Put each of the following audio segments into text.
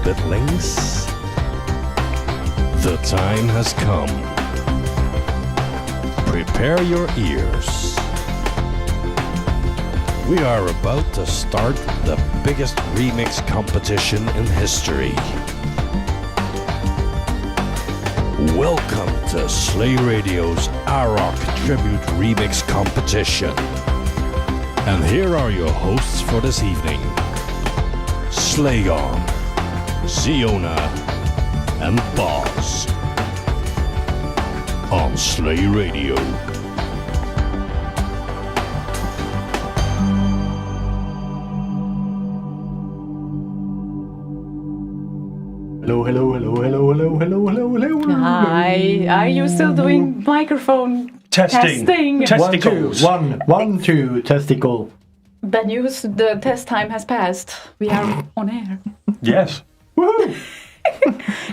Spitlings. The time has come. Prepare your ears. We are about to start the biggest remix competition in history. Welcome to Slay Radio's Arok Tribute Remix Competition. And here are your hosts for this evening. Slaygon, Ziona, and Boz. On Slay Radio. Hello. Hi. Are you still doing microphone testing? Testicles. One, two, testicle. Bad news, the test time has passed. We are on air. Yes. Woohoo!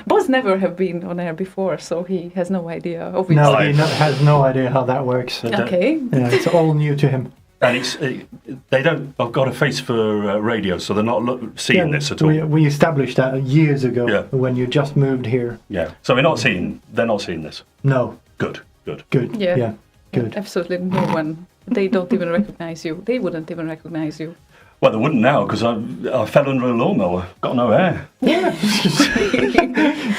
Boz never have been on air before, so he has no idea. Obviously. No, he has no idea how that works. Okay. Yeah, it's all new to him. And they don't. I've got a face for radio, so they're not seeing this at all. We established that years ago when you just moved here. Yeah. So they're not seeing this. No. Good. Yeah. Good. Absolutely no one. They don't even recognize you. They wouldn't even recognize you. Well, they wouldn't now because I fell under a lawnmower. Got no hair. Yeah.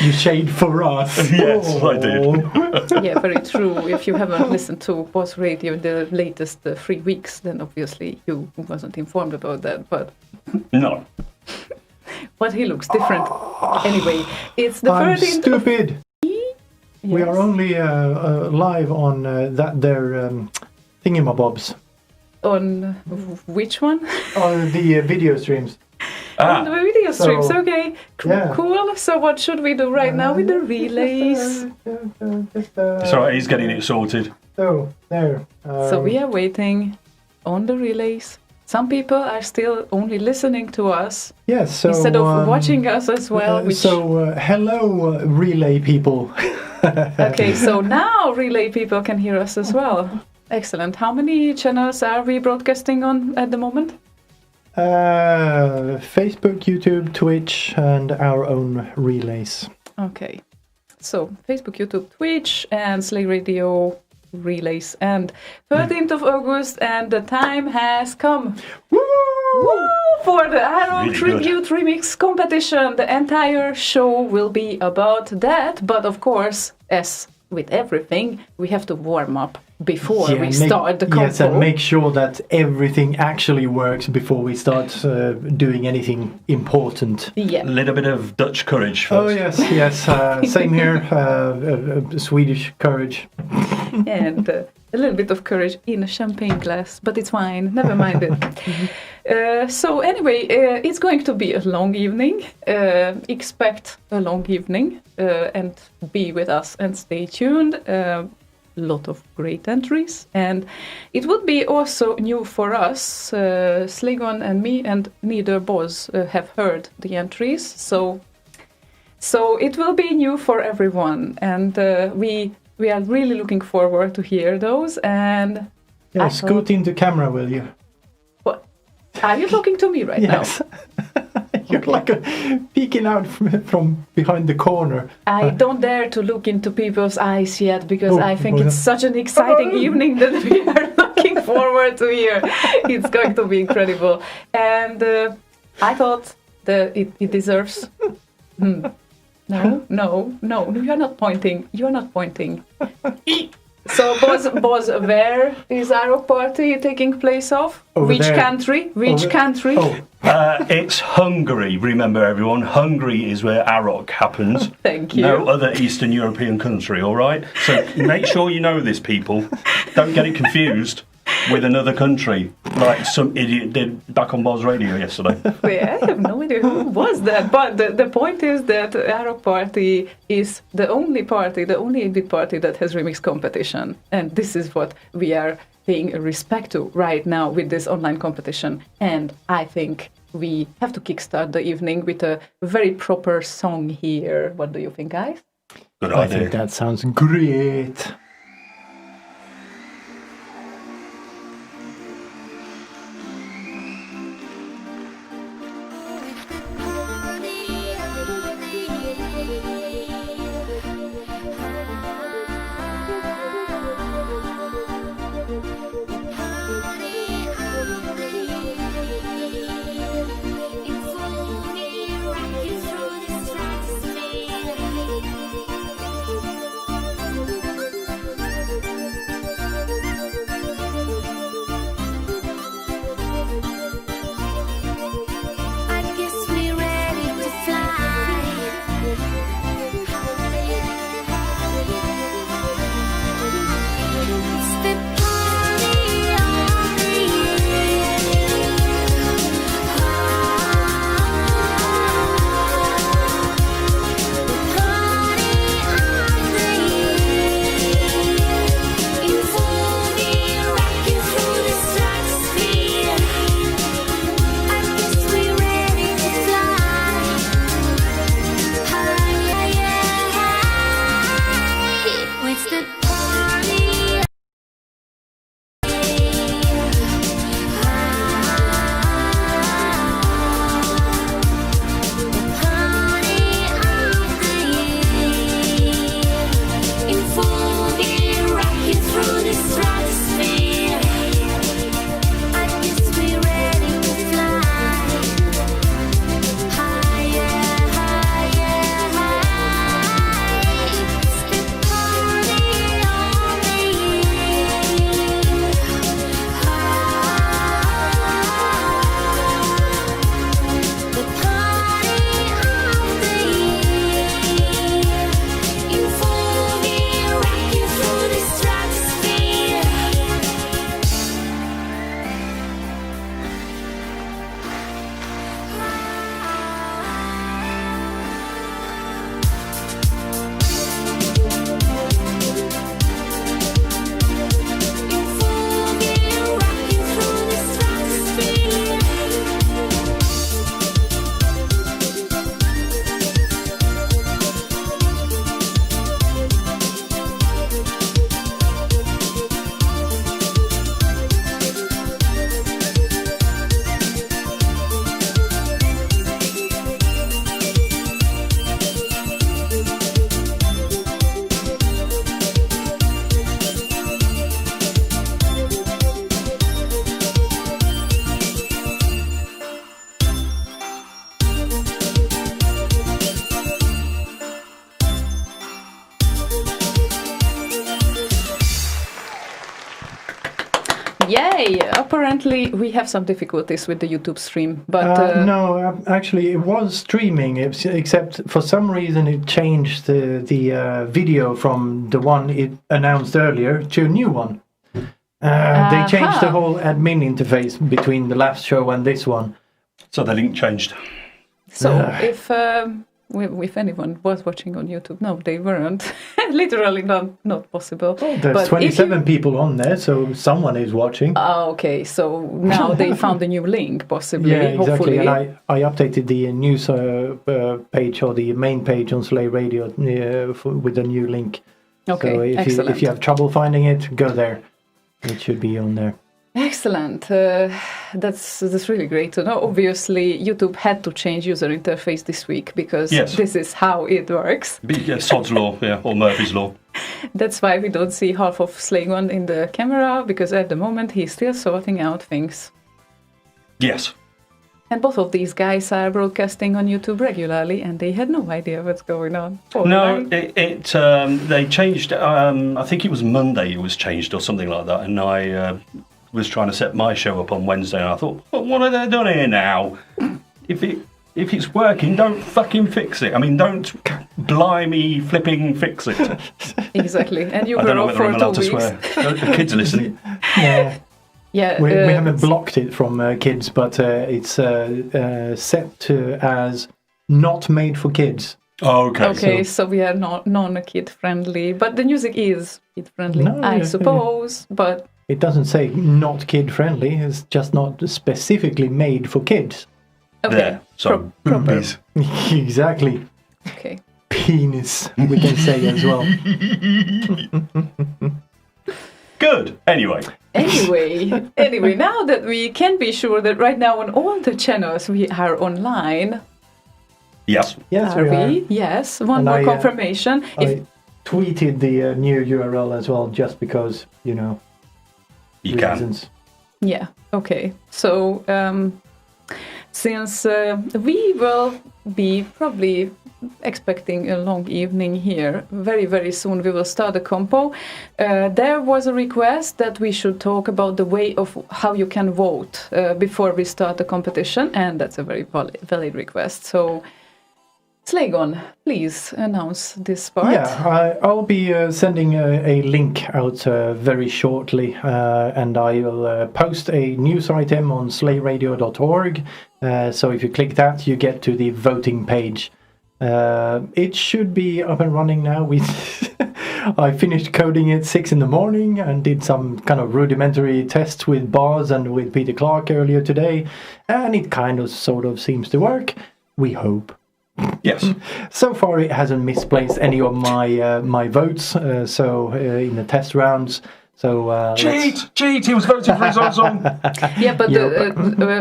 You shade for us. Yes, I did. Yeah, very true. If you haven't listened to Boz Radio in the latest 3 weeks, then obviously you wasn't informed about that. But No. But he looks different. Anyway, it's the I'm 13th. stupid. Yes. We are only live on their thingamabobs. On which one? On the video streams. On the video streams, So, okay. yeah. Cool. So what should we do right now with the relays? It's all right. He's getting it sorted. So, there. So we are waiting on the relays. Some people are still only listening to us yes, so, instead of watching us as well. Hello, relay people. Okay, so now relay people can hear us as well. Excellent. How many channels are we broadcasting on at the moment? Facebook, YouTube, Twitch, and our own relays. Okay. So Facebook, YouTube, Twitch, and Slay Radio relays. And 13th of August, and the time has come. Woo! Woo! For the Arok Really Tribute Remix Competition. The entire show will be about that. But of course, as with everything, we have to warm up before we start the compo. Yes, and make sure that everything actually works before we start doing anything important. Yeah. A little bit of Dutch courage Oh, first. yes. Same here. Swedish courage. And a little bit of courage in a champagne glass, but it's fine. Never mind it. So anyway, it's going to be a long evening. Expect a long evening and be with us and stay tuned. Lot of great entries, and it would be also new for us. Slaygon and me and neither Boz have heard the entries, so it will be new for everyone, and we are really looking forward to hear those. And Yeah, scoot into camera, will you? what are you talking to me right Yes. now? You're like peeking out from behind the corner. I don't dare to look into people's eyes yet because I think yeah. it's such an exciting evening that we are looking forward to here. It's going to be incredible. And I thought that it deserves... No, you are not pointing. You are not pointing. So, Boz, where is Árok Party taking place of? Over Which there. country? Which country? Oh, It's Hungary. Remember, everyone. Hungary is where Arok happens. Thank you. No other Eastern European country. All right. So make sure you know this, people. Don't get it confused with another country, like some idiot did back on Boz Radio yesterday. Yeah, I have no idea who was that, but the point is that Árok Party is the only 8-bit party that has remix competition, and this is what we are paying respect to right now with this online competition. And I think we have to kickstart the evening with a very proper song here. What do you think, guys? Good I idea. think that sounds great. Yay! Apparently, we have some difficulties with the YouTube stream, but no, actually, it was streaming. Except for some reason, it changed the video from the one it announced earlier to a new one. They changed the whole admin interface between the last show and this one. So the link changed. So if anyone was watching on YouTube, no, they weren't. Literally not possible. There's but 27 people on there, so someone is watching. Okay, so now they found a new link, possibly. Yeah, exactly. Hopefully. And I updated the news page or the main page on Slay Radio with a new link. Okay, so excellent. if you have trouble finding it, go there. It should be on there. Excellent. That's really great to know. Obviously, YouTube had to change user interface this week because this is how it works. Sod's law, or Murphy's law. That's why we don't see half of Slaygon in the camera, because at the moment he's still sorting out things. Yes. And both of these guys are broadcasting on YouTube regularly, and they had no idea what's going on. No, they changed. I think it was Monday it was changed or something like that, and I was trying to set my show up on Wednesday, and I thought, well, what are they doing here now? If it's working, don't fucking fix it. I mean, don't blimey flipping fix it. Exactly, and you I were don't know off whether I'm for allowed 2 to weeks. swear. The kids are listening. Yeah. Yeah, we haven't blocked it from kids, but it's set to as not made for kids. Oh, okay. Okay, so we are non-kid friendly, but the music is kid friendly, No, I suppose. But it doesn't say not kid friendly. It's just not specifically made for kids. okay, There. So, proper. Exactly. Okay. Penis, we can say as well. good. Anyway, now that we can be sure that right now on all the channels we are online. yes. Yes, Are we are. we? Yes. One And more I, confirmation. I tweeted the new URL as well, just because, You reasons. Yeah. Okay. So since we will be probably expecting a long evening here very, very soon, we will start a compo. There was a request that we should talk about the way of how you can vote before we start the competition, and that's a very valid request. So Slaygon, please announce this part. Yeah, I'll be sending a link out very shortly, and I will post a news item on slayradio.org. So if you click that, you get to the voting page. It should be up and running now. I finished coding it 6 in the morning and did some kind of rudimentary tests with Boz and with Peter Clarke earlier today, and it kind of sort of seems to work. We hope. Yes. So far, it hasn't misplaced any of my votes. So in the test rounds. So Cheat! He was voting for his own song. Yeah, but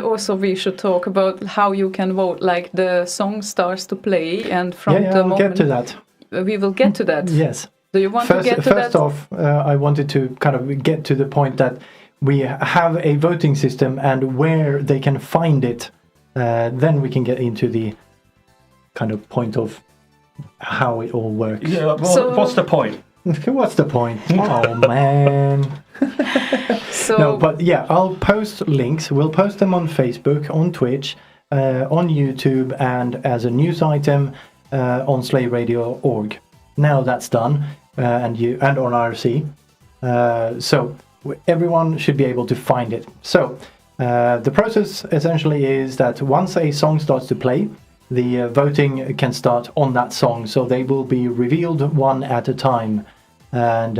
also we should talk about how you can vote. Like the song starts to play, and from the we'll moment get to that. We will get to that. Yes. Do you want to get to that? First off, I wanted to kind of get to the point that we have a voting system, and where they can find it. Then we can get into the kind of point of how it all works. Yeah. Well, what's the point? What's the point? Oh man. So, No, but yeah, I'll post links. We'll post them on Facebook, on Twitch, on YouTube, and as a news item on slayradio.org. Now that's done, and on RC. So everyone should be able to find it. So the process essentially is that once a song starts to play, the voting can start on that song. So they will be revealed one at a time. And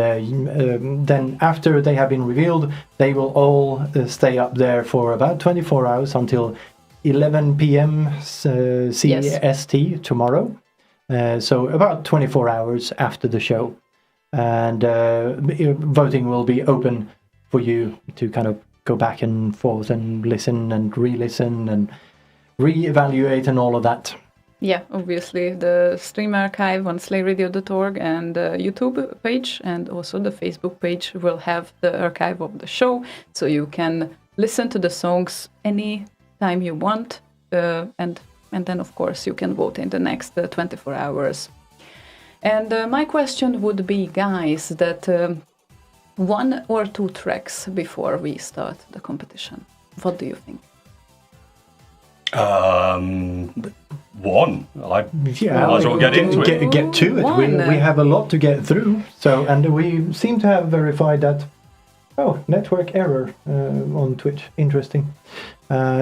then after they have been revealed, they will all stay up there for about 24 hours until 11 p.m. CEST tomorrow. So about 24 hours after the show. And voting will be open for you to kind of go back and forth and listen and re-listen and re-evaluate and all of that. yeah, obviously the stream archive on slayradio.org and the YouTube page and also the Facebook page will have the archive of the show, so you can listen to the songs any time you want, and then of course you can vote in the next 24 hours. And my question would be, guys, that 1 or 2 tracks before we start the competition. What do you think? One. I Yeah, might as well get into it. Get to it. We have a lot to get through. So, and we seem to have verified that. Oh, network error on Twitch. Interesting.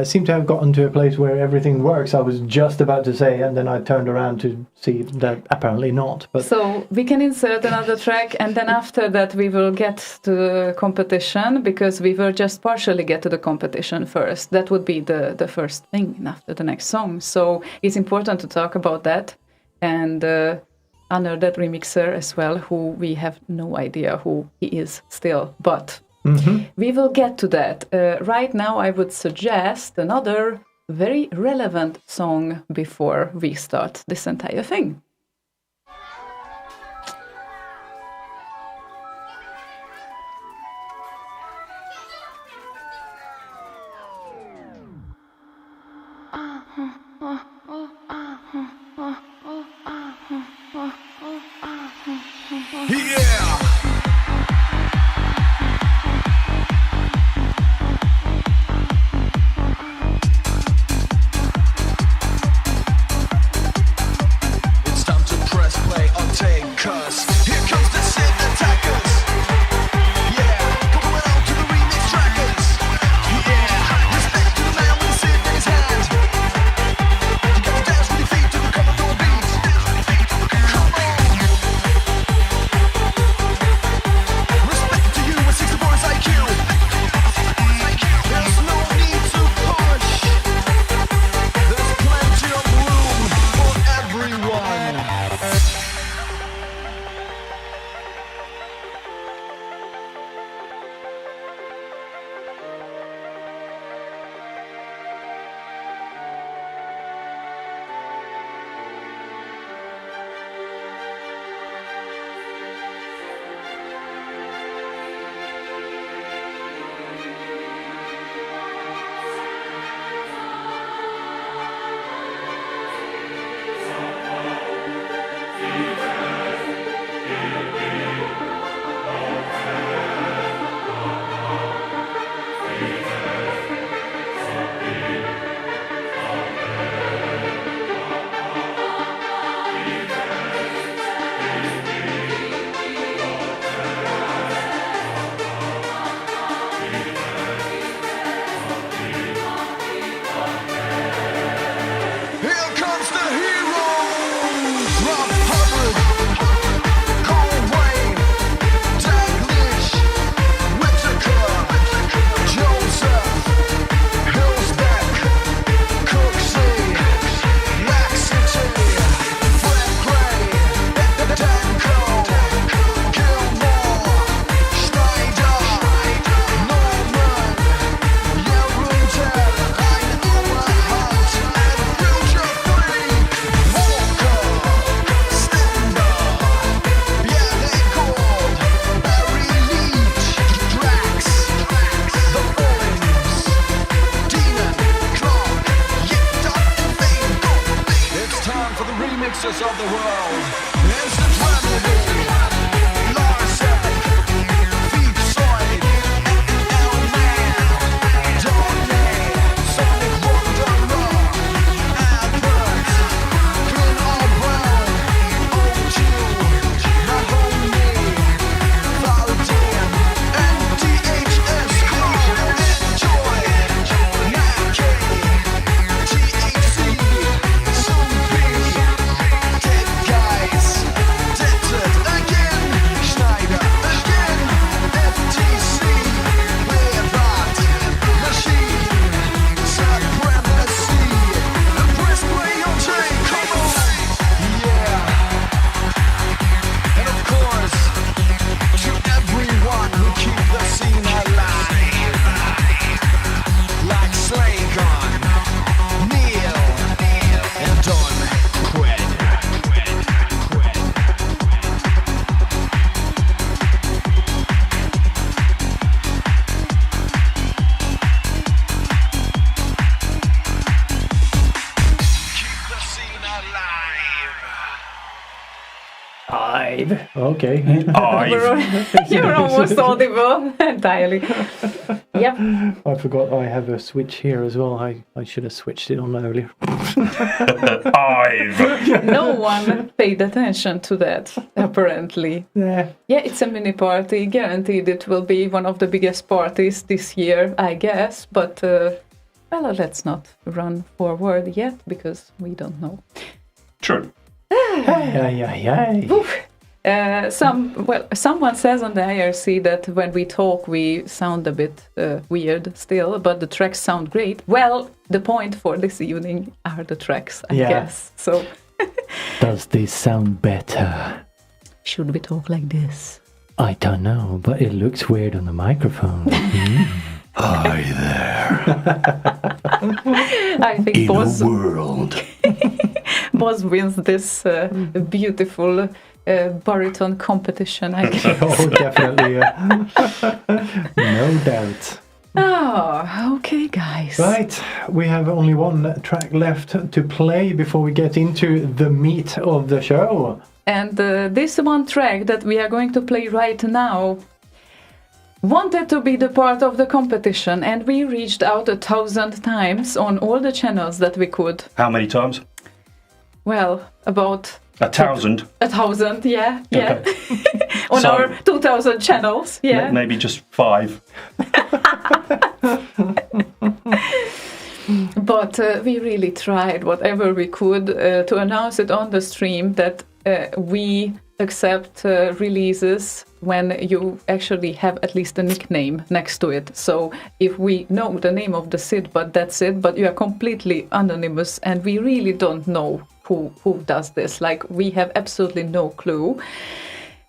Seem to have gotten to a place where everything works. I was just about to say, and then I turned around to see that apparently not. But So we can insert another track, and then after that we will get to the competition, because we will just partially get to the competition first. That would be the first thing after the next song. So it's important to talk about that and honor that remixer as well, who we have no idea who he is still. But we will get to that. Right now I would suggest another very relevant song before we start this entire thing. It's I've. Okay. You're almost audible entirely. Yep. I forgot I have a switch here as well. I should have switched it on earlier. I've. No one paid attention to that, apparently. Yeah. Yeah, it's a mini party. Guaranteed it will be one of the biggest parties this year, I guess. But, well, let's not run forward yet, because we don't know. True. Hey. Someone says on the IRC that when we talk we sound a bit weird still, but the tracks sound great. Well, the point for this evening are the tracks, I guess. So, does this sound better? Should we talk like this? I don't know, but it looks weird on the microphone. Hi there. I think In Boz a world. wins this beautiful baritone competition, I guess. Oh, definitely. No doubt. Oh, okay, guys. Right, we have only one track left to play before we get into the meat of the show. And this one track that we are going to play right now wanted to be the part of the competition, and we reached out 1,000 times on all the channels that we could. How many times? Well, about 1,000. 1,000, yeah. Okay. On So- our 2,000 channels, yeah. Maybe just 5. But we really tried whatever we could to announce it on the stream that we accept releases when you actually have at least a nickname next to it. So if we know the name of the SID, but that's it, but you are completely anonymous and we really don't know who does this. Like, we have absolutely no clue.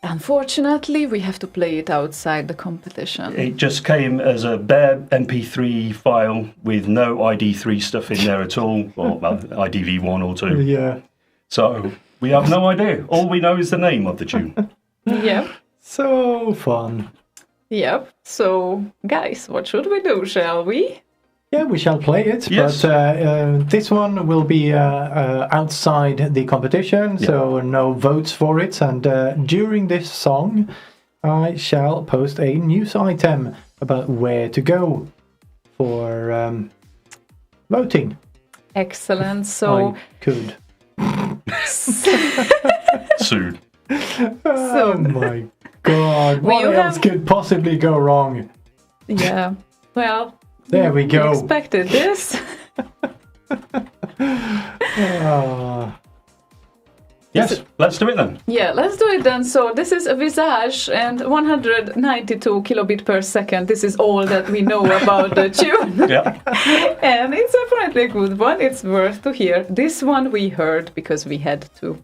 Unfortunately, we have to play it outside the competition. It just came as a bare MP3 file with no ID3 stuff in there at all, or well, IDV1 or 2. Yeah. So we have no idea. All we know is the name of the tune. Yeah. So fun. Yep. So, guys, what should we do, shall we? Yeah, we shall play it, Yes. but this one will be outside the competition, so no votes for it. And during this song, I shall post a news item about where to go for voting. Excellent. So, I could. Soon. Oh my god, what you else have- could possibly go wrong? yeah. Well, There we we go. expected this. Yes, let's do it then. Yeah, let's do it then. So this is a Visage and 192 kilobit per second. This is all that we know about the tune. Yeah. And it's apparently a good one. It's worth to hear. This one we heard because we had to.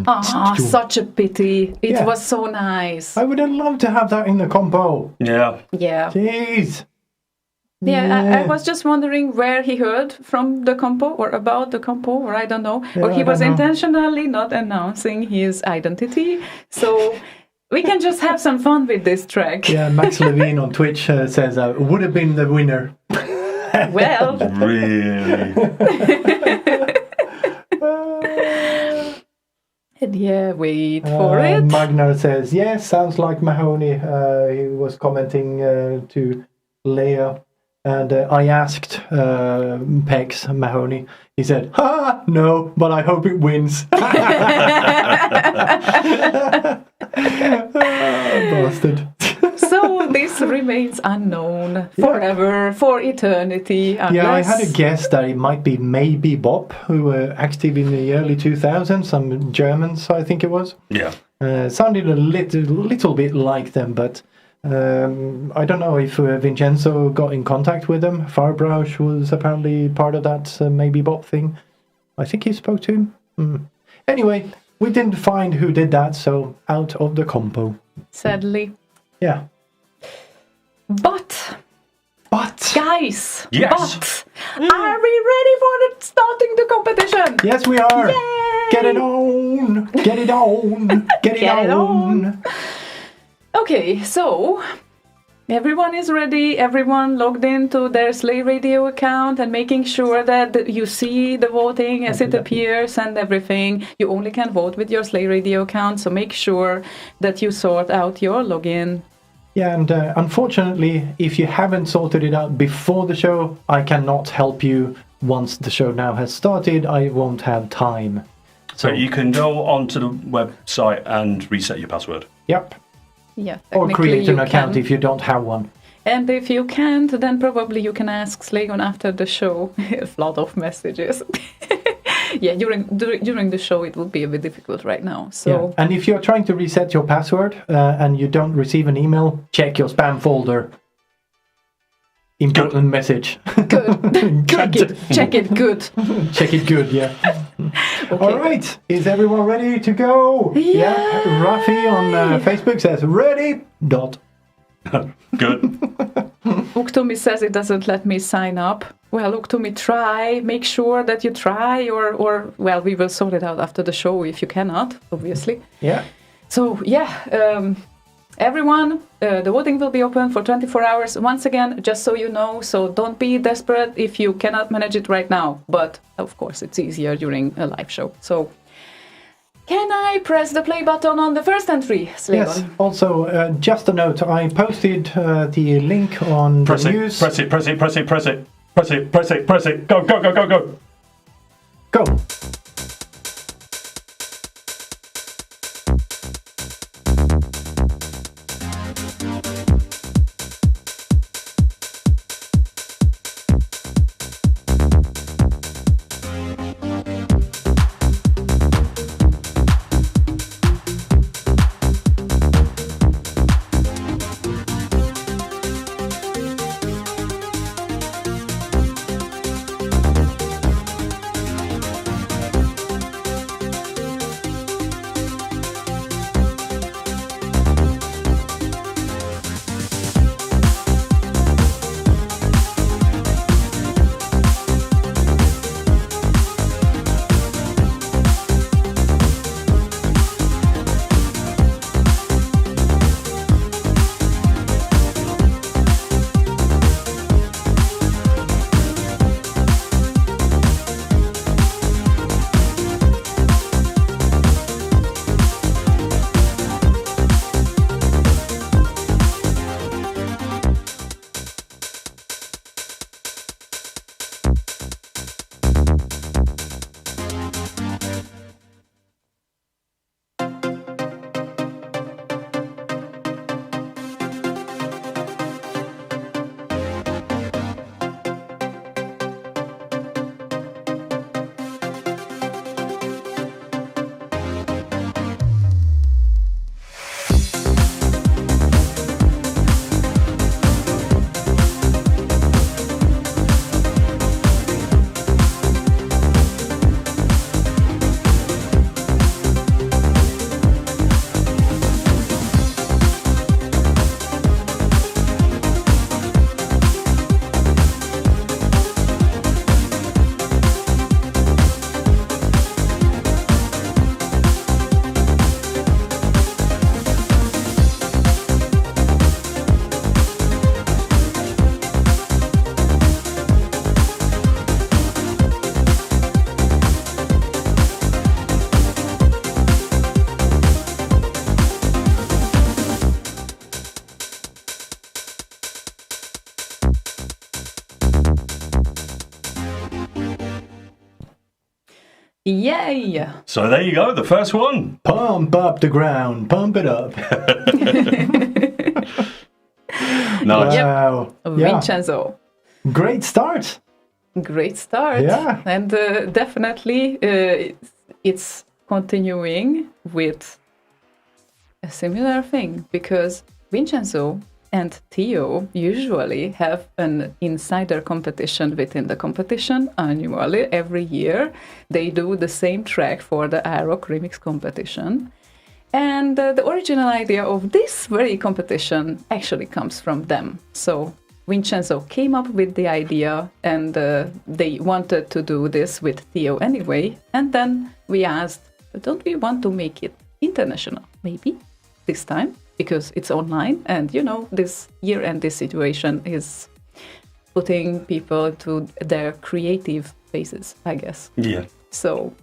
Ah, such a pity. It Yeah. was so nice. I would have loved to have that in the compo. Yeah. Yeah. Jeez. Yeah, I was just wondering where he heard from the compo or about the compo, or I don't know. Yeah, Or he I was don't know. intentionally not announcing his identity. So we can just have some fun with this track. Yeah, Max Levine on Twitch says would have been the winner. Well, Really. and yeah, wait for it. Magnar says, yes, sounds like Mahoney. He was commenting to Leia. And I asked Pex Mahoney. He said, ha, no, but I hope it wins. Bastard. So this remains unknown forever, for eternity. Yeah, I had a unless- guess that it might be maybe Bob, who were active in the early 2000s, some Germans, I think it was. Yeah. Sounded a little bit like them, but I don't know if Vincenzo got in contact with them. Farbrouch was apparently part of that maybe Bob thing. I think he spoke to him. Anyway, we didn't find who did that, so out of the compo. Sadly. Yeah. But, guys, Yes. are we ready for starting the competition? Yes, we are. Yay! Get it on. Get it on. Get it Get it on. Okay, so everyone is ready. Everyone logged into their Slay Radio account and making sure that you see the voting as it appears and everything. You only can vote with your Slay Radio account, so make sure that you sort out your login. Yeah, and unfortunately, if you haven't sorted it out before the show, I cannot help you. Once the show now has started, I won't have time. So you can go onto the website and reset your password. Yep. Yeah, Or technically create an you account can. if you don't have one. And if you can't, then probably you can ask Slaygon after the show. A lot of messages. Yeah, during the show it would be a bit difficult right now. So Yeah. And if you're trying to reset your password and you don't receive an email, check your spam folder. Important message. good. Check it good. Check it good, yeah. Okay. All right. Is everyone ready to go? Yeah. Rafi on Facebook says, ready. Dot. Good. Uktumi says it doesn't let me sign up. Well, Uktumi, try. Make sure that you try, or well, we will sort it out after the show if you cannot, obviously. Yeah. So yeah, everyone, the voting will be open for 24 hours. Once again, just so you know, so don't be desperate if you cannot manage it right now. But of course, it's easier during a live show. So can I press the play button on the first entry, Slaygon? Yes. Also, just a note. I posted the link on Press the it. news. Press it. Press it. Press it. Press it. Press it. Press it. Press it. Go. Go. Go. Go. Go. Go. Yay! So there you go, the first one. Pump up the ground, pump it up. Nice. Wow. Yeah. Vincenzo. Great start. Great start. Yeah. And definitely it's continuing with a similar thing because Vincenzo and Theo usually have an insider competition within the competition annually every year. They do the same track for the Arok Remix Competition. And the original idea of this very competition actually comes from them. So Vincenzo came up with the idea and they wanted to do this with Theo anyway. And then we asked, don't we want to make it international? Maybe this time, because it's online. And you know, this year and this situation is putting people to their creative phases, I guess. Yeah. So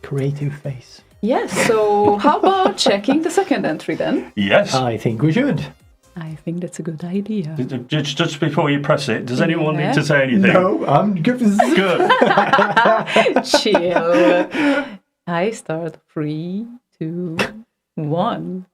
Creative face. yes, so how about checking the second entry then? Yes. I think we should. I think that's a good idea. Just before you press it, does anyone need to say anything? No, I'm good. Good. Chill. I start 3, 2, 1.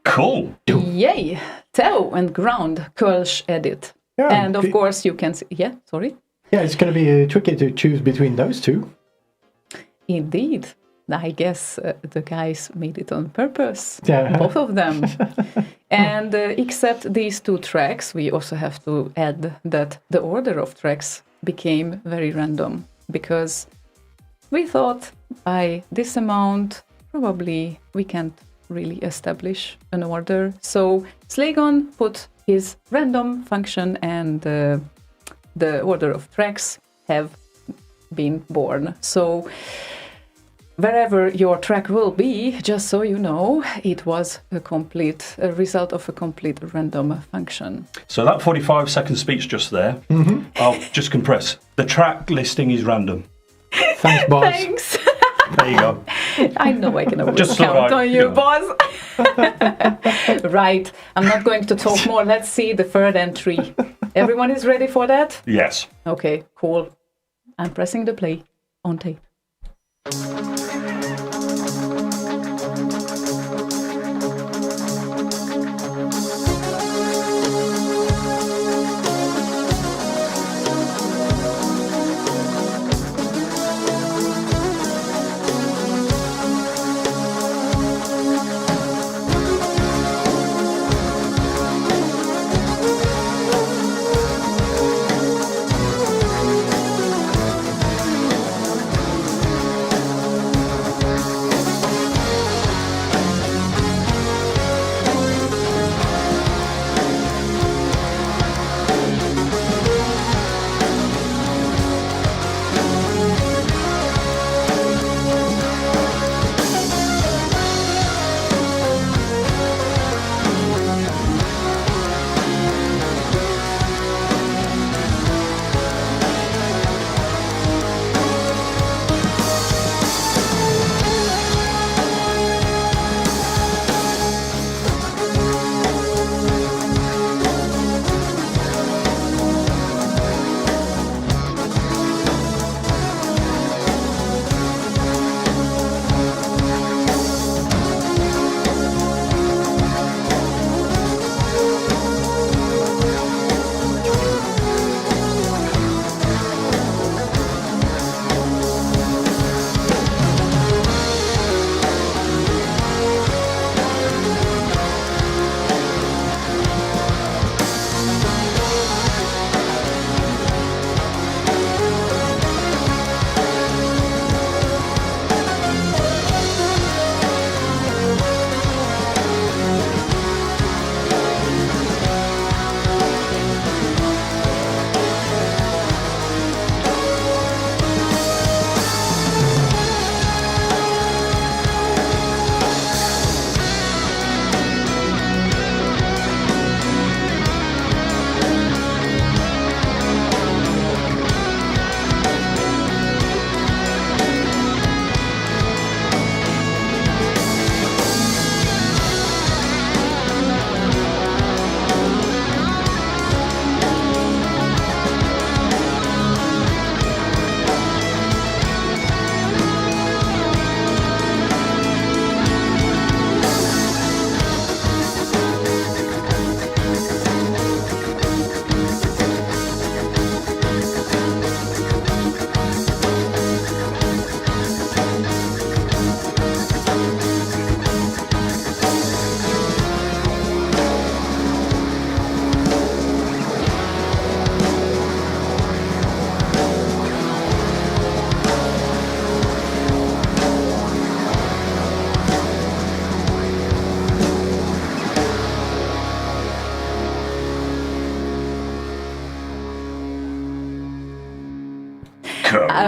Cool. Yay! Toe and ground Kolsch edit. Yeah, and of course you can see... Yeah, sorry? Yeah, it's going to be tricky to choose between those two. Indeed. I guess the guys made it on purpose. Yeah. Both of them. And except these two tracks, we also have to add that the order of tracks became very random. Because we thought by this amount, probably we can't really establish an order. So Slaygon put his random function and the order of tracks have been born. So wherever your track will be, just so you know, it was a result of a complete random function. So that 45-second speech just there, I'll just compress. The track listing is random. Thanks, boss. Thanks. There you go. I know I can always Just thought count on you, know. boss. Right. I'm not going to talk more. Let's see the third entry. Everyone is ready for that? Yes. Okay, cool. I'm pressing the play on tape.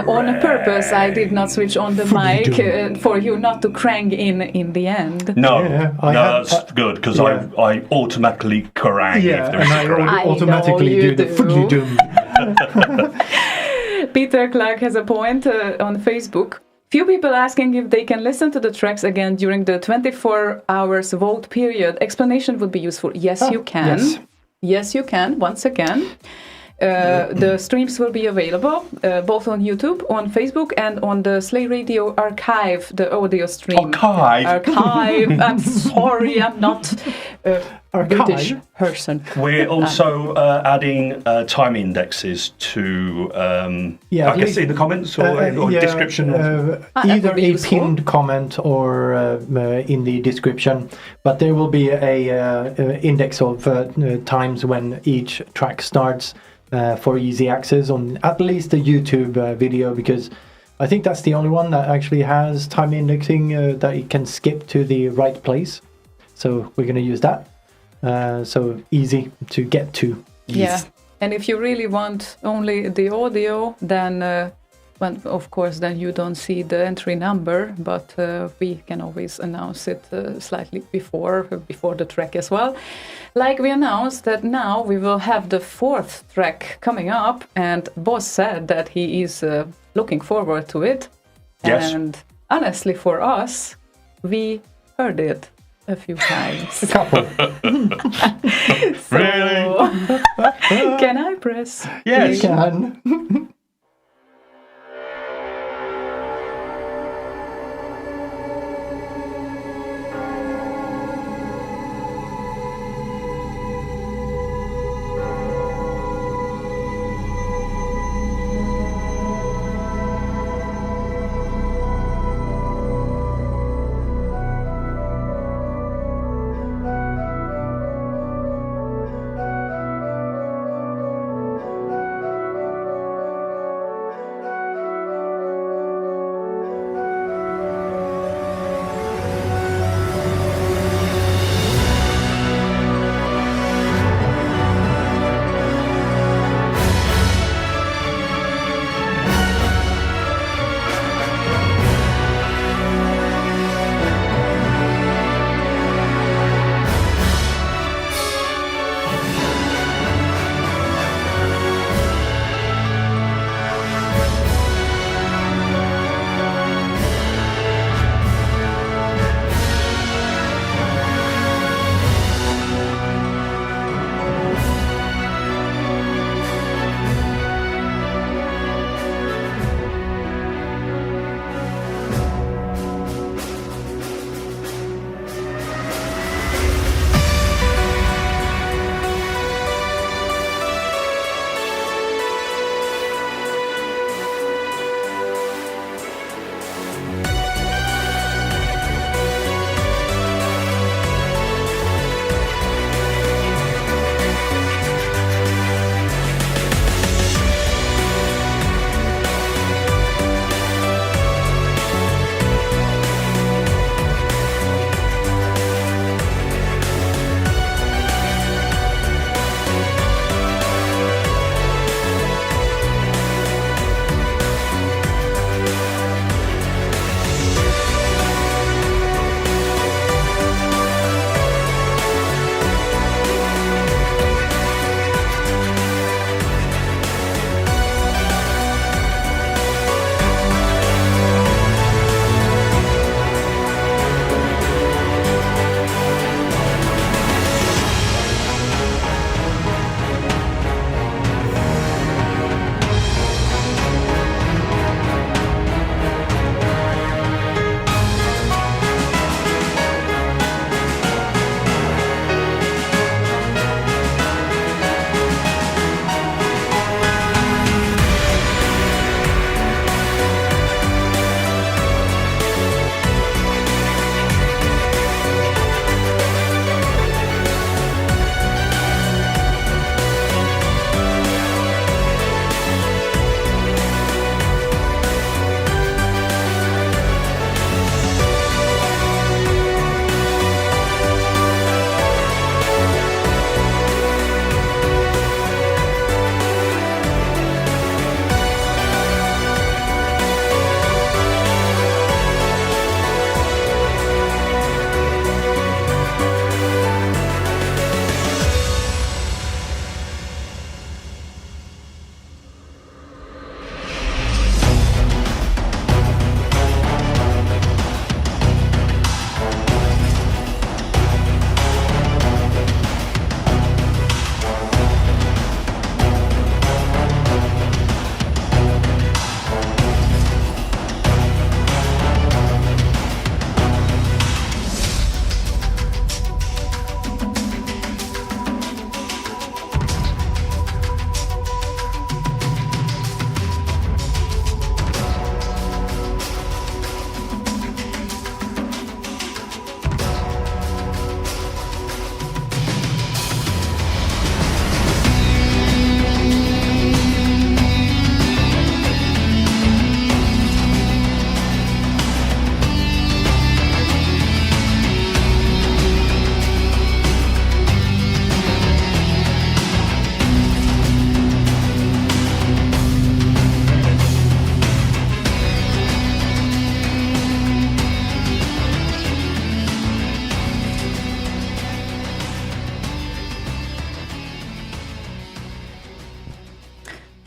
On purpose, I did not switch on the mic for you not to crank in the end. No, Yeah, that's good because yeah. I automatically crank if Yeah, there's and a I crank. automatically know you do the foodly do. doom. Peter Clarke has a point on Facebook. Few people asking if they can listen to the tracks again during the 24 hours vote period. Explanation would be useful. Yes, you can. yes. Yes, you can. Once again. The streams will be available both on YouTube, on Facebook, and on the Slay Radio archive, the audio stream. Archive. I'm sorry, I'm not a British person. We're also adding time indexes to, I guess, in the comments or description. Either be a useful. pinned comment or in the description, but there will be a index of times when each track starts for easy access on at least the YouTube video, because I think that's the only one that actually has time indexing that you can skip to the right place. So we're going to use that. So easy to get to. Yeah, and if you really want only the audio, then but of course then you don't see the entry number, but we can always announce it slightly before the track as well. Like we announced that now we will have the 4th track coming up, and Boz said that he is looking forward to it. Yes. And honestly, for us, we heard it a few times. A couple. So, can I press? Yes. You can.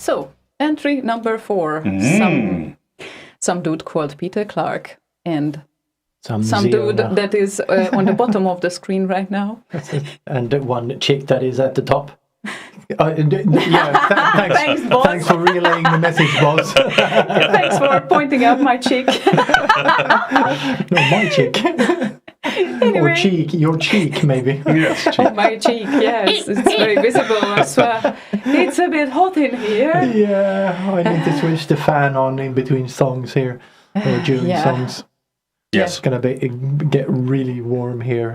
So, entry number 4. Some dude called Peter Clarke and some dude ziona. that is on the bottom of the screen right now. And one chick that is at the top. Thanks. Thanks, Boz. Thanks for relaying the message, Boz. Thanks for pointing out my cheek. No, my chick. Anyway. Or cheek, your cheek, maybe. Yes, Oh, my cheek, yes. It's very visible as well. It's a bit hot in here. Yeah, I need to switch the fan on in between songs here, or during Yeah. songs. Yes. It's gonna get really warm here,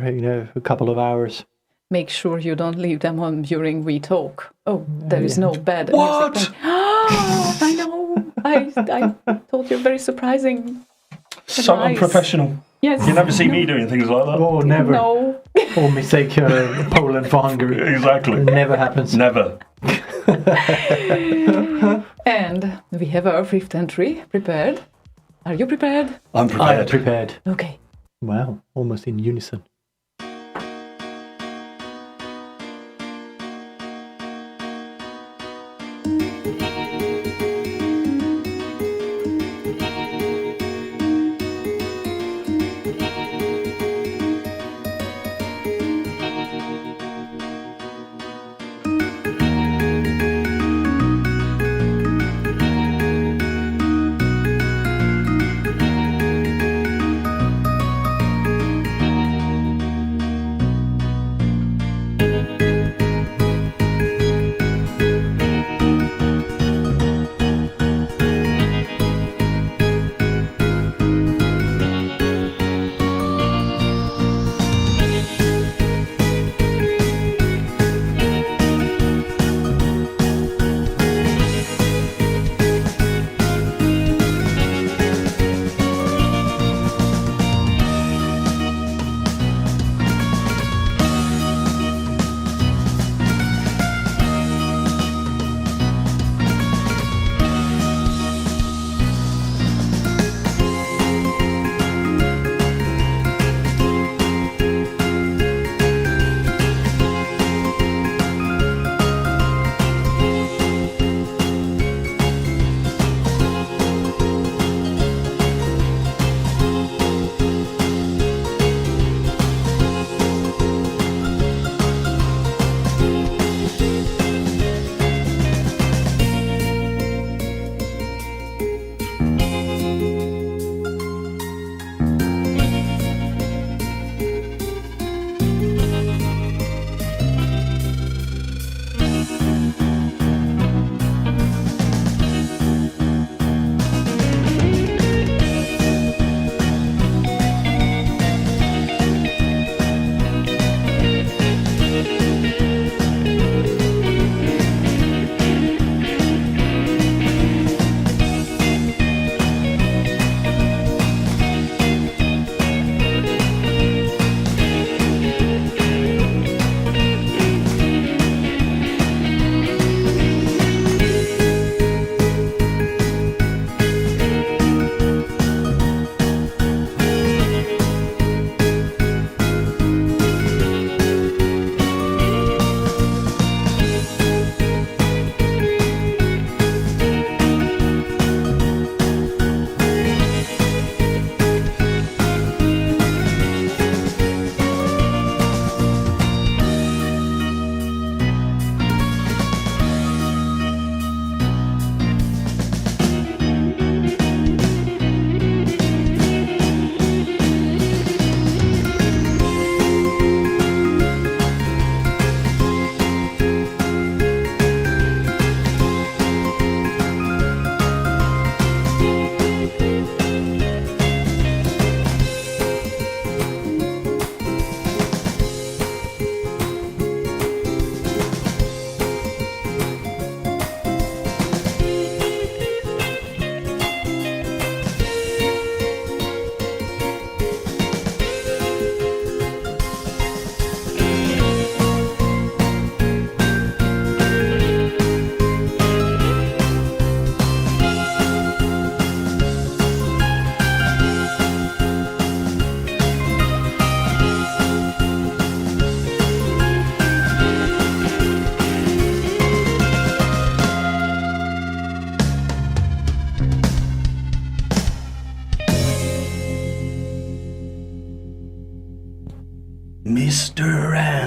a couple of hours. Make sure you don't leave them on during we talk. Oh, there is no bad What? music. Oh, I know. I thought you're very surprising. So Nice. unprofessional. Yes. You never see me doing things like that. Oh, never. No. Or mistake Poland for Hungary. Exactly. Never happens. Never. And we have our 5th entry prepared. Are you prepared? I'm I'm prepared. prepared. Okay. Wow, almost in unison.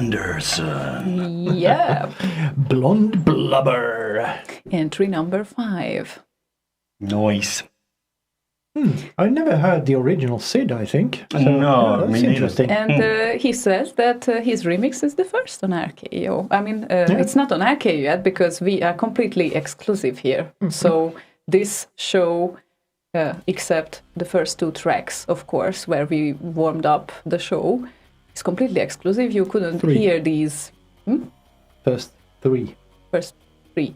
Andersson. Yeah. Blond Blubber. Entry number 5. Nice. I never heard the original Sid, I think. So, No, that's me neither. interesting. And he says that his remix is the first on RKO. I mean, it's not on RKO yet because we are completely exclusive here. So this show, except the first 2 tracks, of course, where we warmed up the show, is completely exclusive. You couldn't 3. hear these First 3. first 3.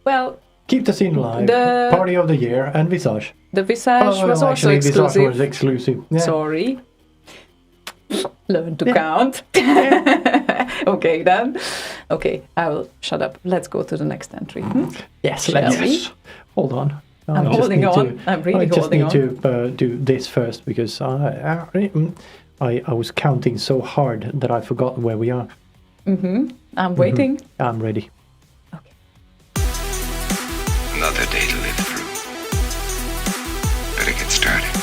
Well, Keep the Scene Alive, The- Party of the Year, and Visage. the Visage was also actually, exclusive. Visage was exclusive. Yeah. Sorry. Learn to count. Okay, then. Okay, I will shut up. Let's go to the next entry. Yes, Shall let's we? hold on. I'm I just holding need on. I'm really I just holding need to do this first because I was counting so hard that I forgot where we are. I'm waiting. I'm ready. Okay. Another day to live through. Better get started.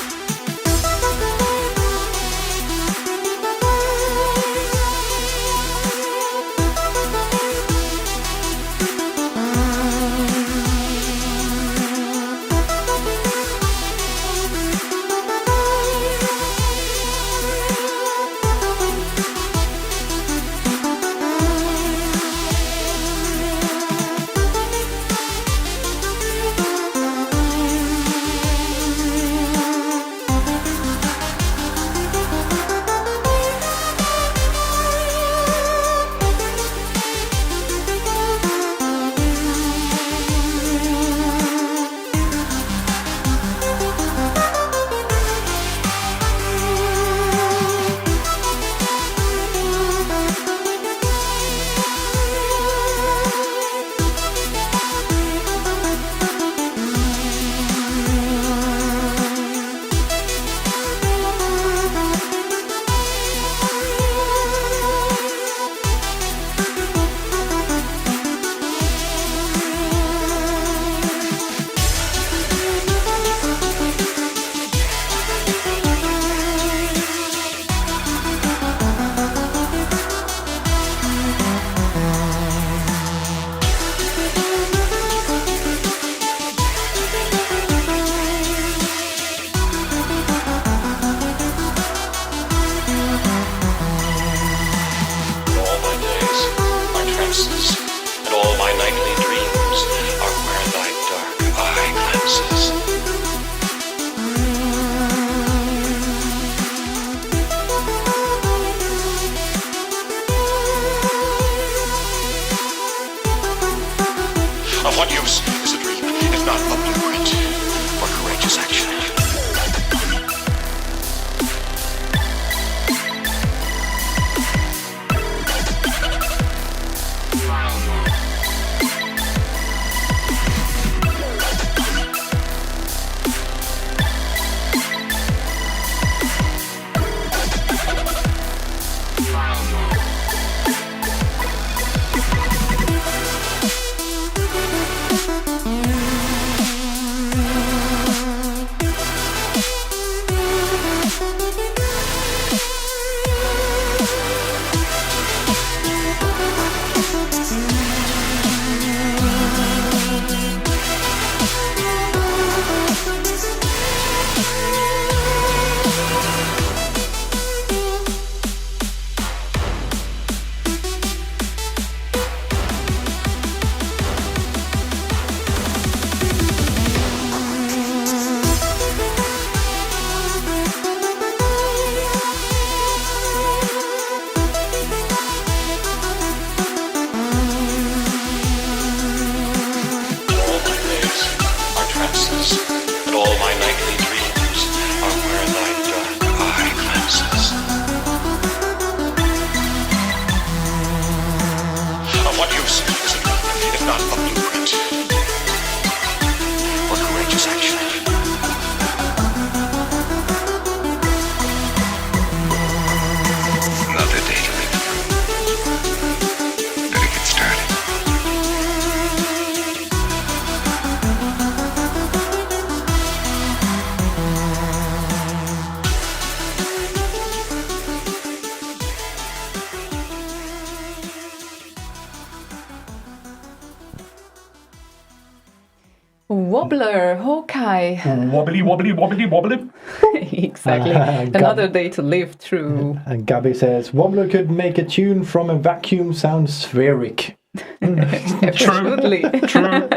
Wobbler, Hawkeye. Wobbly, wobbly, wobbly, wobbly. Exactly. Another day to live through. And Gabby says, Wobbler could make a tune from a vacuum sound spheric. Absolutely. True.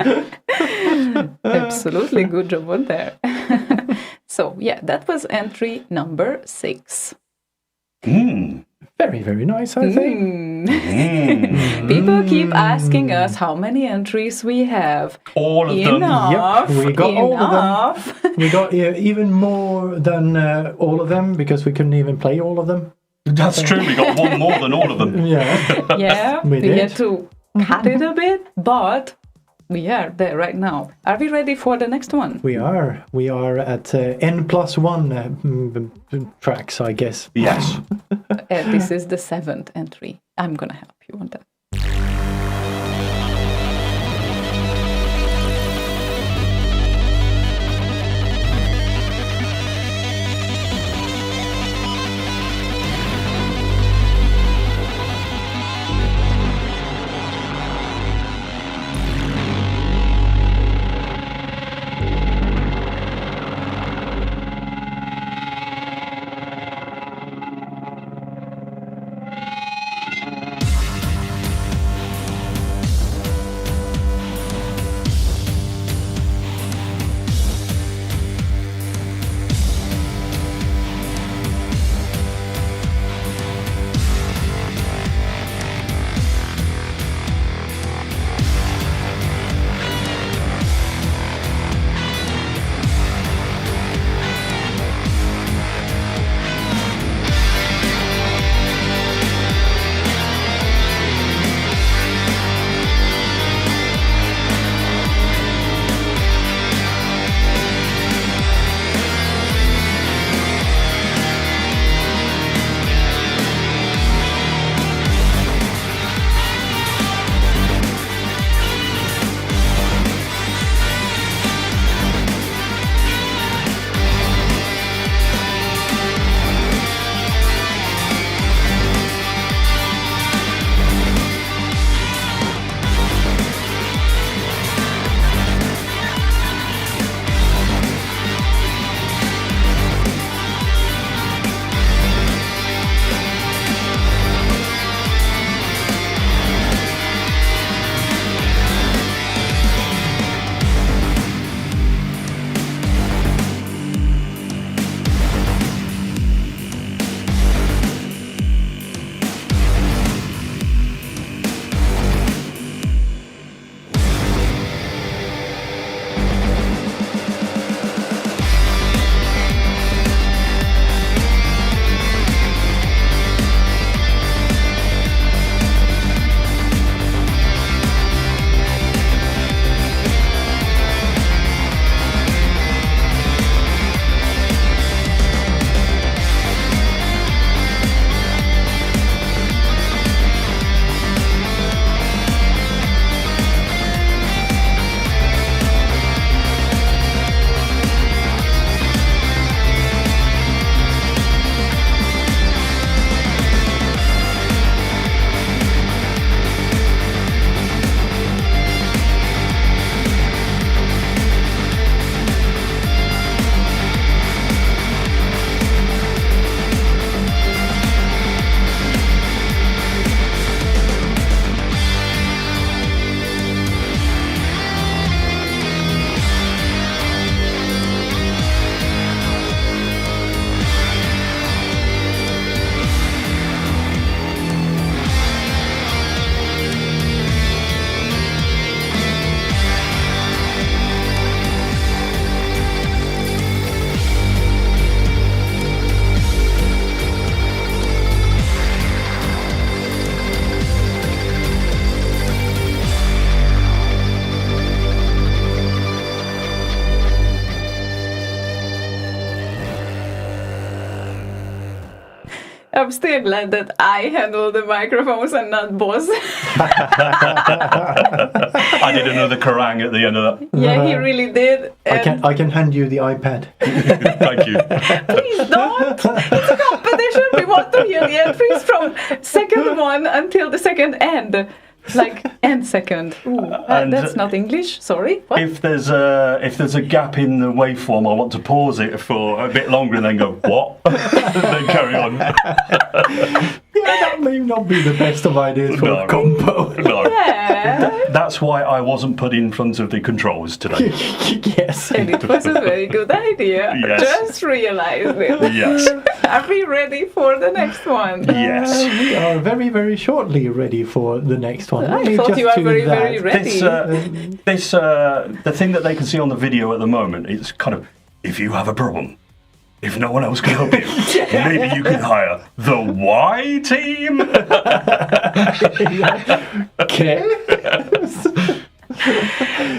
Absolutely. Good job on there. So, yeah, that was entry number 6. Very, very nice, I think. People keep asking us how many entries we have. All of them. Enough. Yep, we got all enough. of them. We got even more than all of them because we couldn't even play all of them. That's true. We got one more than all of them. Yeah. Yeah, We we did. had to cut it a bit, but we are there right now. Are we ready for the next one? We are. We are at N+1 tracks, I guess. Yes. This is the 7th entry. I'm gonna help you on that. I'm still glad that I handle the microphones and not Boz. I did another Kerrang at the end of that. Yeah, he really did. I can hand you the iPad. Thank you. Please don't. It's a competition. We want to hear the entries from second one until the second end. Like end second. Ooh, And that's not English. Sorry. What? If there's a gap in the waveform, I want to pause it for a bit longer and then go, what? And then carry on. Yeah, that may not be the best of ideas for No. a compo. No. Yeah. That's why I wasn't put in front of the controls today. Yes. And it was a very good idea. Yes. Just realized it. Yes. Are we ready for the next one? Yes. We are very, very shortly ready for the next one. Let I me thought just you are do very, that. very ready. The thing that they can see on the video at the moment is kind of, if you have a problem, if no one else can help you, maybe you can hire the Y team. Okay.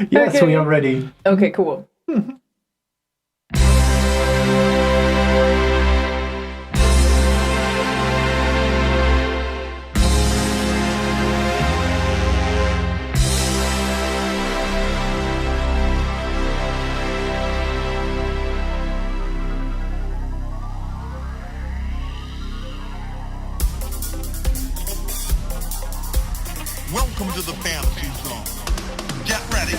Yes, Okay. we are ready. Okay, cool. Welcome to the fantasy zone. Get ready.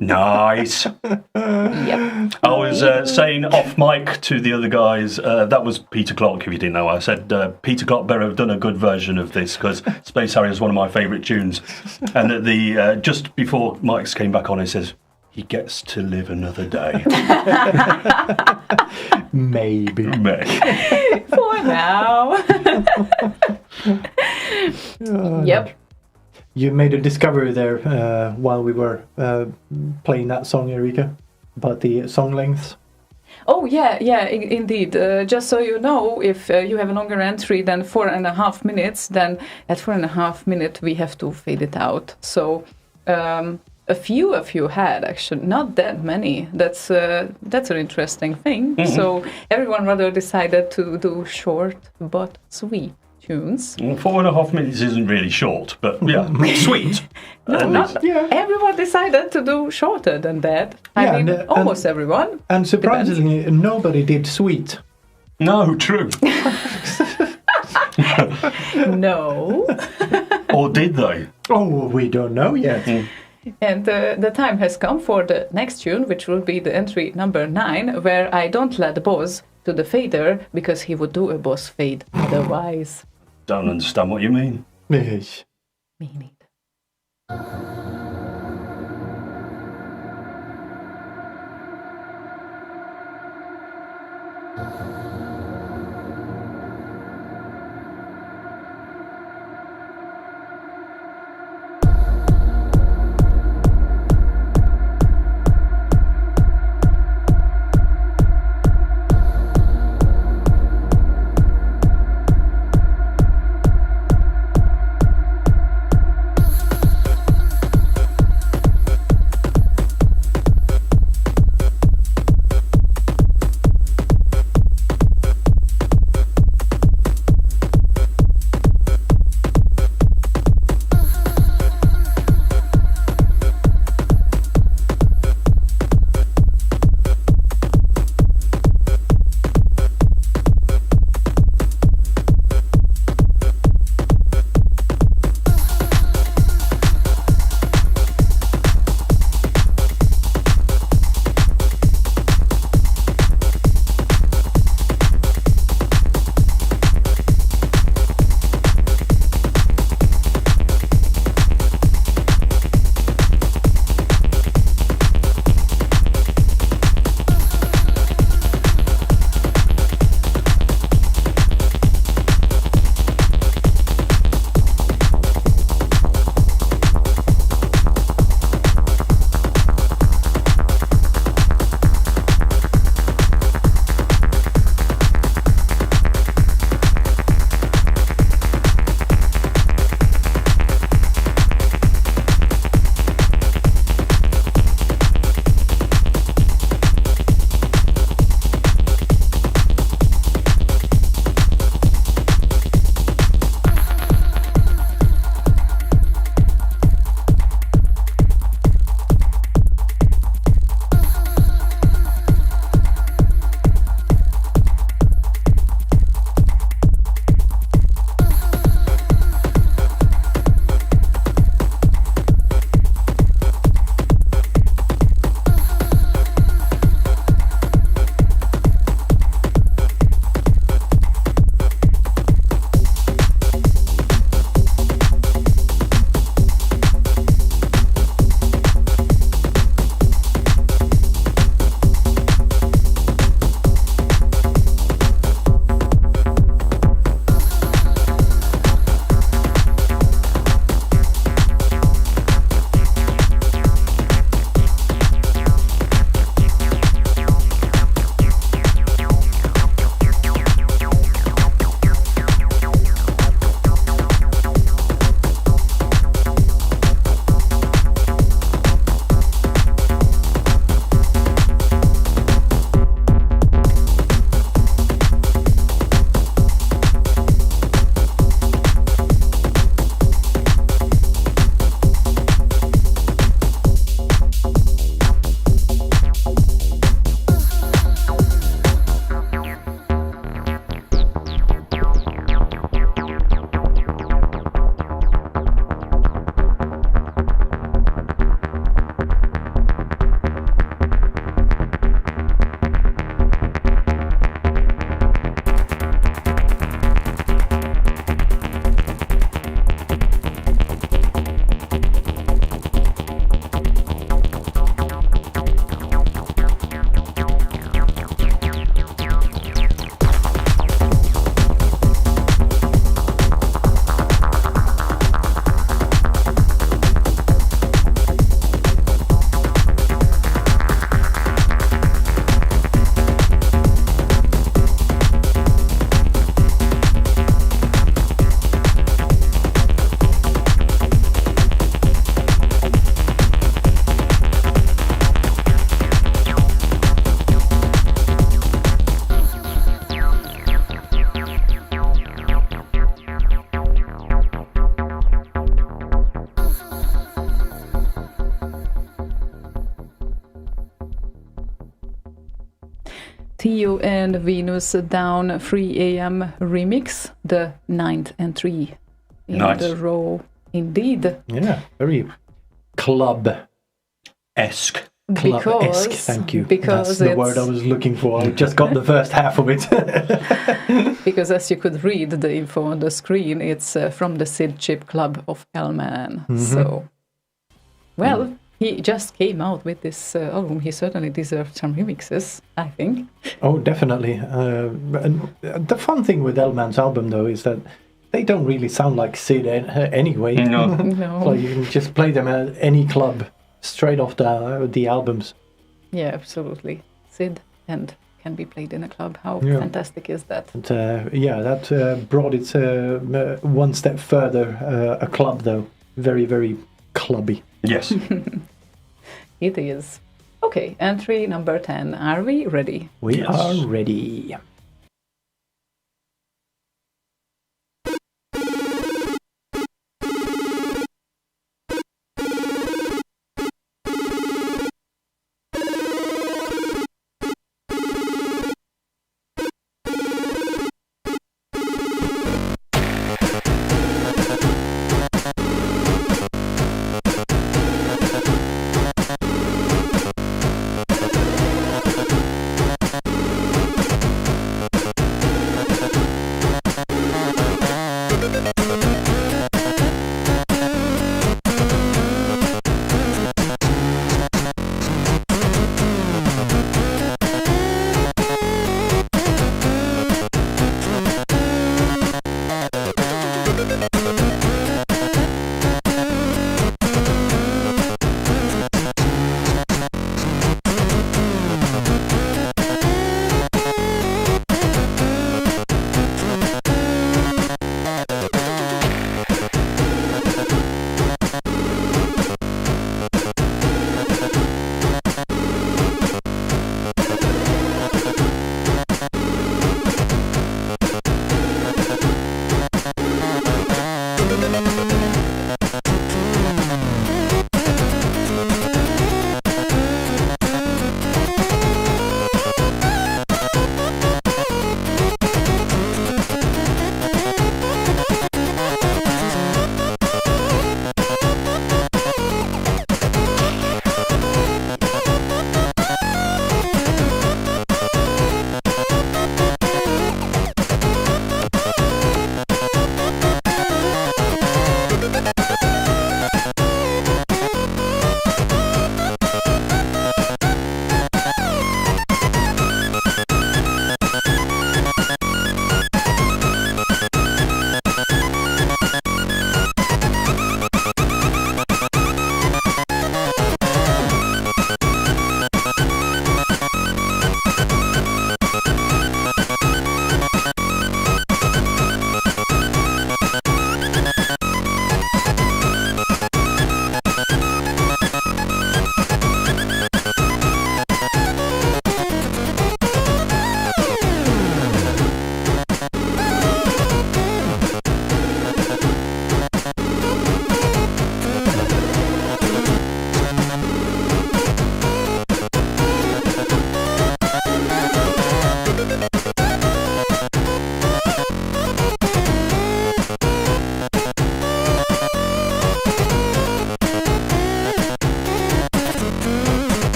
Nice. Yep. I was saying off mic to the other guys, that was Peter Clarke, if you didn't know. I said Peter Clarke better have done a good version of this because Space Harrier is one of my favourite tunes. And at the just before Mike's came back on, he says, he gets to live another day. Maybe. For now. Yep. You made a discovery there while we were playing that song, Erika, about the song lengths. Oh yeah, indeed. Just so you know, if you have a longer entry than 4.5 minutes, then at 4.5 minutes we have to fade it out. So a few of you had actually, not that many. That's an interesting thing. Mm-hmm. So everyone rather decided to do short but sweet tunes. Well, 4.5 minutes isn't really short, but yeah, sweet. Everyone decided to do shorter than that. I mean, almost everyone. And surprisingly, nobody did sweet. No, true. No. Or did they? Oh, we don't know yet. And the time has come for the next tune, which will be the entry number 9, where I don't let Boz to the fader because he would do a Boz fade otherwise. Don't understand what you mean. Yes. Me neither. Theo and Venus Down 3 a.m. remix, the 9th entry in Nice. the row. Indeed. Yeah, very club-esque. Thank you. Because that's the it's- word I was looking for. I just got the first half of it. Because as you could read the info on the screen, it's from the SIDRIP Club of Elman. So, well, he just came out with this album. He certainly deserved some remixes, I think. Oh, definitely. And the fun thing with Elman's album, though, is that they don't really sound like Sid anyway. No. No. So you can just play them at any club straight off the albums. Yeah, absolutely. Sid and can be played in a club. How Yeah. fantastic is that? And, that brought it one step further. A club, though. Very, very clubby. Yes. It is. Okay, entry number 10. Are we ready? We Yes. are ready.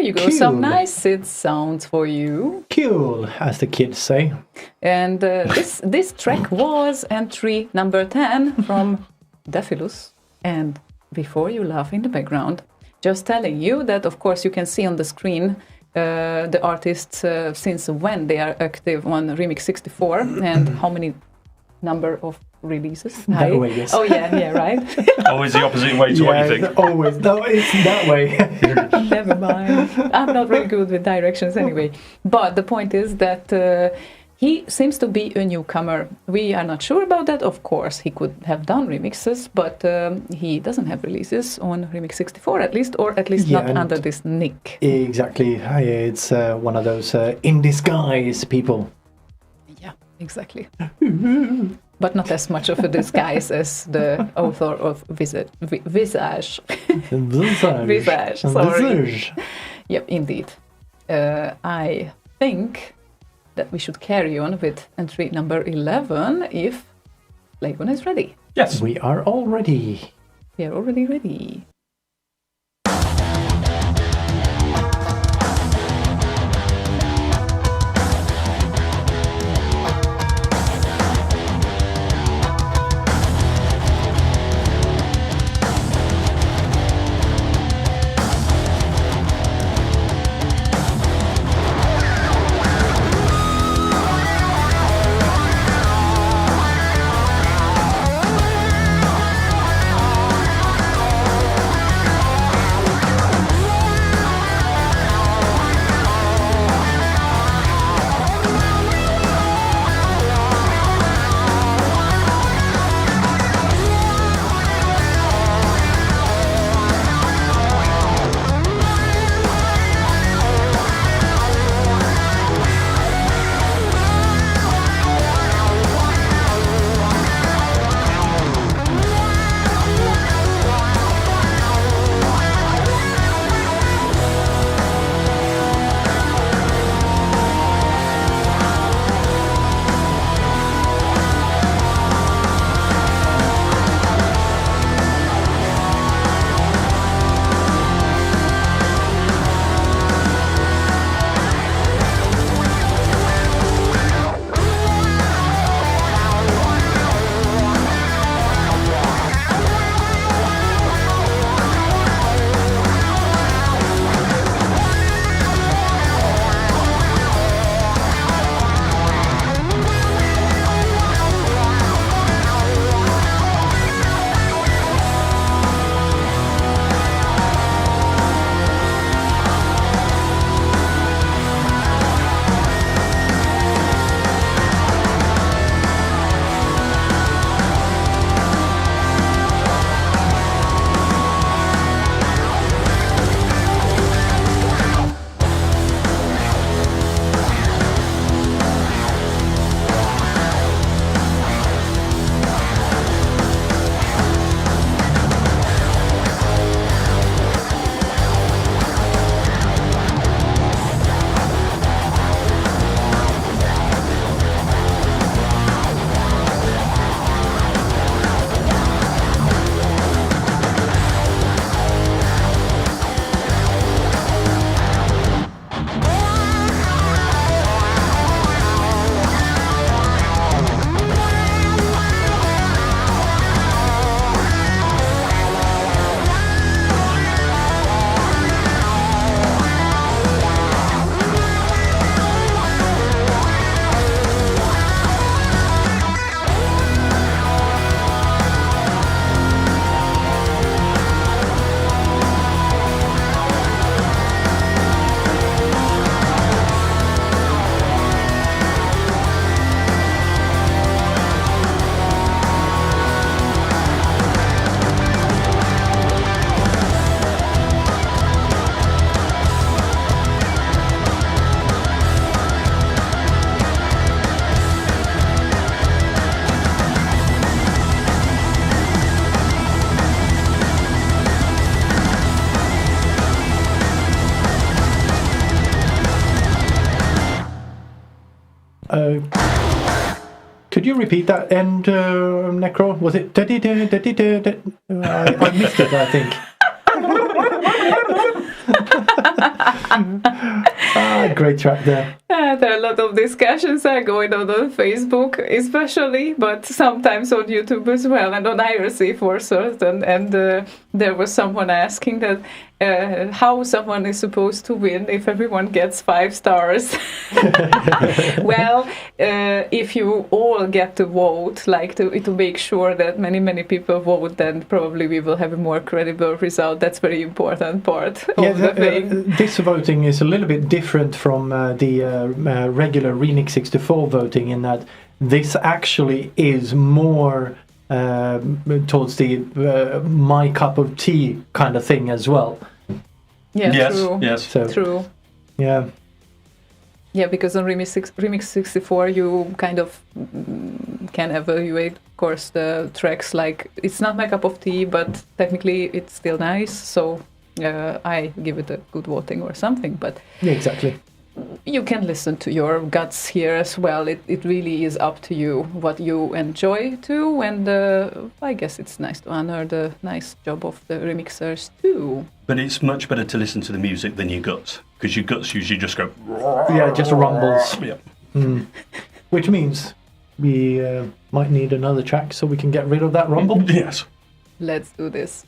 you go. Cool. Some nice SID sounds for you. Cool, as the kids say. And this track was entry number 10 from Defilus and Before You Laugh in the background. Just telling you that, of course, you can see on the screen the artists since when they are active on Remix 64 and how many number of releases. That way, yes. Oh, yeah, right. Always the opposite way to what you think. Always. No, it's that way. Never mind. I'm not very good with directions anyway. But the point is that he seems to be a newcomer. We are not sure about that. Of course, he could have done remixes, but he doesn't have releases on Remix 64 at least, or at least not under this nick. Exactly. It's one of those in disguise people. Yeah, exactly. But not as much of a disguise as the author of Visage. Visage, sorry. Yep, indeed. I think that we should carry on with entry number 11 if Slaygon is ready. Yes. We are all ready. We are already ready. Could you repeat that end, Necro? Was it... I missed it, I think. Great track there. There are a lot of discussions going on Facebook, especially, but sometimes on YouTube as well, and on IRC for certain. And there was someone asking that how someone is supposed to win if everyone gets 5 stars. Well, if you all get to vote, like to make sure that many people vote, then probably we will have a more credible result. That's very important part of the thing. This voting is a little bit different from the regular Remix 64 voting in that this actually is more towards the my cup of tea kind of thing as well. Yeah, Yes, true. yes. So, True. yeah. Yeah, because on Remix 64 you kind of can evaluate, of course, the tracks. Like, it's not my cup of tea, but technically it's still nice. So I give it a good voting or something. But Yeah, exactly. you can listen to your guts here as well. It really is up to you what you enjoy too. And I guess it's nice to honor the nice job of the remixers too. But it's much better to listen to the music than your guts, because your guts usually just go. Yeah, just rumbles. Yeah. Which means we might need another track so we can get rid of that rumble. Yes. Let's do this.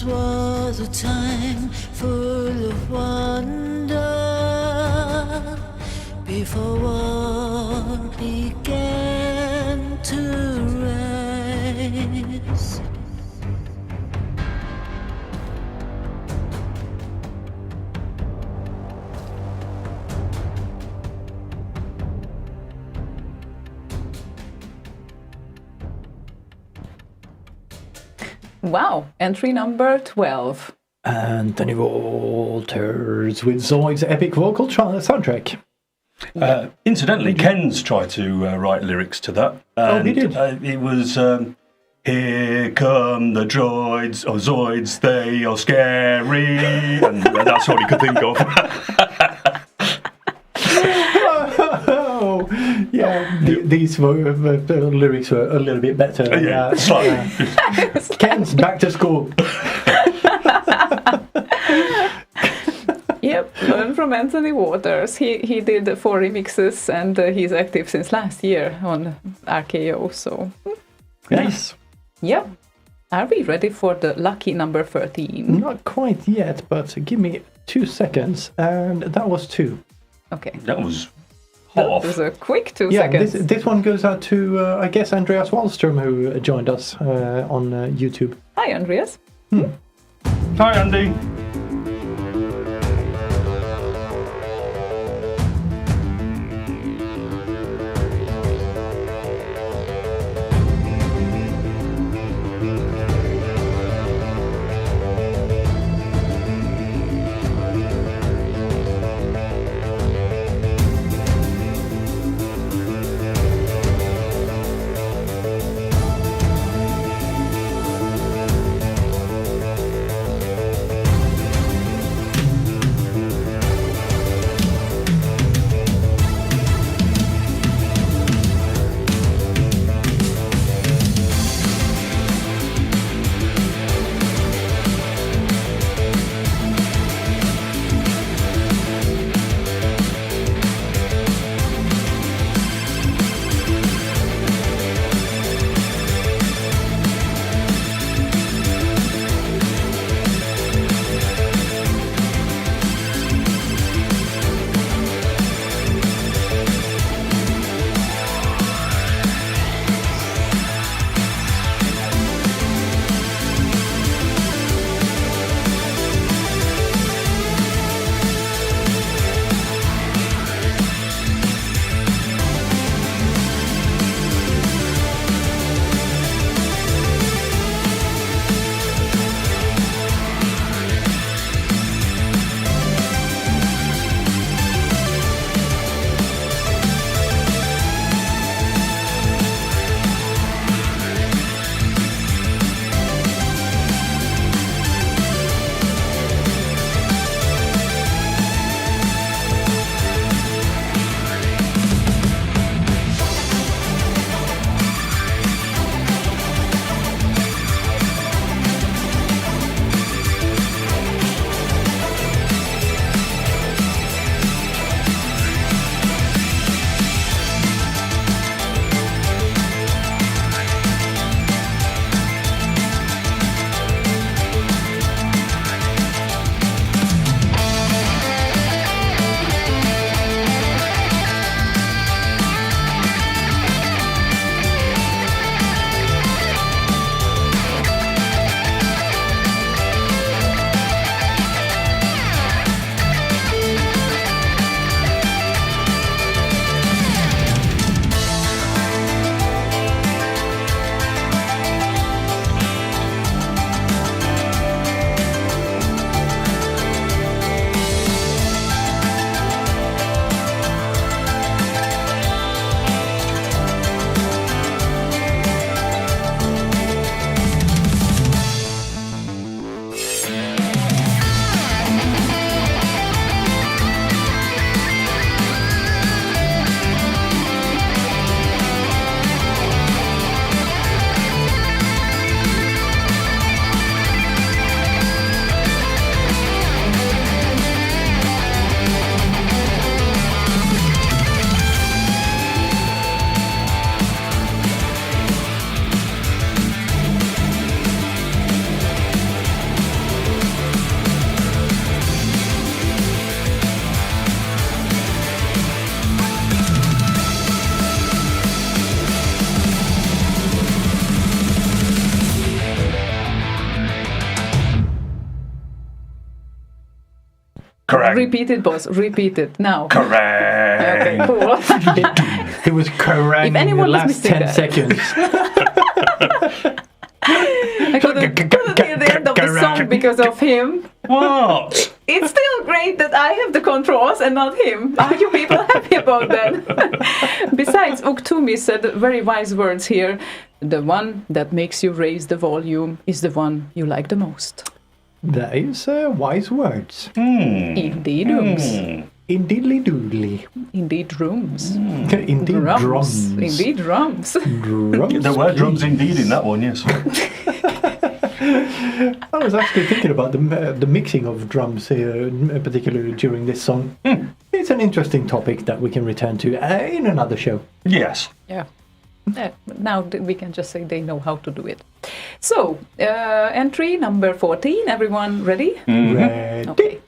was a time full of wonder before war began to rise. Wow, entry number 12. Anthony Walters with Zoid's epic vocal soundtrack. Incidentally, Ken's tried to write lyrics to that. Oh, he did? It was, here come the droids, or Zoids, they are scary. And that's all he could think of. Oh, yeah, these lyrics were a little bit better. Yeah, slightly. Ken's back to school. Yep, learn from Anthony Waters. He did 4 remixes and he's active since last year on RKO. So Nice. yep. Are we ready for the lucky number 13? Not quite yet, but give me 2 seconds. And that was 2. Okay. That was That half. was a quick 2 Yeah, seconds. this one goes out to, I guess, Andreas Wallström, who joined us on YouTube. Hi, Andreas. Hi, Andy. Correct. Repeat it, boss. Repeat it now. Correct. Okay, cool. He was correct If in the anyone is last missing 10 that. seconds. I couldn't hear the end of the song because of him. What? It's still great that I have the controls and not him. Are you people happy about that? Besides, Uktumi said very wise words here. The one that makes you raise the volume is the one you like the most. That is wise words. Indeed, rooms. Indeedly doodly. Indeed, rooms. Indeed drums. Indeed, drums. Drums. There were drums indeed in that one, yes. I was actually thinking about the mixing of drums here, particularly during this song. It's an interesting topic that we can return to in another show. Yes. Yeah. Now we can just say they know how to do it. So, entry number 14. Everyone ready? Ready? Okay.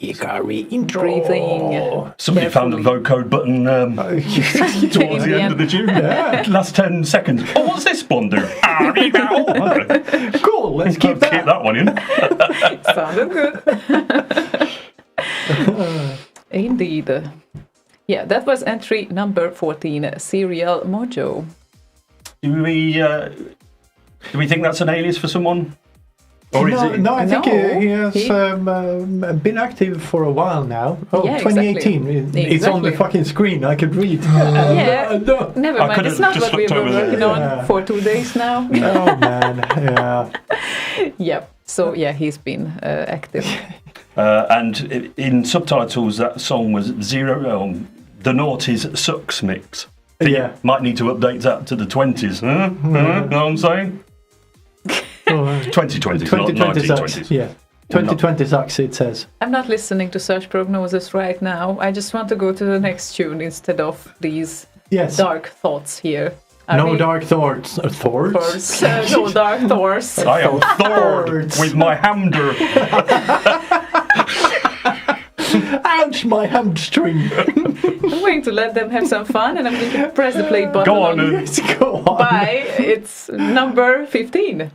Hikari intro. Breathing. Somebody found the vocode button towards the end of the tune. Yeah. Last 10 seconds. Oh, what's this one do? Okay. Cool, let's keep Keep that. that one in. Sounded good. Indeed. Yeah, that was entry number 14, Serial Mojo. Do we think that's an alias for someone? Or is it? No, I think No, he has been active for a while now. Oh, Yeah, 2018. exactly. It's on the Exactly. fucking screen. I could read. Yeah. No. Never I mind, could've it's not just what we looked were over there. working Yeah. on for 2 days now. Oh man, yeah. Yep. So yeah, he's been active. And in subtitles, that song was the Noughties Sucks mix. Yeah. Might need to update that to the 20s. Huh? Know what I'm saying? 2020s, not 2020 sucks. 1920s. Yeah, 2020 sucks. It says. I'm not listening to such prognosis right now. I just want to go to the next tune instead of these Yes. dark thoughts here. Are No we- dark thoughts. Thoughts. Thoughts, no dark thoughts. I am Thord Thords. with my hammer. Ouch, my hamstring. I'm going to let them have some fun, and I'm going to press the play button. Go on, Let's go on. Bye. It's number 15.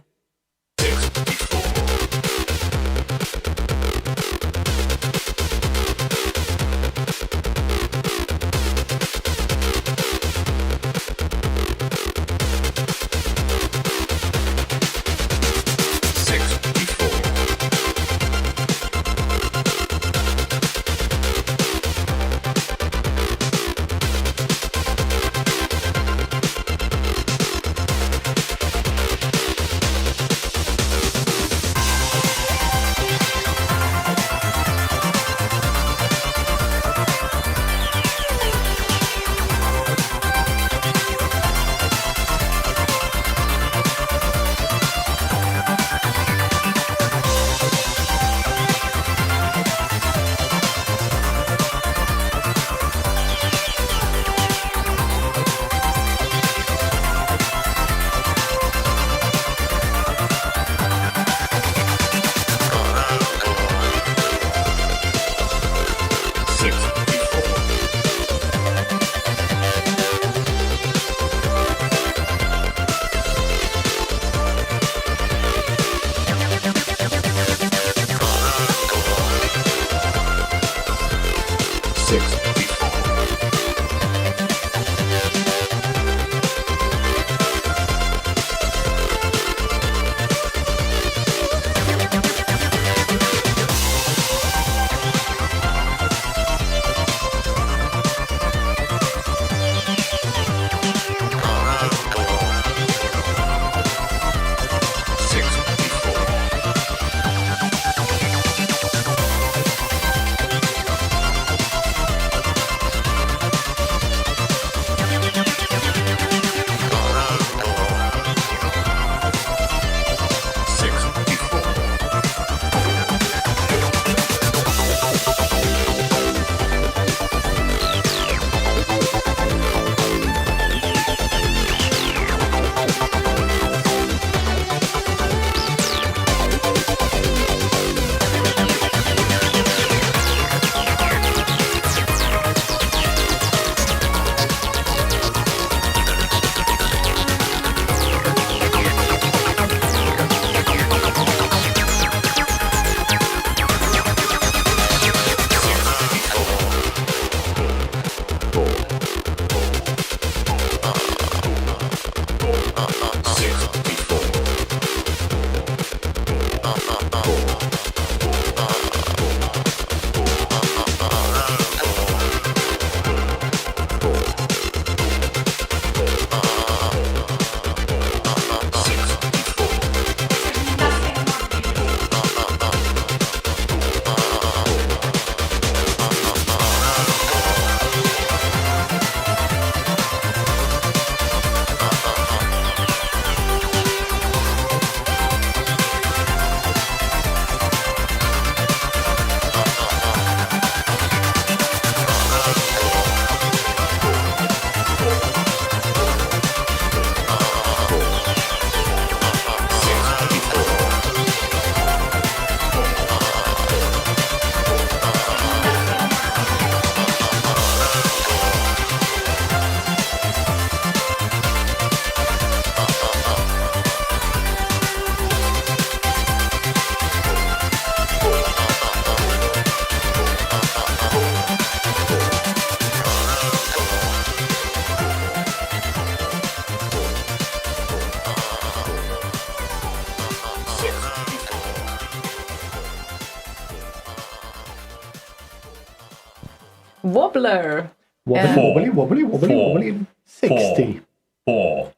Wobbler. Wobbly, wobbly, wobbly, Four. wobbly. 60. 4.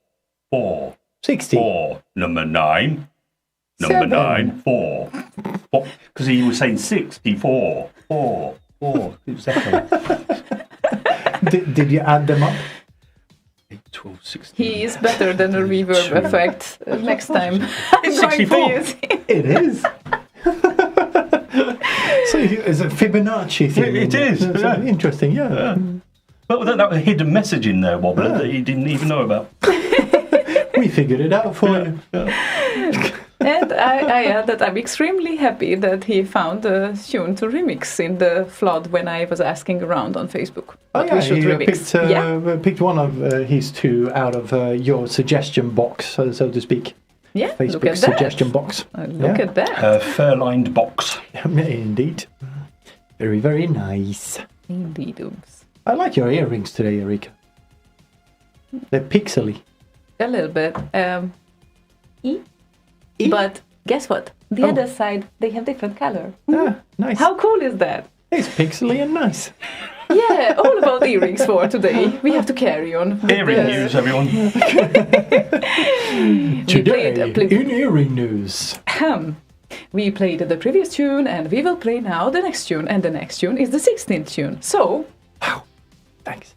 60. 4. Number 9. Number 7. 9. 4. Because he was saying 64. 4. It was echoing. Did you add them up? 8, 12, 16. He is better than a reverb effect. Next time, I'm going 64. to use it. It is. So it's a Fibonacci thing. It is, That's yeah. interesting, yeah. But that was a hidden message in there, Wobbler, that he didn't even know about. We figured it out for you. And I add that I'm extremely happy that he found a tune to remix in the flood when I was asking around on Facebook. What we should he remix. picked one of his two out of your suggestion box, so to speak. Yeah, look Facebook at that. suggestion box. Look at that. A fur-lined box. Indeed. Very, very nice. Indeed, oops. I like your earrings today, Erika. They're pixely. A little bit. E? But guess what? The Oh. other side, they have different color. Ah, nice. How cool is that? It's pixely and nice. Yeah, all about earrings for today. We have to carry on. with Earring the- news, everyone. We played, Today, in earring news. we played the previous tune, and we will play now the next tune, and the next tune is the 16th tune. So, Wow. Thanks.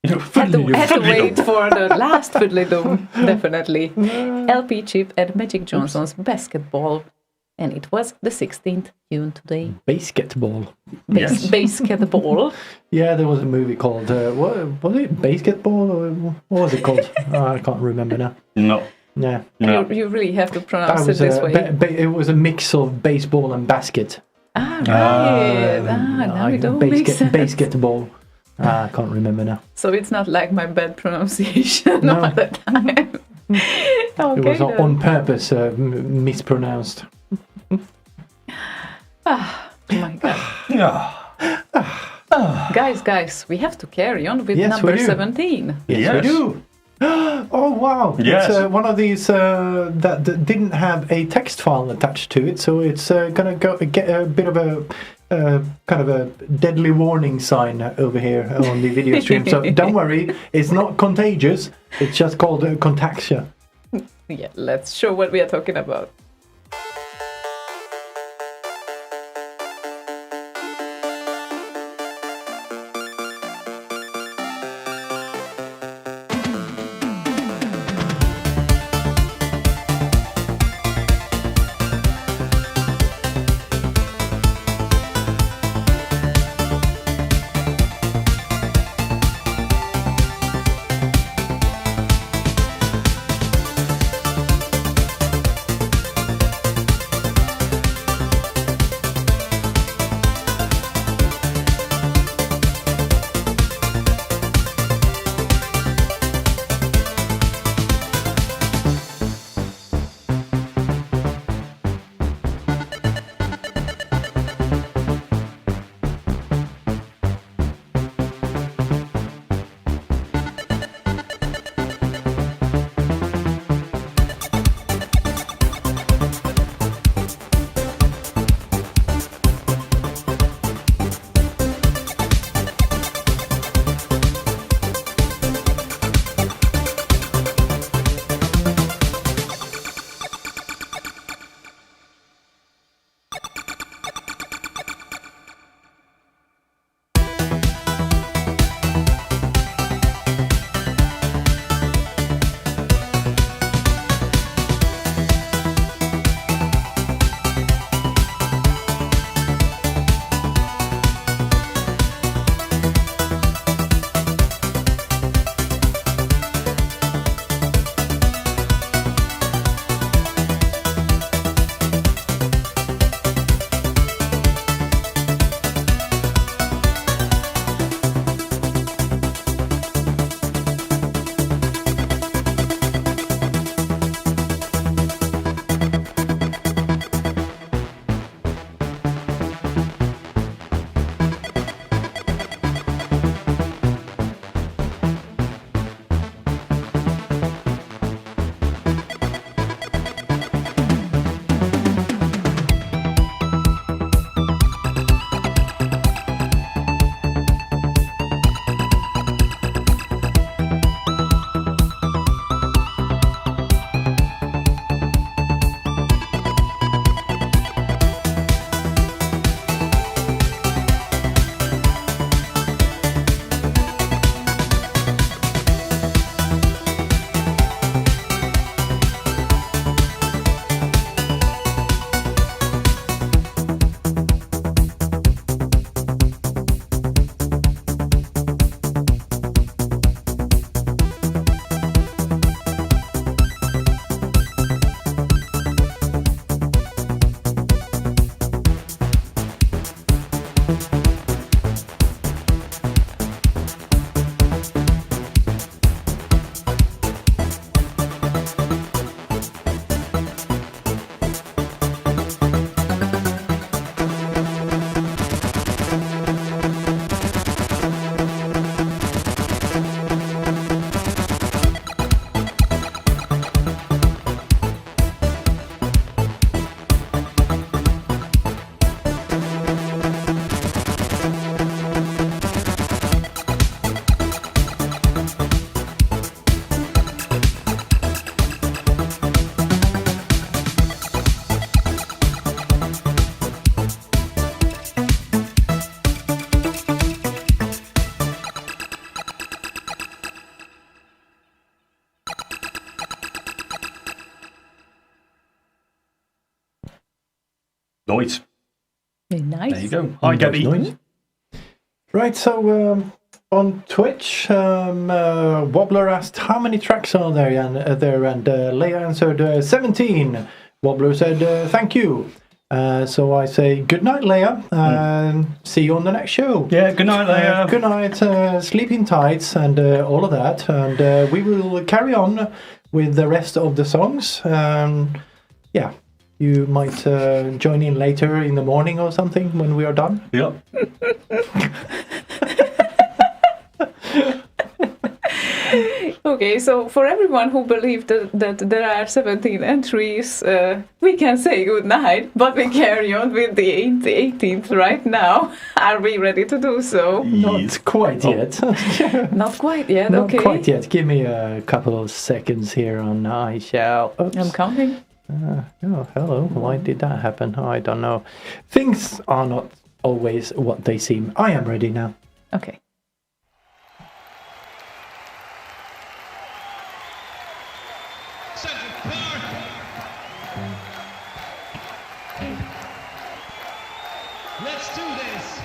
Had to wait for the last fiddly-doo, definitely. LP Chip and Magic Johnson's Basketball. And it was the 16th tune today. Basketball. Yes. Basketball. Yeah, there was a movie called, what was it, Basketball? Or what was it called? I can't remember now. No. Yeah. No. You really have to pronounce That was it this way. it was a mix of baseball and basket. Right. Now it all makes sense. Basketball. I can't remember now. So it's not like my bad pronunciation No. all the time. Okay, It was then. on purpose mispronounced. Oh my god. Ah. Guys, we have to carry on with Yes, number we do. 17. Yes, we do. Oh wow! Yes. It's one of these that didn't have a text file attached to it, so it's gonna get a bit of a kind of a deadly warning sign over here on the video stream. So don't worry, it's not contagious. It's just called contaxia. Yeah, let's show what we are talking about. Noise. Very nice. There you go. Hi, Gabby. Noise. Right, so on Twitch, Wobbler asked how many tracks are there, and Leia answered 17. Wobbler said thank you. So I say good night, Leia, and see you on the next show. Yeah, good night, Leia. Good night, sleeping tights, and all of that. And we will carry on with the rest of the songs. Yeah, you might join in later in the morning or something when we are done. Yep. Okay, so for everyone who believed that there are 17 entries, we can say good night, but we carry on with the 18th right now. Are we ready to do so? Not quite yet. Not quite yet, Not okay. quite yet. Give me a couple of seconds here and I shall... Oops. I'm counting. Oh, hello. Why did that happen? I don't know. Things are not always what they seem. I am ready now. Okay. Let's do this.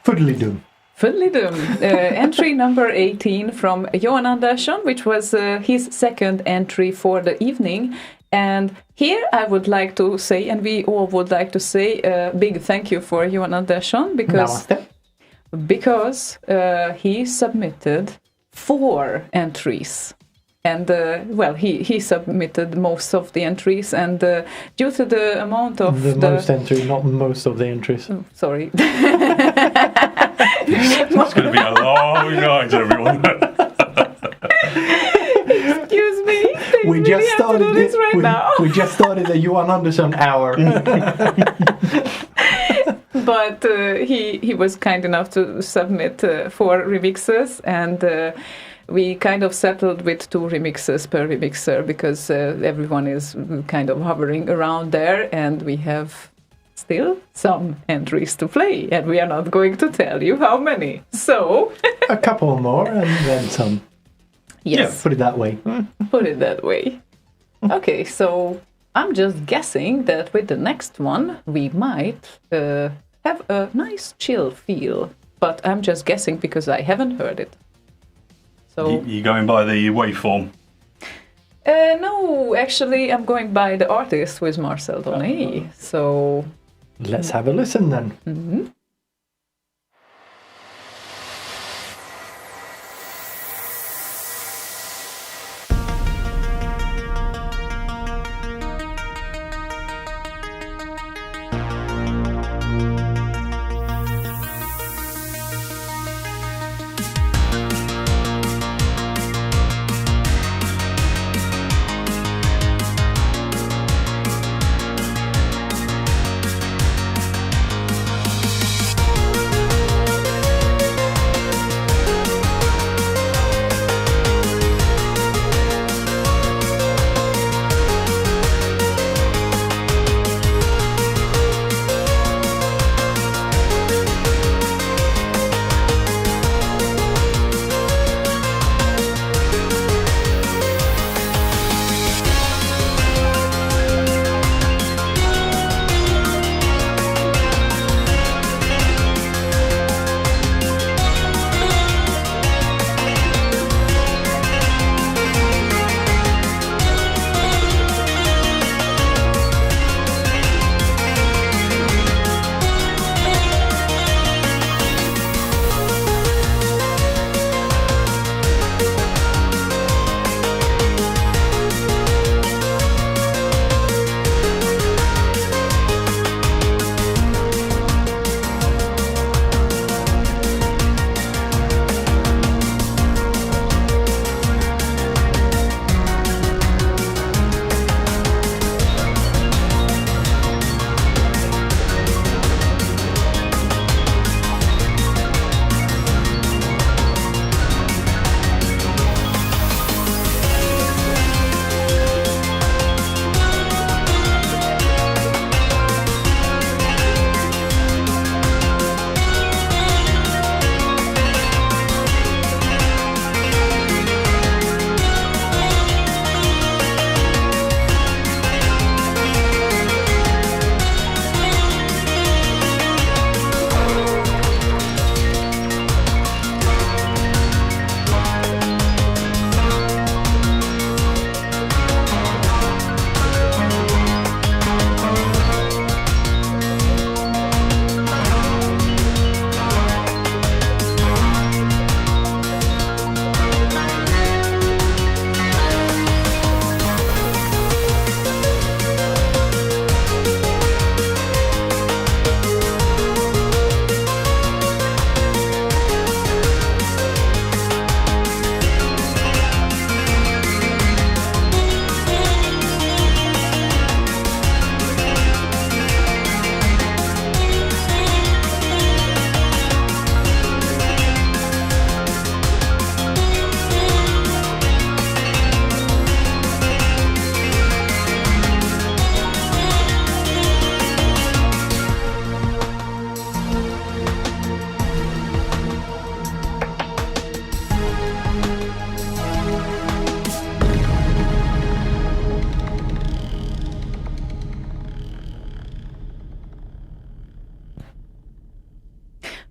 Fiddly-doo. Fiddly-doo. Entry number 18 from Johan Andersson, which was his second entry for the evening. And here I would like to say, and we all would like to say, a big thank you for Johan Andersson because he submitted 4 entries. And, well, he submitted most of the entries, and due to the amount of the most entry, not most of the entries. Oh, sorry. It's going to be a long night, everyone. Excuse me. We just started this right now. We just started the Johan Andersson hour. But he was kind enough to submit 4 remixes, and we kind of settled with 2 remixes per remixer because everyone is kind of hovering around there, and we have still some entries to play, and we are not going to tell you how many. So a couple more and then some. Yes, Put it that way. put it that way. Okay, so I'm just guessing that with the next one we might have a nice chill feel, but I'm just guessing because I haven't heard it. So You going by the waveform? no, actually I'm going by the artist who is Marcel Donnet. So Let's have a listen then.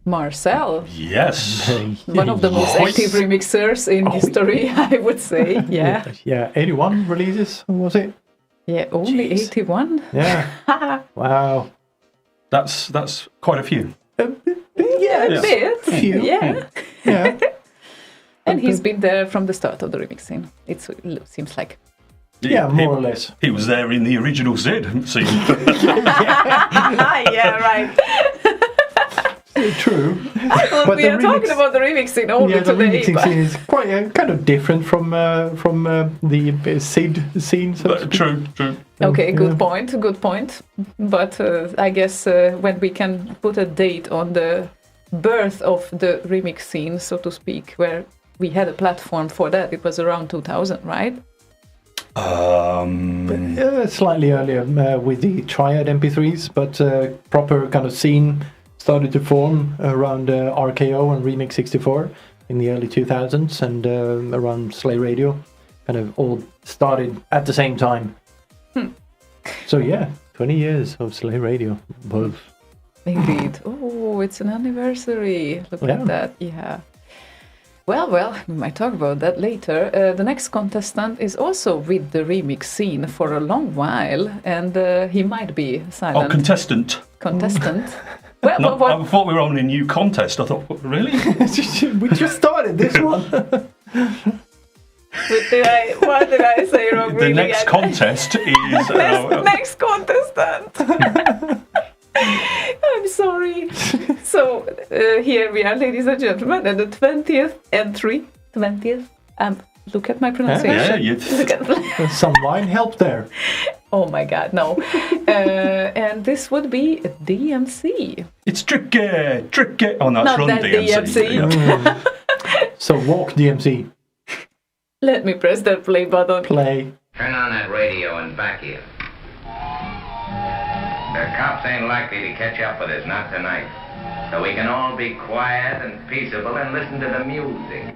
Marcel, Yes. one of the most active remixers in history, I would say. Yeah. Yeah, 81 releases, was it? Yeah, only Jeez. 81. Yeah. Wow. That's quite a few. Yeah, a bit. Few. Yeah. Yeah. And he's been there from the start of the remix scene. It seems like. Yeah, more or less. He was there in the original Zid scene. Yeah, right. True. But we are talking about the remix scene only the today. remixing scene is quite kind of different from the SID scene. So to speak. True. Okay, good point. But I guess when we can put a date on the birth of the remix scene, so to speak, where we had a platform for that, it was around 2000, right? Slightly earlier with the Triad MP3s, but proper kind of scene started to form around RKO and Remix 64 in the early 2000s and around Slay Radio. kind of all started at the same time. So yeah, 20 years of Slay Radio, both. Indeed. Oh, it's an anniversary. Look at that. Yeah. Well, we might talk about that later. The next contestant is also with the remix scene for a long while, and he might be silent. Oh, contestant. Well, No, I thought we were on a new contest. I thought, really? We just started this one. What did I say wrong? The next contest is... next contestant. I'm sorry. So here we are, ladies and gentlemen, and the 20th entry. 20th. Look at my pronunciation. Yeah, Look at Some wine helped there. Oh my God, no. And this would be a DMC. It's tricky. Oh, no, it's Not Run that DMC. DMC. So walk DMC. Let me press that play button. Play. Turn on that radio and back here. The cops ain't likely to catch up with us, not tonight. So we can all be quiet and peaceable and listen to the music.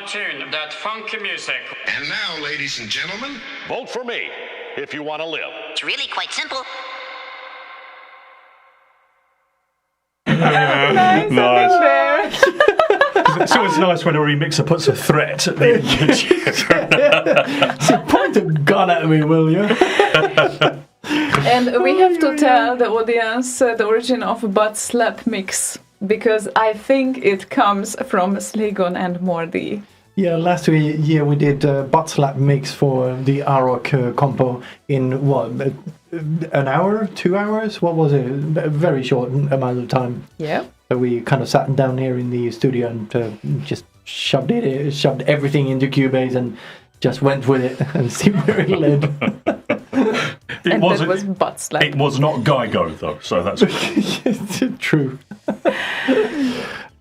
Tune, that funky music. And now, ladies and gentlemen, vote for me if you want to live. It's really quite simple. Nice. Nice. It's always nice when a remixer puts a threat at the end. So point a gun at me, will you? And we have to tell the audience the origin of Butt Slap Mix, because I think it comes from Slaygon and Boz. Yeah, last year we did butt slap mix for the Árok compo in what, an hour, 2 hours? What was it? A very short amount of time. Yeah. So we kind of sat down here in the studio and just shoved everything into Cubase and just went with it and see where it led. That was butt slap. It was not Geigo though, so that's True.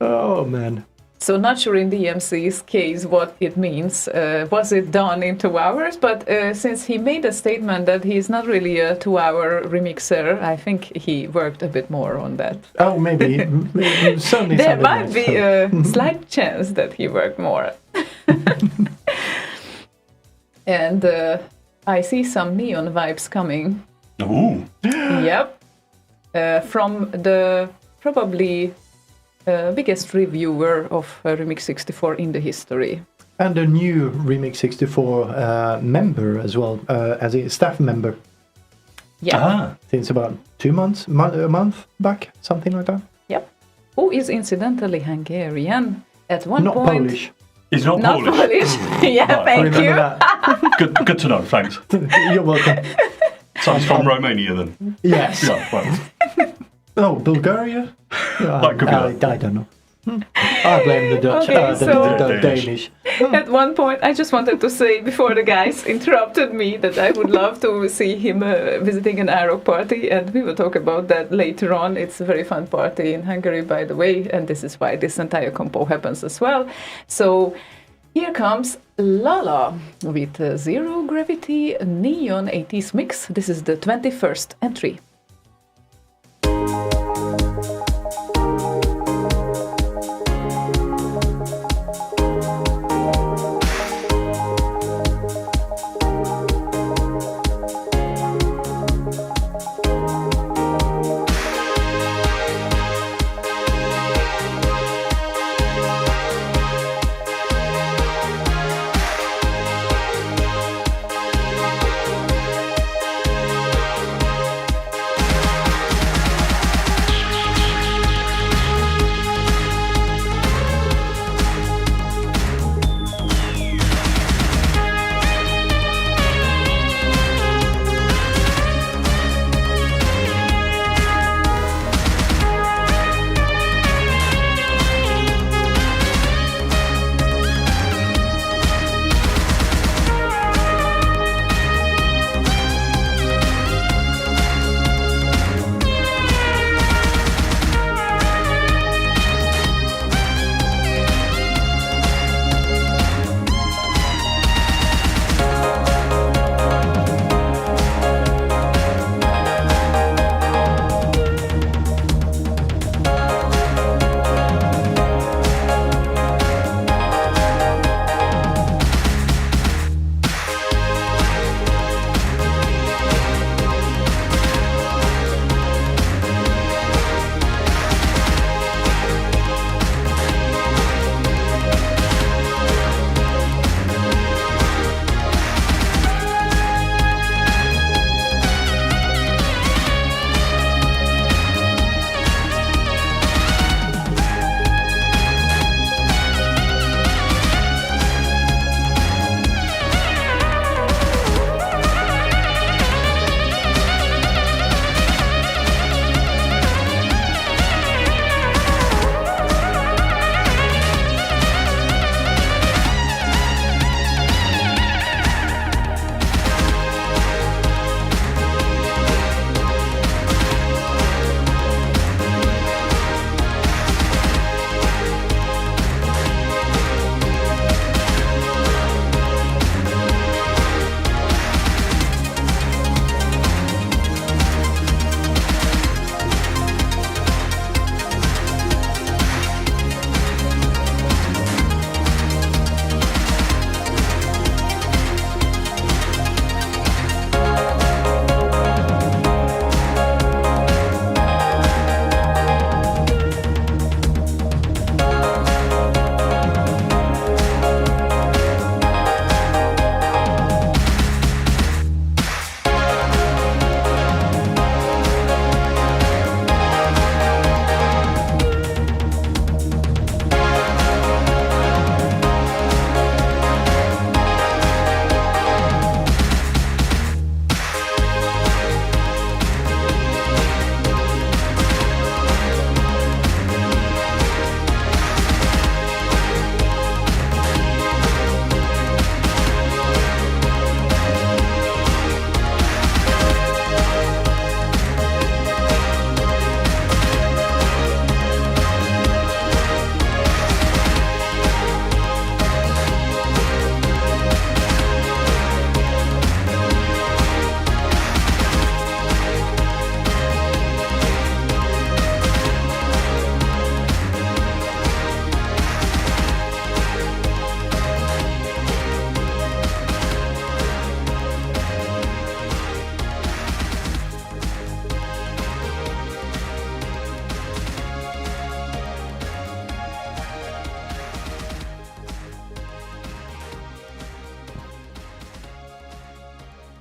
Oh man. So not sure in DMC's case what it means. Was it done in 2 hours? But since he made a statement that he's not really a 2-hour remixer, I think he worked a bit more on that. Oh, maybe. Certainly There sounded might nice, be so. a slight chance that he worked more. And I see some neon vibes coming. Ooh. Yep. From the probably biggest reviewer of Remix 64 in the history. And a new Remix 64 member as well, as a staff member. Yeah. Since about 2 months, a month back, something like that. Yep. Who is incidentally Hungarian at one Not point. Polish. He's not Not Polish. Polish. Yeah, Right. thank Remember you. that. Good to know, thanks. You're welcome. So he's from Romania then? Yes. Yeah, right. Oh, Bulgaria? That could be I don't know. I blame the Dutch, Okay, so- the Danish. At one point, I just wanted to say before the guys interrupted me that I would love to see him visiting an Árok Party, and we will talk about that later on. It's a very fun party in Hungary, by the way, and this is why this entire compo happens as well. So here comes Lala with Zero Gravity Neon 80s Mix. This is the 21st entry.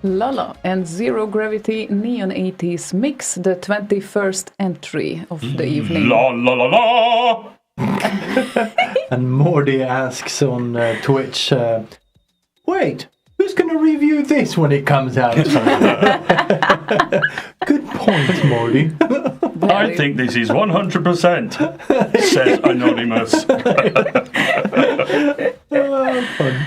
Lala and Zero Gravity Neon 80s mix, the 21st entry of the evening. La la la la! And Morty asks on Twitch, wait, who's going to review this when it comes out? Good point, Morty. I think this is 100%, says Anonymous. Fun.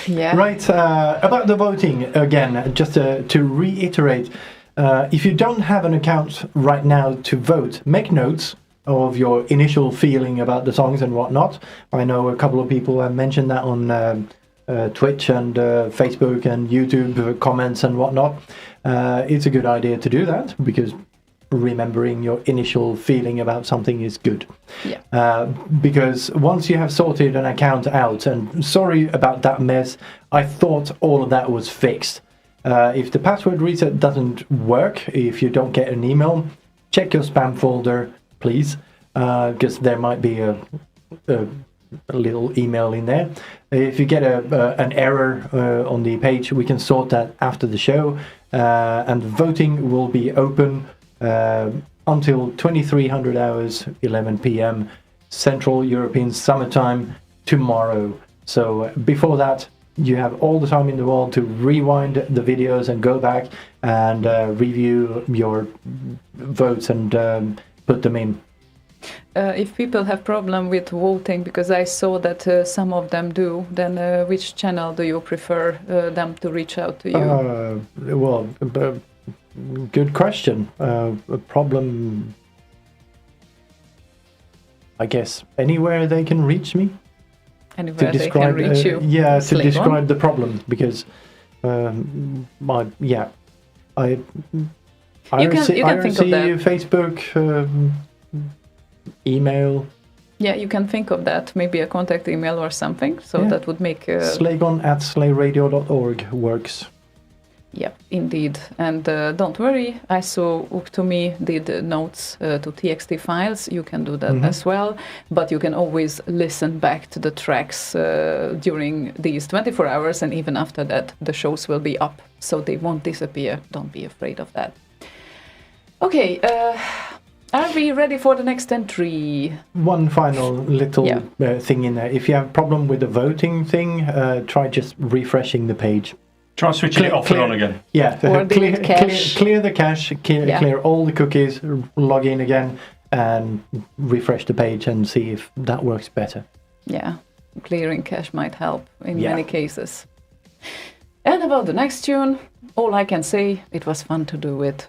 Yeah. Right, about the voting, again, just to reiterate, if you don't have an account right now to vote, make notes of your initial feeling about the songs and whatnot. I know a couple of people have mentioned that on Twitch and Facebook and YouTube comments and whatnot. It's a good idea to do that, because remembering your initial feeling about something is good. Yeah. Because once you have sorted an account out, and sorry about that mess, I thought all of that was fixed. If the password reset doesn't work, if you don't get an email, check your spam folder, please, because there might be a little email in there. If you get an error on the page, we can sort that after the show, and voting will be open until 2300 hours, 11 p.m. Central European Summertime tomorrow. So before that, you have all the time in the world to rewind the videos and go back and review your votes and put them in. If people have problem with voting, because I saw that some of them do, then which channel do you prefer them to reach out to you? Well, good question. A problem, I guess, anywhere they can reach me. Anywhere they can reach you. Yeah, to Slaygon? describe the problem, because I You can think of that. Facebook, email. Yeah, you can think of that. Maybe a contact email or something. So Yeah. that would make. Slaygon@slayradio.org works. Yeah, indeed. And don't worry, I saw Uktomi did notes to TXT files. You can do that as well. But you can always listen back to the tracks during these 24 hours. And even after that, the shows will be up. So they won't disappear. Don't be afraid of that. Okay, are we ready for the next entry? One final little thing in there. If you have a problem with the voting thing, try just refreshing the page. Try switching it off and on again. Yeah, Or delete cache. clear the cache, clear all the cookies, log in again, and refresh the page and see if that works better. Yeah, clearing cache might help in many cases. And about the next tune, all I can say, it was fun to do it.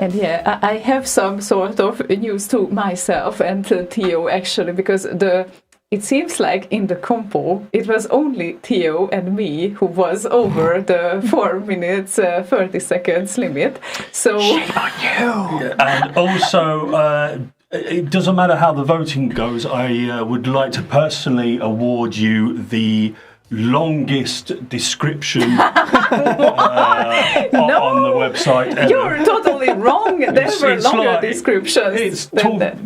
And yeah, I have some sort of news to myself and to Theo actually, because it seems like in the compo it was only Theo and me who was over the 4 minutes 30 seconds limit. So Shame on you. Yeah, and also, it doesn't matter how the voting goes. I would like to personally award you the longest description on the website ever. You're totally wrong. There were longer descriptions. It's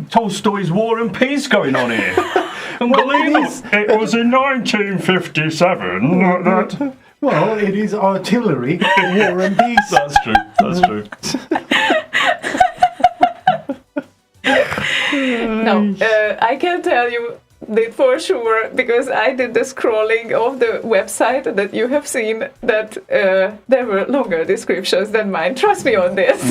Tolstoy's War and Peace going on here. Unbelievable. It was in 1957 that... Well, it is artillery, war and peace. That's true. That's true. No, I can tell you that for sure, because I did the scrolling of the website that you have seen, that there were longer descriptions than mine. Trust me on this.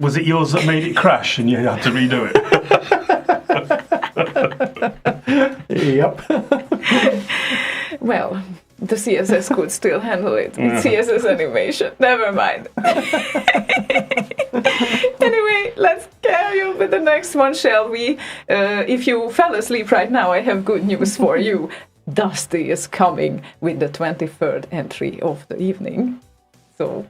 Was it yours that made it crash and you had to redo it? Yep. Well, the CSS could still handle it with CSS animation. Never mind. Anyway, let's carry on with the next one, shall we? If you fell asleep right now, I have good news for you. Dusty is coming with the 23rd entry of the evening. So...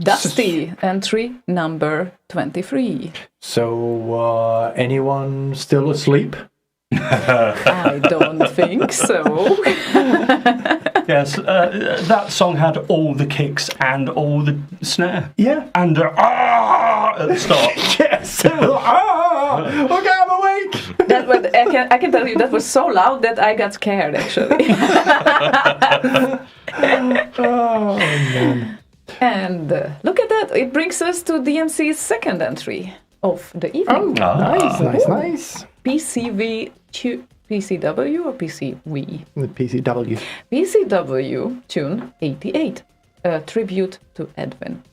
Dusty, entry number 23. So, anyone still asleep? I don't think so. Yes, that song had all the kicks and all the snare. Yeah. And at the start. Yes. Okay, I'm awake. That was, I can tell you that was so loud that I got scared actually. Oh man. And look at that, it brings us to DMC's second entry of the evening. Nice. PCW or PCW? The PCW. PCW-Tune 88, a tribute to Edwin.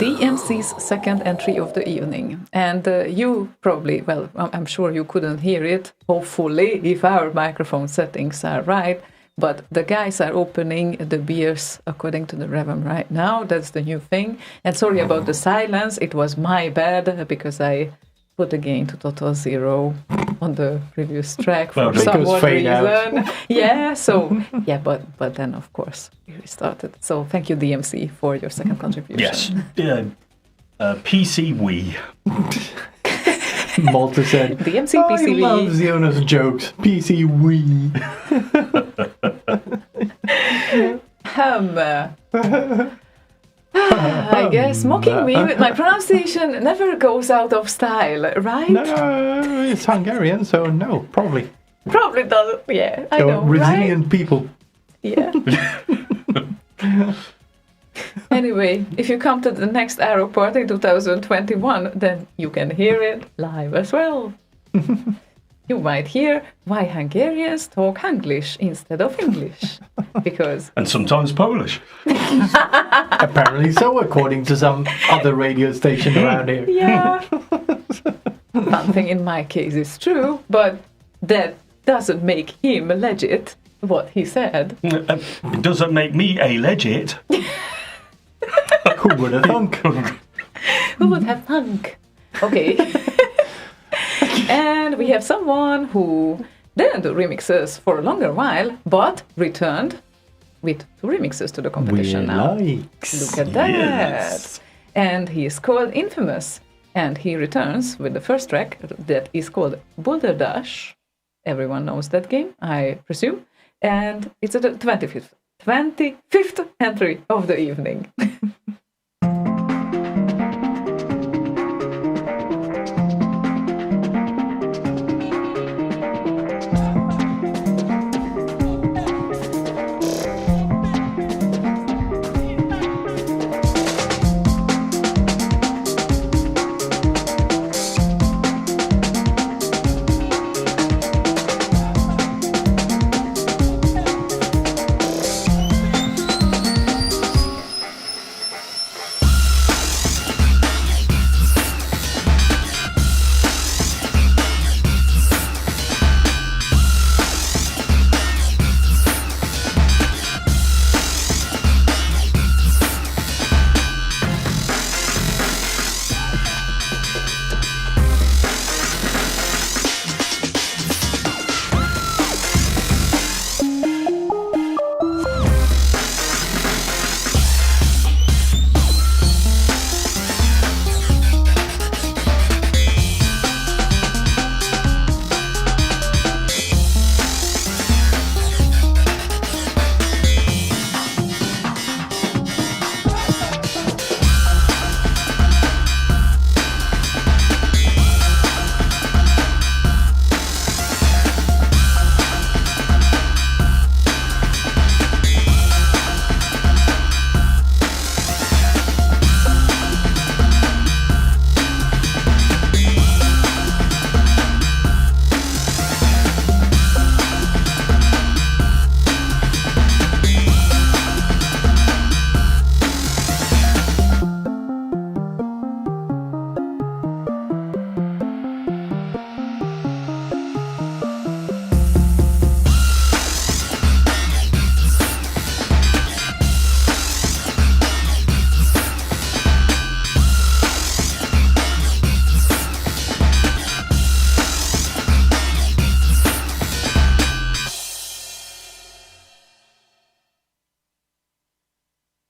DMC's second entry of the evening. And you probably, well, I'm sure you couldn't hear it, hopefully, if our microphone settings are right. But the guys are opening the beers according to the rhythm right now. That's the new thing. And sorry about the silence. It was my bad because I put the gain to total 0 on the previous track for some odd reason. Yeah, so, yeah, but then, of course, we restarted. So thank you, DMC, for your second contribution. Yes. PCW. Malta said, DMC, I PCW. love Ziona's jokes. PCW. I guess mocking me with my pronunciation never goes out of style, right? No, it's Hungarian, so no, probably. Probably doesn't, yeah, I They're know, resilient right? people. Yeah. Anyway, if you come to the next Árok Party 2021, then you can hear it live as well. You might hear why Hungarians talk Hunglish instead of English. Because... And sometimes Polish. Apparently so, according to some other radio station around here. Yeah. Something in my case is true, but that doesn't make him legit, what he said. It doesn't make me a legit. Who would have thunk? Who would have thunk? Okay. And we have someone who didn't do remixes for a longer while, but returned with 2 remixes to the competition now. Look at that. Yes. And he is called Infamous. And he returns with the first track that is called Boulder Dash. Everyone knows that game, I presume. And it's the 25th entry of the evening.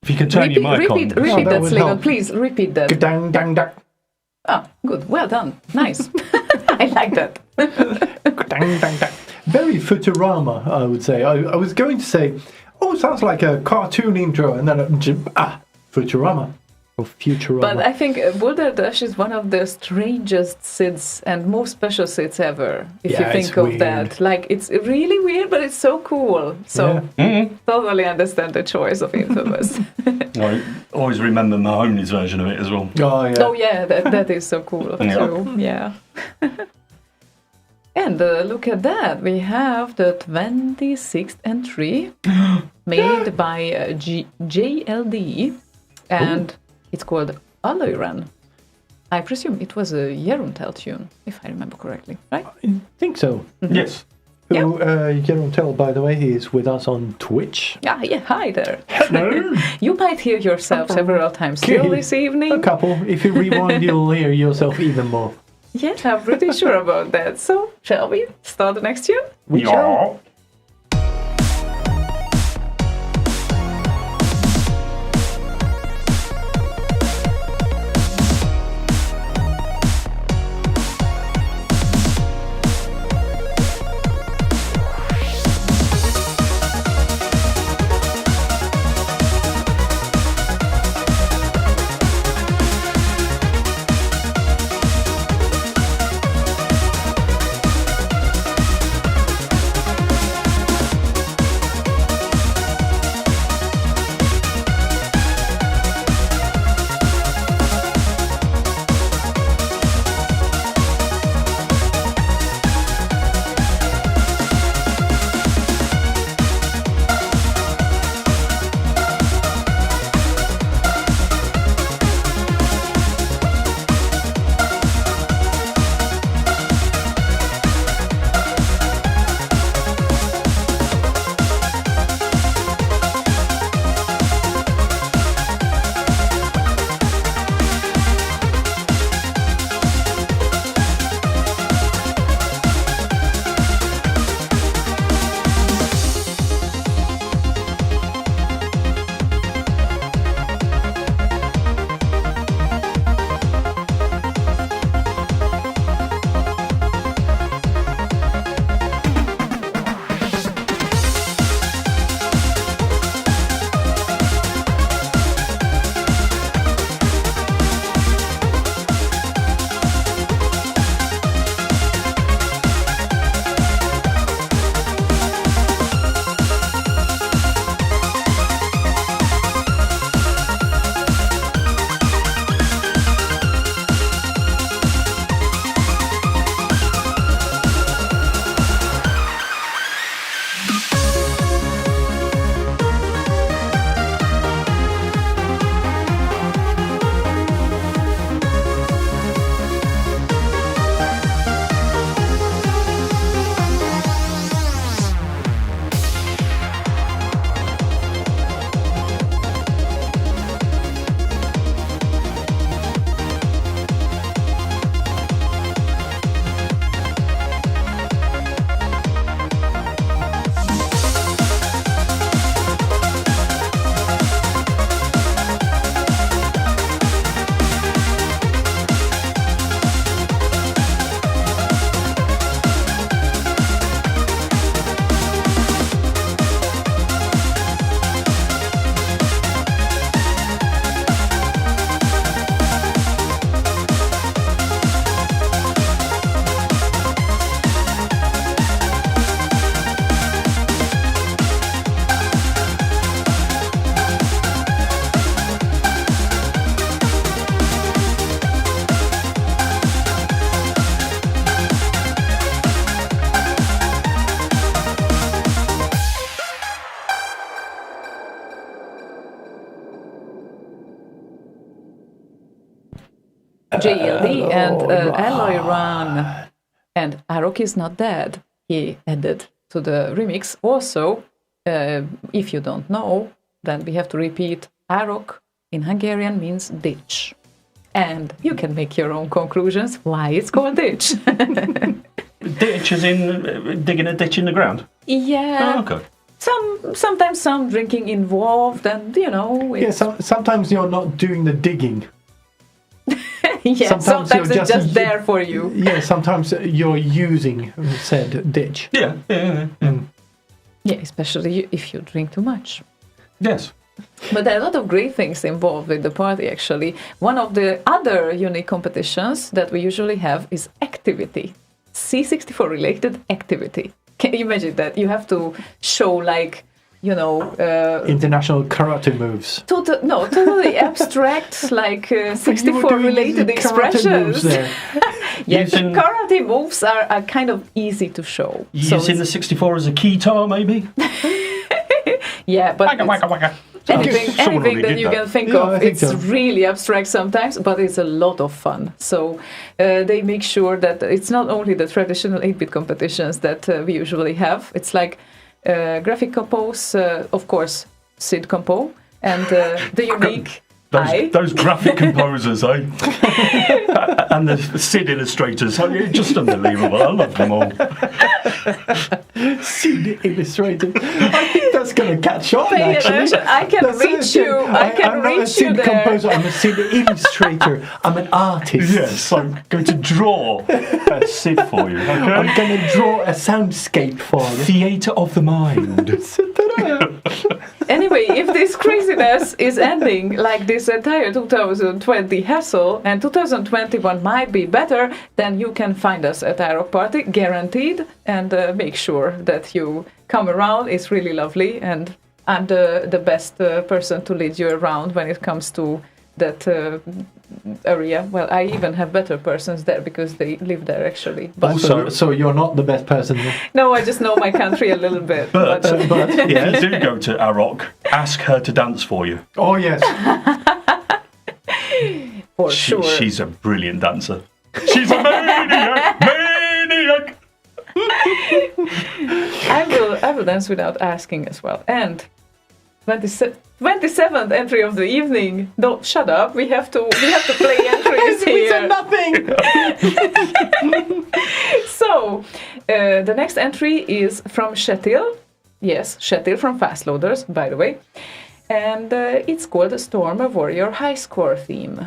If you can turn your mic on. Repeat that, Slaygon. Please repeat that. Dang, dang, dang. Ah, good. Well done. Nice. I like that. Dang, dang, dang. Very Futurama, I would say. I was going to say, oh, sounds like a cartoon intro, and then Futurama. Or Futurama. But I think Boulder Dash is one of the strangest SIDs and most special SIDs ever, if you think of that. Like, it's really weird, but it's so cool. So, totally understand the choice of Infamous. I always remember Mahoney's version of it as well. Oh, yeah. Oh, yeah, that is so cool, too. Yeah. And look at that. We have the 26th entry made by JLD. And it's called Alloyran. I presume it was a Jeruntel tune, if I remember correctly, right? I think so. Yes. Who, Jeruntel, by the way, he is with us on Twitch. Yeah, hi there. Hello. You might hear yourself several times still this evening. A couple. If you rewind, you'll hear yourself even more. Yeah, I'm pretty sure about that. So, shall we start the next tune? We shall. JLD and Alloyran. And Árok is not dead. He added to the remix. Also, if you don't know, then we have to repeat Árok in Hungarian means ditch. And you can make your own conclusions why it's called ditch. Ditch as in digging a ditch in the ground? Yeah. Oh, okay. Sometimes some drinking involved, and you know. Yeah, sometimes you're not doing the digging. Yeah, sometimes it's just there for you. Yeah, sometimes you're using said ditch. Yeah. Yeah, especially if you drink too much. Yes. But there are a lot of great things involved with the party, actually. One of the other unique competitions that we usually have is activity. C64 related activity. Can you imagine that? You have to show, like, you know... international karate moves. Totally abstract, like 64 related expressions. Yes, karate moves are kind of easy to show. Using the 64 as a keytar, maybe? Yeah, but... Waka, waka, waka. Anything that you can think Yeah, I of. think It's so. really abstract sometimes, but it's a lot of fun. So they make sure that it's not only the traditional 8-bit competitions that we usually have. It's like graphic compos, of course, SID Compo, and the unique Those graphic composers, eh? And the SID illustrators, just unbelievable. I love them all. SID illustrated. I think that's going to catch on. Pay Actually, attention. I can That's reach it. you. I can I'm not a reach you SID there. composer. I'm a SID illustrator. I'm an artist. Yes, I'm going to draw a SID for you. Okay? I'm going to draw a soundscape for you. Theatre of the mind. Anyway, if this craziness is ending like this entire 2020 hassle and 2021 might be better, then you can find us at Árok Party, guaranteed, and make sure that you come around. It's really lovely, and I'm the best person to lead you around when it comes to that area. Well, I even have better persons there because they live there actually. But So you're not the best person. no, I just know my country a little bit. But if you do go to Árok, ask her to dance for you. Oh yes. For sure. She's a brilliant dancer. She's a maniac! Maniac! I will dance without asking as well. And 27th entry of the evening. Don't shut up. We have to play entries We said here. nothing. So the next entry is from Shetil. Yes, Shetil from Fast Loaders, by the way. And it's called Storm Warrior High Score Theme.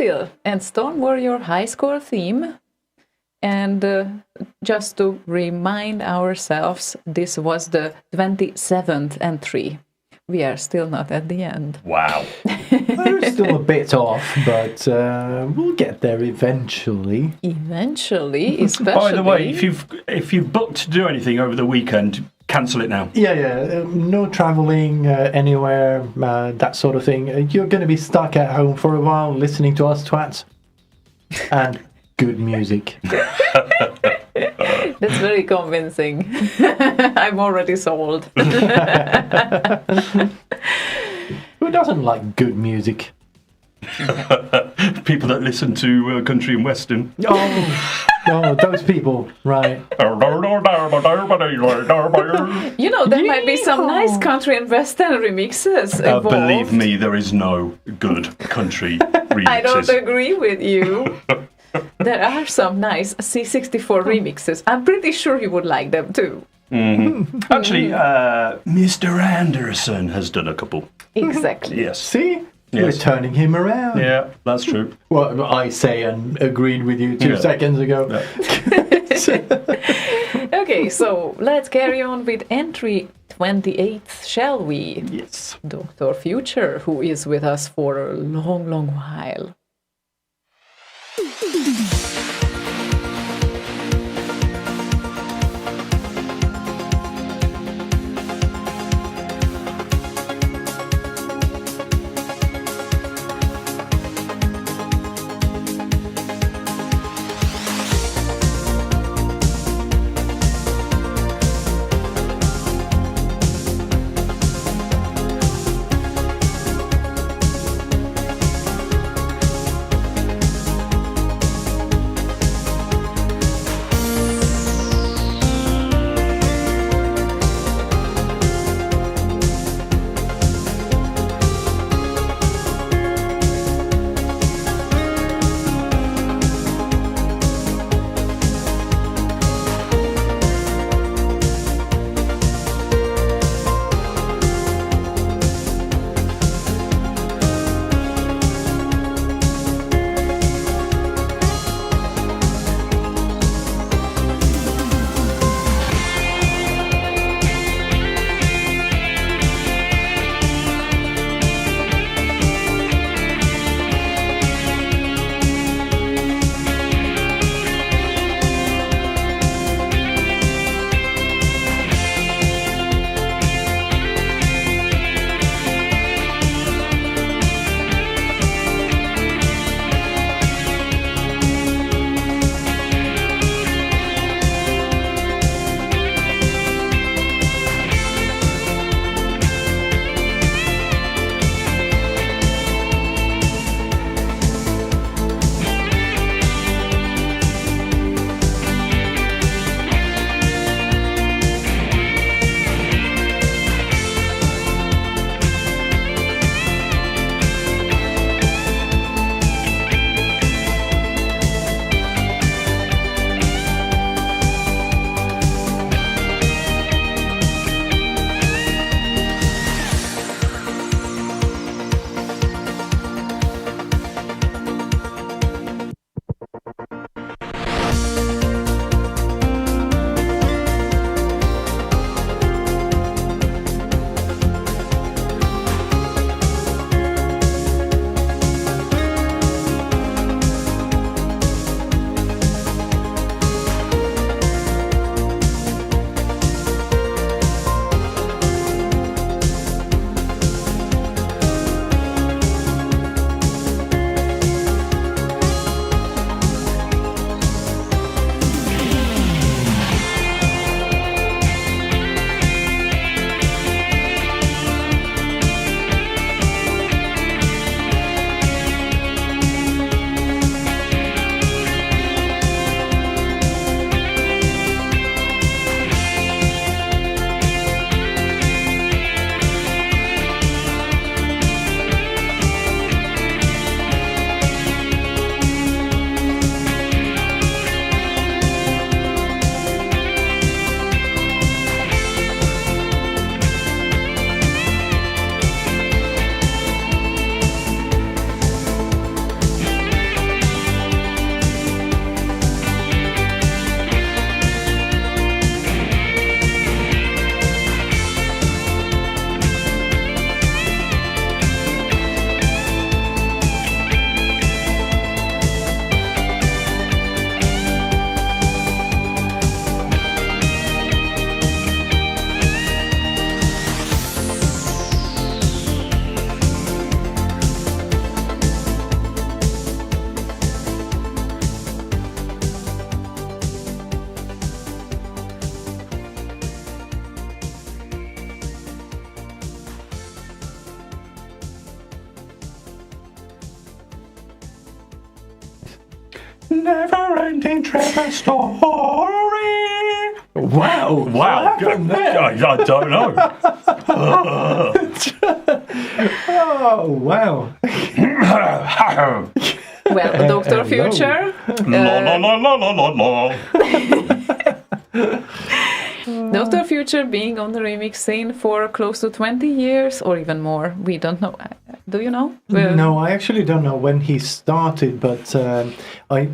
still. And Stone Warrior high score theme. And just to remind ourselves, this was the 27th entry. We are still not at the end. Wow. We're still a bit off, but we'll get there eventually. Eventually, especially. By the way, if you've booked to do anything over the weekend, cancel it now. Yeah. No traveling anywhere, that sort of thing. You're going to be stuck at home for a while listening to us twats. And good music. That's very convincing. I'm already sold. Who doesn't like good music? People that listen to country and western. Oh, those people, right. You know, there might be some nice country and western remixes involved. Believe me, there is no good country remixes. I don't agree with you. There are some nice C64 remixes. I'm pretty sure you would like them too. Mm-hmm. Actually, Mr. Andersson has done a couple. Exactly. Yes. See? Yes. We're turning him around. Yeah, that's true. Well, I say and agreed with you 2 seconds ago. Yeah. Okay, so let's carry on with entry 28th, shall we? Yes. Dr.Future, who is with us for a long, long while. Never-ending Trevor story. Wow! Wow. What happened there? I don't know. Oh, wow! Well, Dr.Future. La, la, la, la, la, la. Dr.Future being on the remix scene for close to 20 years or even more. We don't know. Do you know? No, I actually don't know when he started, but I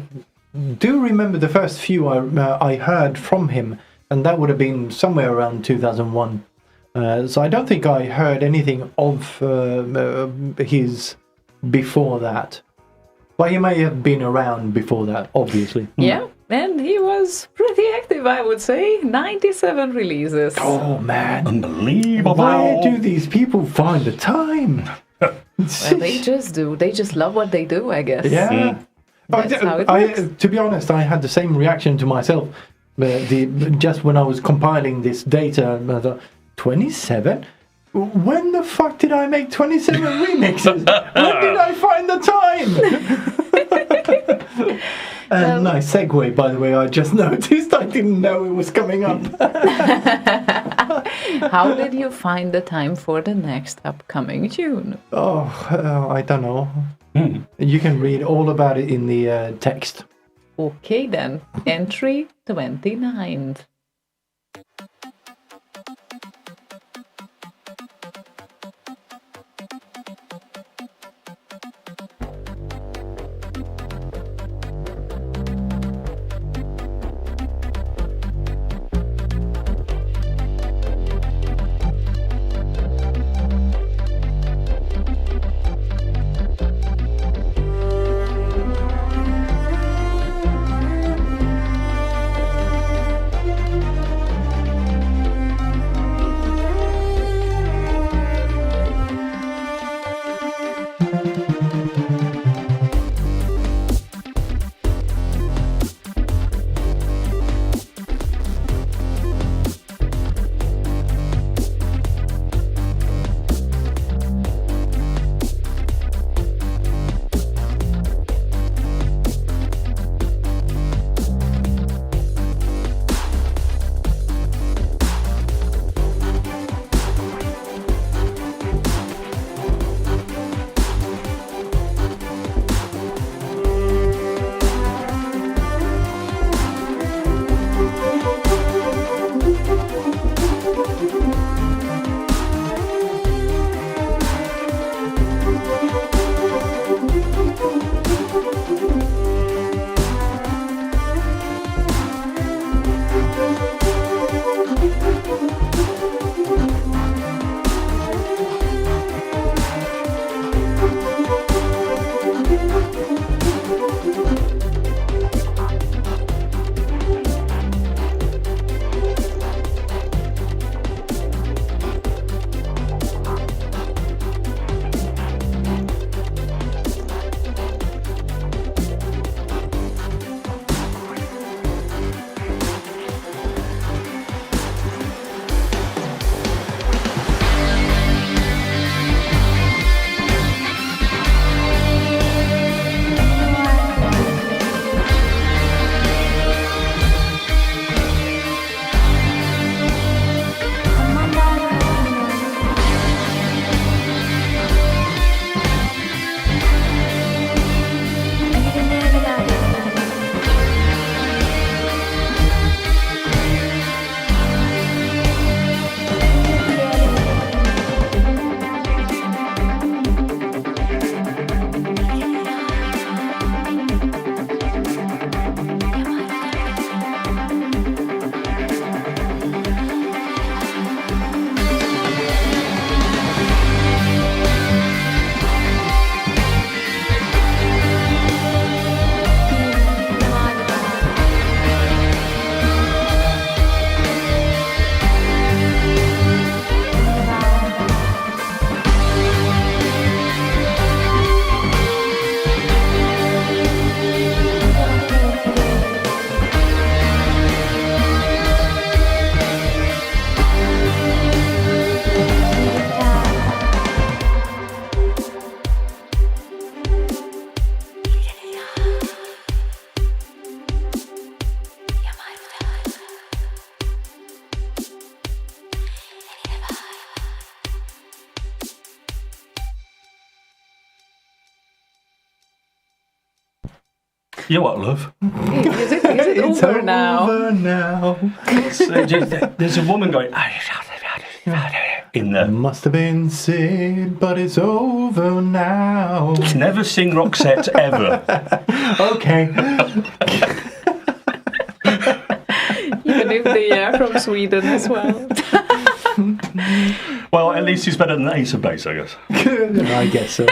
do remember the first few I heard from him, and that would have been somewhere around 2001. So I don't think I heard anything of his before that. But he may have been around before that, obviously. Yeah, and he was pretty active, I would say. 97 releases. Oh, man. Unbelievable. Where do these people find the time? Well, they just do. They just love what they do, I guess. Yeah. That's how it works. To be honest, I had the same reaction to myself. Just when I was compiling this data, I thought, 27? When the fuck did I make 27 remixes? When did I find the time? Nice segue, by the way. I just noticed. I didn't know it was coming up. How did you find the time for the next upcoming tune? I don't know. You can read all about it in the text. Okay then, entry 29. You what, love? Is it It's over now? over now. There's a woman going in there. Must have been Sid, but it's over now. Never sing Roxette ever. Okay. Even if they are from Sweden as well. Well, at least he's better than Ace of Base, I guess. I guess so.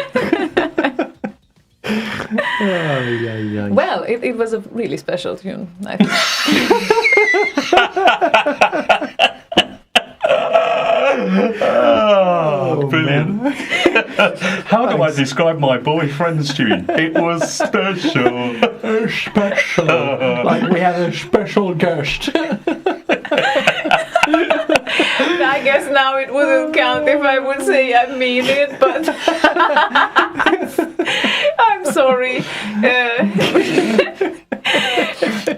Well, it was a really special tune, I think. Oh, brilliant. How do I describe my boyfriend's tune? It was special. Special. Like we had a special guest. I guess now it wouldn't count if I would say I mean it, but I'm sorry.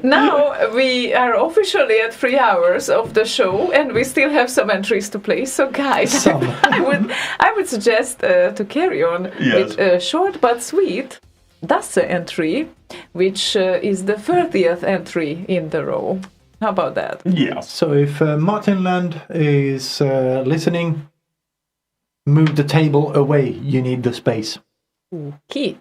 Now we are officially at 3 hours of the show, and we still have some entries to play. So, guys, I would suggest to carry on with a short but sweet Dasse entry, which is the 30th entry in the row. How about that? Yeah. So if Martin Land is listening, move the table away. You need the space. Key.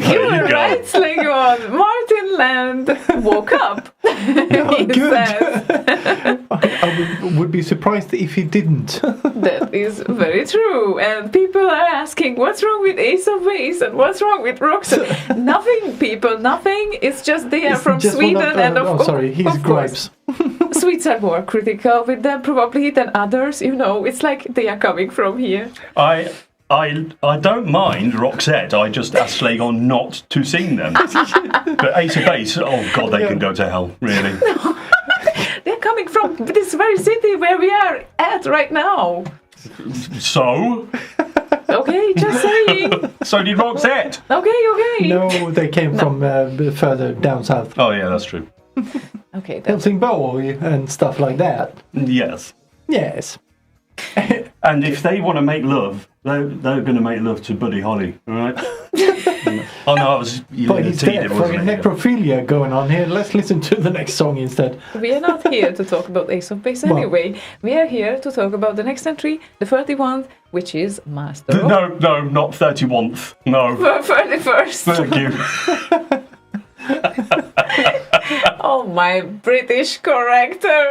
You were right, Slaygon. Martin Land woke up. Oh, He good. says. I would be surprised if he didn't. That is very true. And people are asking, what's wrong with Ace of Base and what's wrong with Roxette? Nothing, people, nothing. It's just they are It's from just Sweden one of, and of sorry, he's of course. gripes. Swedes are more critical with them probably than others. You know, it's like they are coming from here. I don't mind Roxette. I just asked Slaygon not to sing them. But Ace of Base, oh god, they can go to hell, really. They're coming from this very city where we are at right now. So? Okay, just saying. So did Roxette. Okay. No, they came from further down south. Oh yeah, that's true. Okay, that's Helsingborg and stuff like that. Yes. Yes. And if they want to make love, they're going to make love to Buddy Holly, all right? Oh no, I was But he's dead. Fucking necrophilia going on here. Let's listen to the next song instead. We are not here to talk about Ace of Base anyway. We are here to talk about the next entry, the 31st, which is Master of... No, not 31st. No. 31st. Thank you. Oh, my British corrector.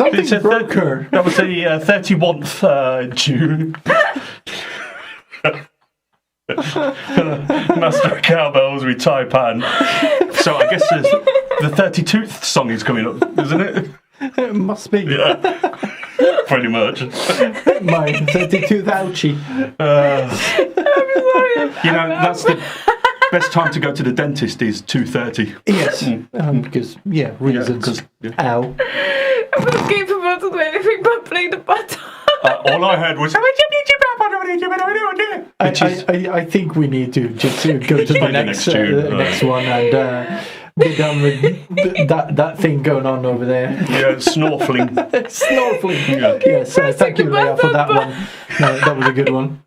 Something It's a broke her. That was the 31st June. Master of Cowbells with Tai Pan. So I guess the 32th song is coming up, isn't it? It must be. Yeah. Pretty much. My 32th ouchie. I'm sorry. You know, that's the best time to go to the dentist is 2:30. Yes. Because, reasons. Ow. I'm not capable to do anything but play the button. All I heard was. I think we need to just go to the next one and be done with that thing going on over there. Yeah, snorkeling. Snorkeling. Yeah. Yes, thank you, Leia, for that one. No, that was a good one.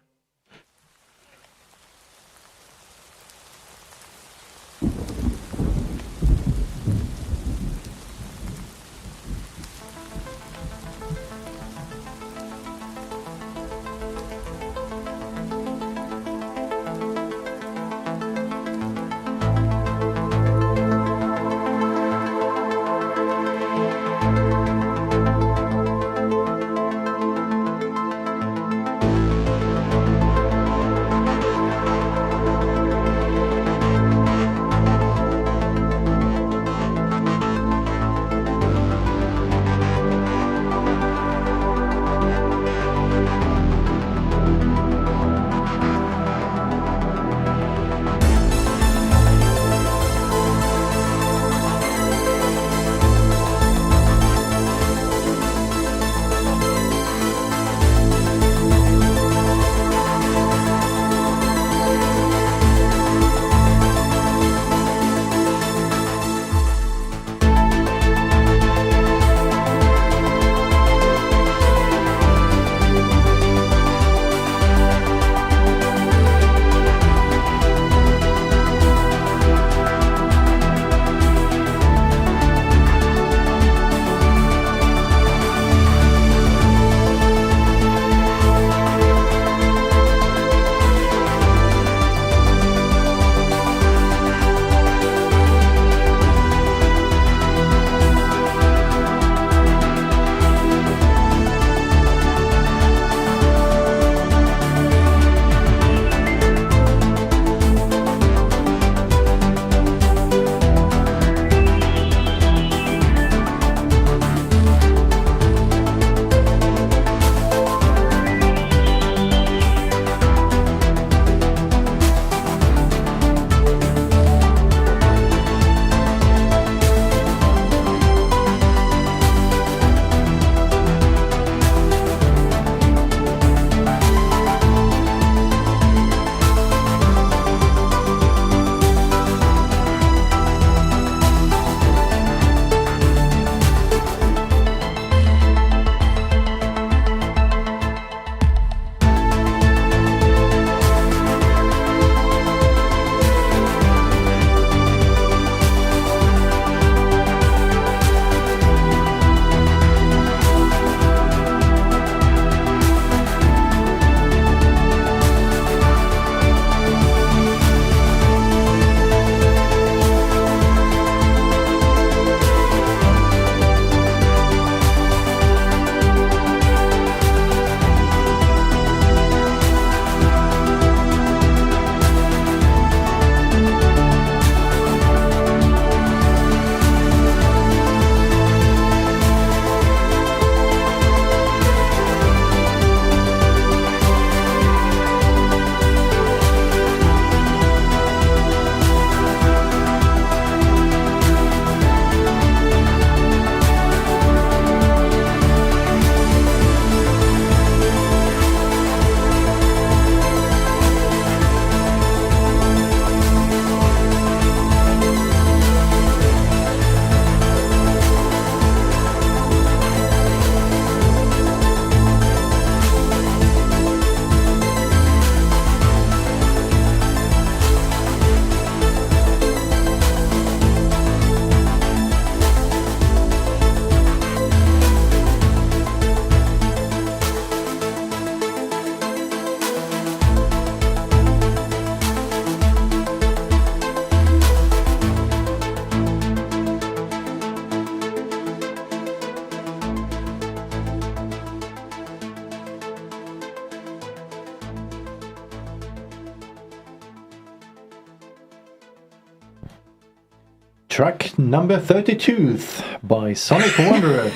track number 32 by Sonic Wanderer.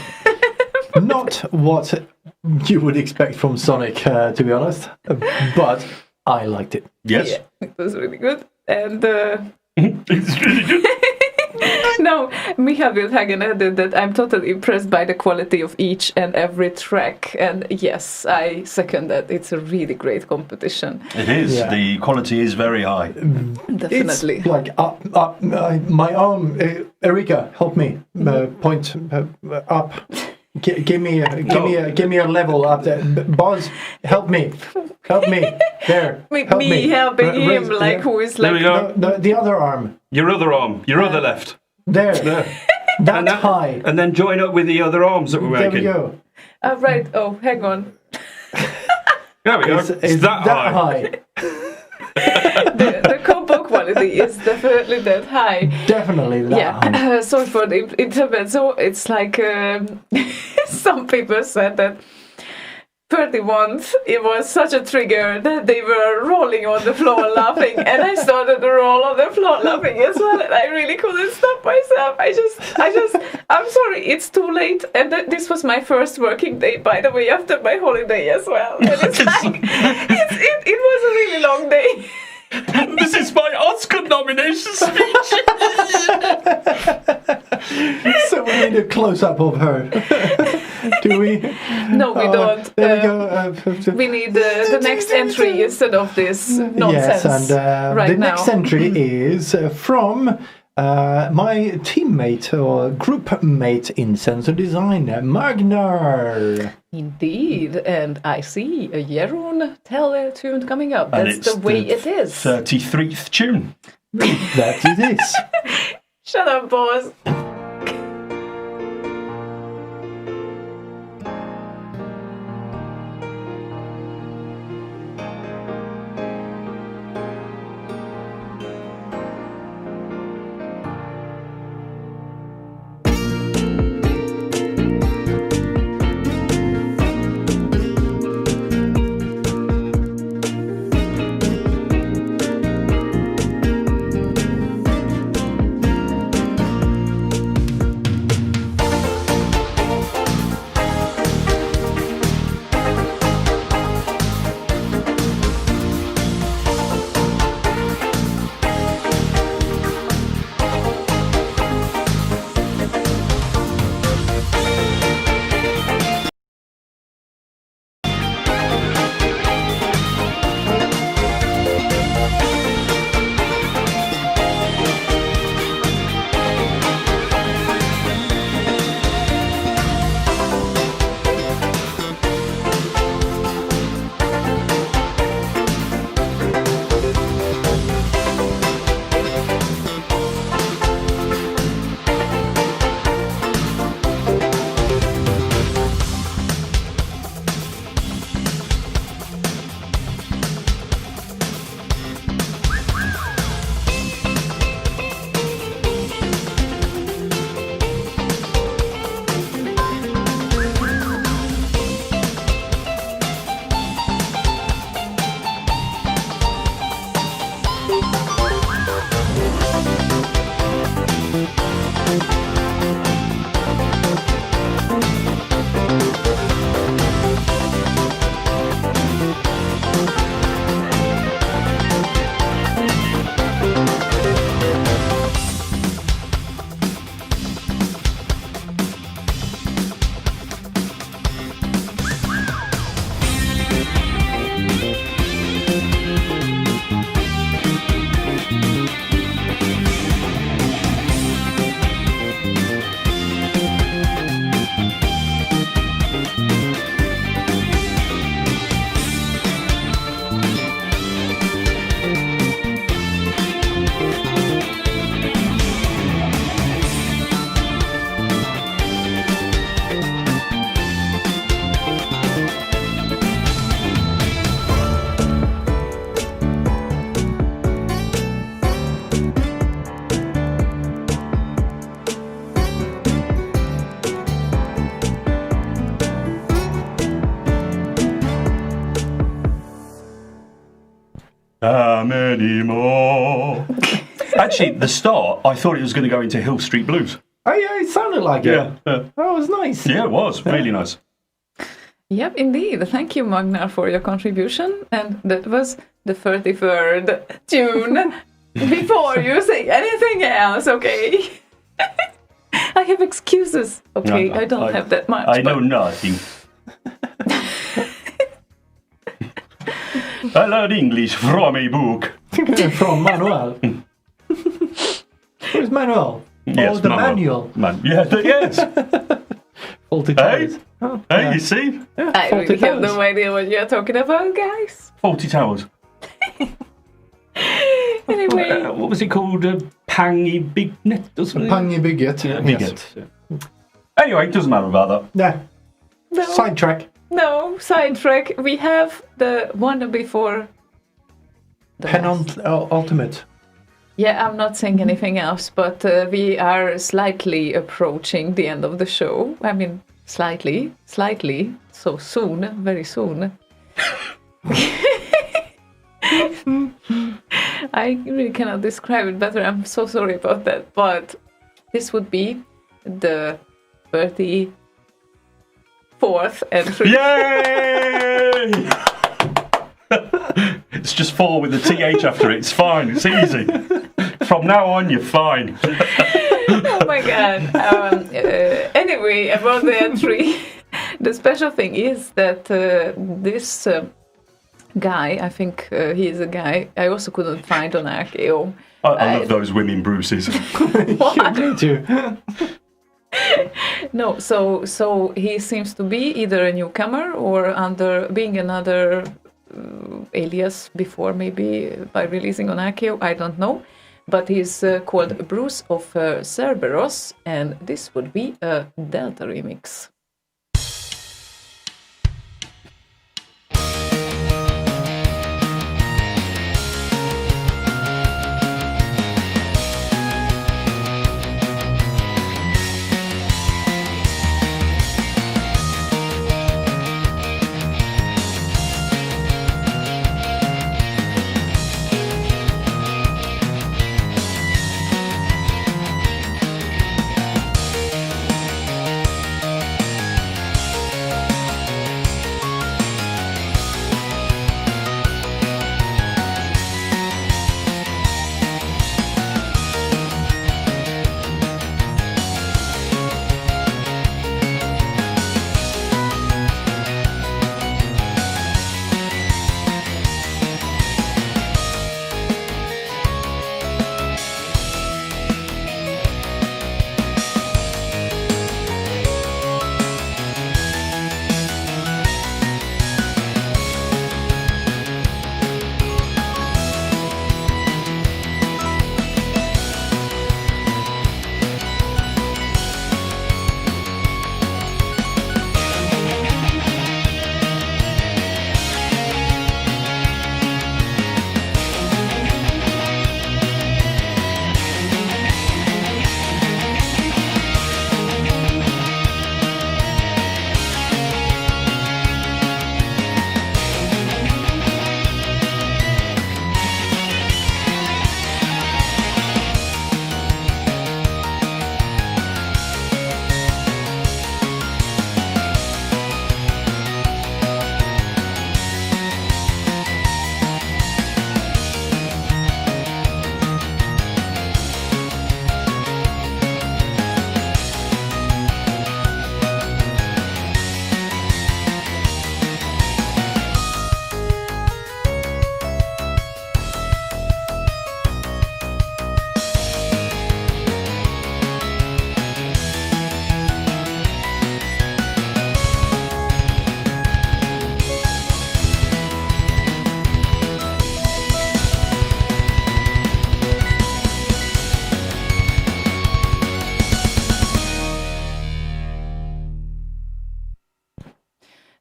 Not what you would expect from Sonic, to be honest, but I liked it. Yes. Yeah, it was really good. And It's really good. no, Michael Wildhagen added that I'm totally impressed by the quality of each and every track. And yes, I second that. It's a really great competition. It is. Yeah. The quality is very high. Definitely. It's like up. My arm, Erika, help me. Point up. Give me a level up there. Boz, help me. There. With help me helping him, raise- like who is There like we go. The other arm. Your other arm. Your other left. There. There. That's high. And then join up with the other arms that we're There making. we go. right. Oh, hang on. There we go. It's that high. The compo quality is definitely that high. Definitely that high. Yeah. Sorry for the intermezzo. It's like some people said that 31, it was such a trigger that they were rolling on the floor laughing, and I started to roll on the floor laughing as well, and I really couldn't stop myself. I'm sorry, it's too late, and this was my first working day, by the way, after my holiday as well. And it's like, it was a really long day. This is my Oscar nomination speech. So we need a close-up of her. Do we? No, we don't. There we go. We need the next entry instead of this nonsense. Yes, and right the next now. entry is from my teammate or group mate in sensor design, Magnar. Indeed, and I see a Jeroen tune coming up. And That's it's the way it is. 33rd tune. That it is. Shut up, boss. Anymore. Actually, the start, I thought it was going to go into Hill Street Blues. Oh yeah, it sounded like it. Yeah. That was nice. Yeah, it was. Really nice. Yep, indeed. Thank you, Magnar, for your contribution. And that was the 33rd tune. Before you say anything else, okay? I have excuses. Okay, No, I don't have that much. I know nothing. I learned English from a book. From Manuel. Where's Manuel? Yes, the manual. Yes. Faulty Hey, Towers. Oh, hey, yeah. you see? I Faulty really have Towers. no idea what you're talking about, guys. Faulty Towers. Anyway, What was it called? Pangy Big Net or something? Pangy Bygget. Yeah, Yes. Bigget. Anyway, it doesn't matter about that. Yeah. no, Sidetrack. no, sidetrack. We have the one before. the last. Ultimate. Yeah, I'm not saying anything else, but we are slightly approaching the end of the show. I mean, slightly, so soon, very soon. I really cannot describe it better. I'm so sorry about that. But this would be the 34th entry. Yay! It's just 4 with the TH after it. It's fine. It's easy. From now on, you're fine. Oh my god. Anyway, about the entry, the special thing is that this guy, I think he is a guy, I also couldn't find on Archeo. I love those women Bruces. What? Me too. No, so he seems to be either a newcomer or under being another alias before, maybe by releasing on Archeo, I don't know. But he's called Bruce of Cerberus, and this would be a Delta remix.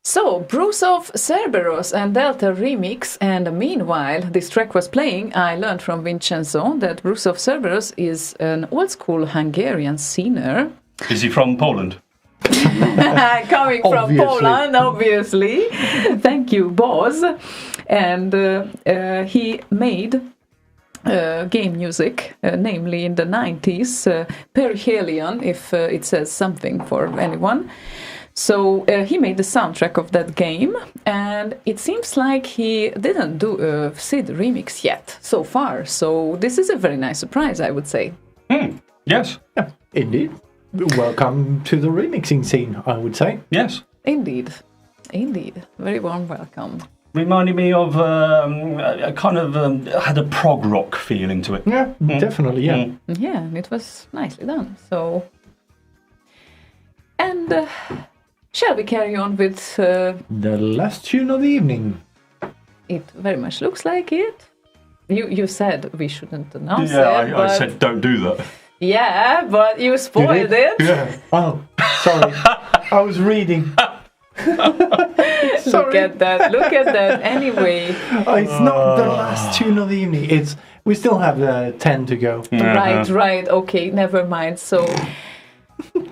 So, Bruce of Cerberus and Delta remix, and meanwhile this track was playing, I learned from Vincenzo that Bruce of Cerberus is an old-school Hungarian singer. Is he from Poland? Coming from Poland, obviously. Thank you, Boz. And he made game music, namely in the 90s, Perihelion, if it says something for anyone. So he made the soundtrack of that game, and it seems like he didn't do a SID remix yet so far. So this is a very nice surprise, I would say. Yes. Yeah, indeed. Welcome to the remixing scene, I would say. Yes. Indeed. Very warm welcome. Reminded me of a kind of had a prog rock feeling to it. Yeah, definitely, yeah. Yeah, and it was nicely done. So, and shall we carry on with the last tune of the evening? It very much looks like it. You said we shouldn't announce it. Yeah, I said don't do that. Yeah, but you spoiled it. Yeah. Oh, sorry. I was reading. Look at that. Anyway. It's not the last tune of the evening. We still have 10 to go. Right. Okay, never mind. So,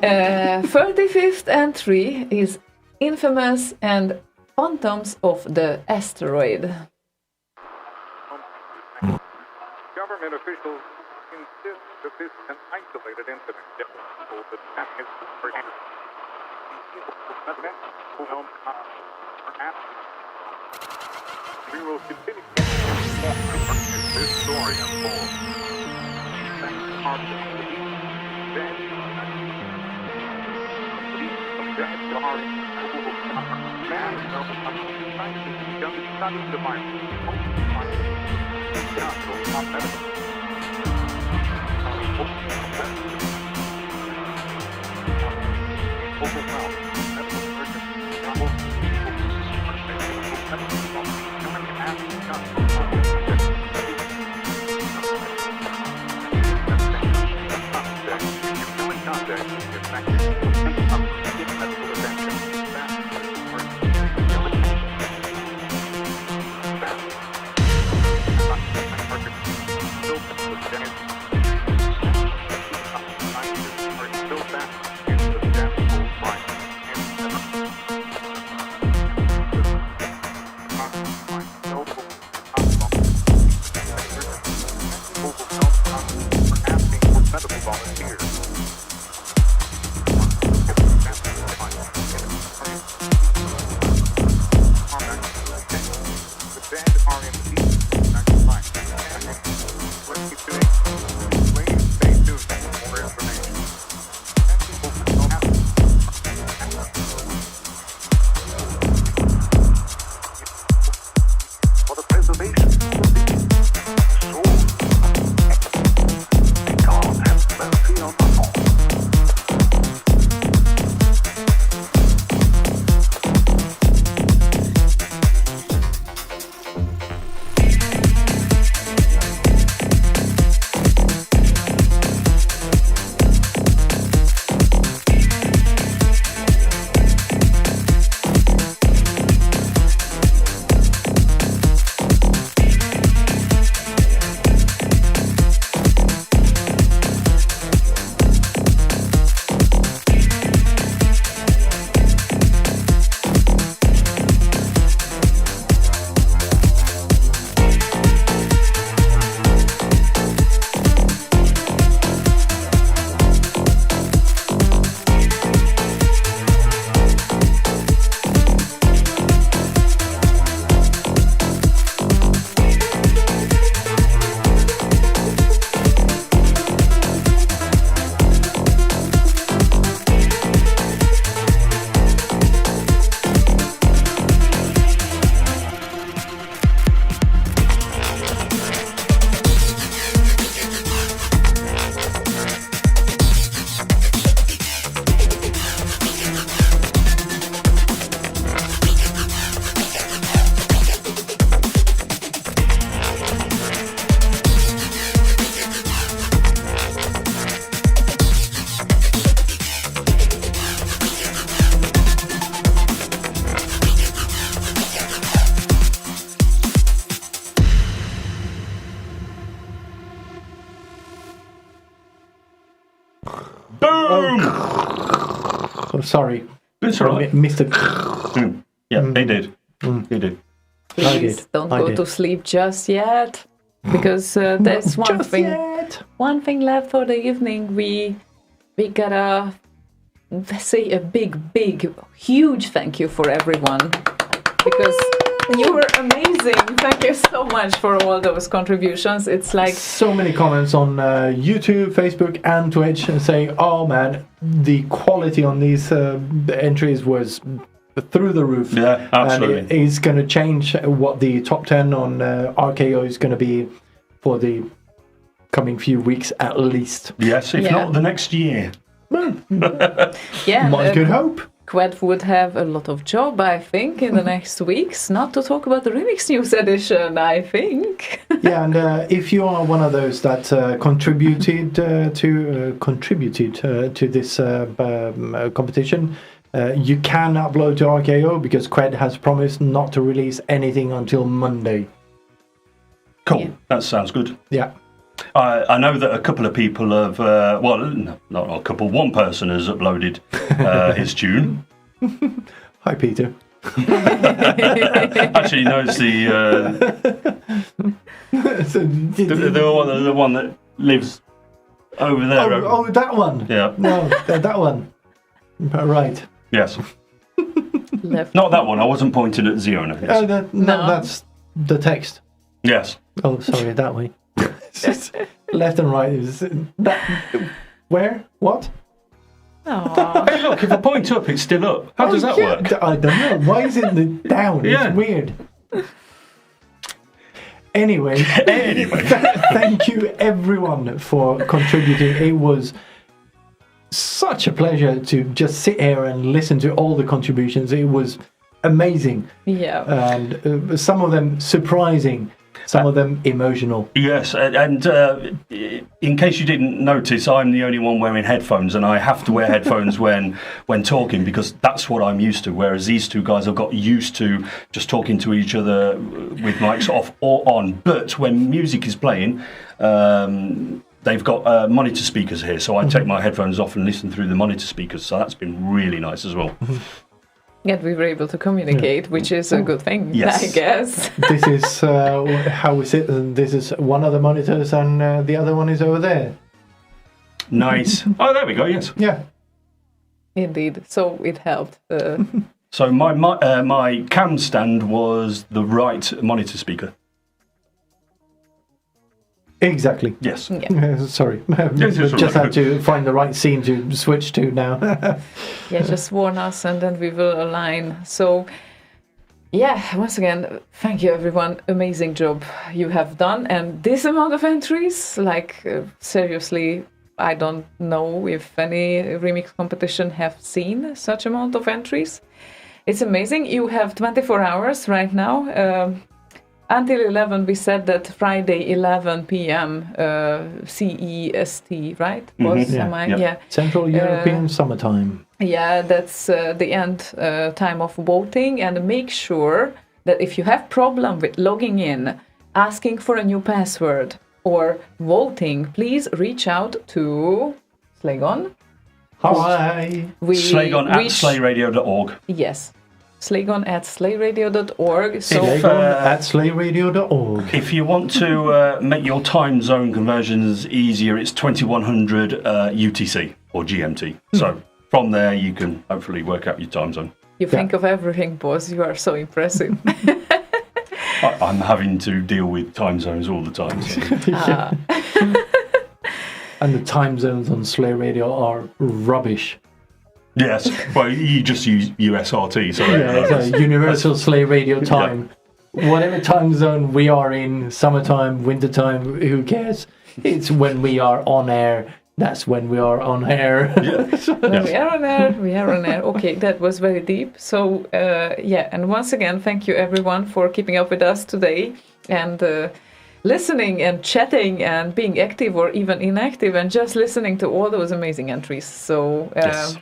35th entry is Infamous and Phantoms of the Asteroid. Government officials insist that this is an isolated incident. We will continue this story unfolds. Boom! Oh, sorry. It's all right. Mr. Yeah, he did. He did. Please don't go to sleep just yet. because there's Yet. one thing left for the evening. We gotta say a big, huge thank you for everyone, because you were amazing. Thank you so much for all those contributions. It's like so many comments on YouTube, Facebook, and Twitch saying, "Oh man, the quality on these entries was through the roof." Yeah, absolutely. And it's going to change what the top 10 on RKO is going to be for the coming few weeks at least. Yes, if not the next year. yeah, One could hope. Qued would have a lot of job, I think, in the next weeks. Not to talk about the Remix News edition, I think. Yeah, and if you are one of those that contributed to this competition, you can upload to RKO because Qued has promised not to release anything until Monday. Cool, Yeah. that sounds good. Yeah. I know that a couple of people have, not a couple, one person has uploaded his tune. Hi, Peter. Actually, no, it's the one that lives over there. Oh, that one. Yeah. No, that one. Right. Yes. Left. Not that one. I wasn't pointing at Ziona. Yes. No, that's the text. Yes. Oh, sorry, that way. Left and right is that. Where? What? Aww. Hey, look, if I point up, it's still up. How does that work? I don't know. Why is it down? Yeah. It's weird. Anyway, thank you everyone for contributing. It was such a pleasure to just sit here and listen to all the contributions. It was amazing. Yeah. And some of them surprising, some of them emotional. Yes, and in case you didn't notice, I'm the only one wearing headphones, and I have to wear headphones when talking because that's what I'm used to. Whereas these two guys have got used to just talking to each other with mics off or on. But when music is playing, they've got monitor speakers here, so I take my headphones off and listen through the monitor speakers. So that's been really nice as well. And we were able to communicate, which is a good thing, Yes. I guess. This is how we sit. And this is one of the monitors, and the other one is over there. Nice. Oh, there we go. Yes. Yeah. Indeed. So it helped. So my cam stand was the right monitor speaker. Exactly. Yes. Sorry. Yes, it's Just all had to find the right scene to switch to now. Yeah, just warn us and then we will align. So, yeah, once again, thank you everyone. Amazing job you have done. And this amount of entries, seriously, I don't know if any remix competition have seen such amount of entries. It's amazing. You have 24 hours right now. Until 11, we said that Friday 11 p.m. CEST, right? Yeah. Central European Summertime. Yeah, that's the end time of voting. And make sure that if you have problem with logging in, asking for a new password, or voting, please reach out to Slaygon. Hi. Slaygon at slayradio.org. Yes. Slaygon at slayradio.org. So Slaygon at slayradio.org. If you want to make your time zone conversions easier, it's 2100 UTC or GMT. So from there, you can hopefully work out your time zone. You think of everything, Boz. You are so impressive. I'm having to deal with time zones all the time. So. And the time zones on Slay Radio are rubbish. Yes, well, you just use USRT, so it's a universal Slay Radio time. Yeah. Whatever time zone we are in, summertime, wintertime, who cares? It's when we are on air. That's when we are on air. When we are on air, we are on air. Okay, that was very deep. So, and once again, thank you everyone for keeping up with us today and listening and chatting and being active or even inactive and just listening to all those amazing entries. So, yes.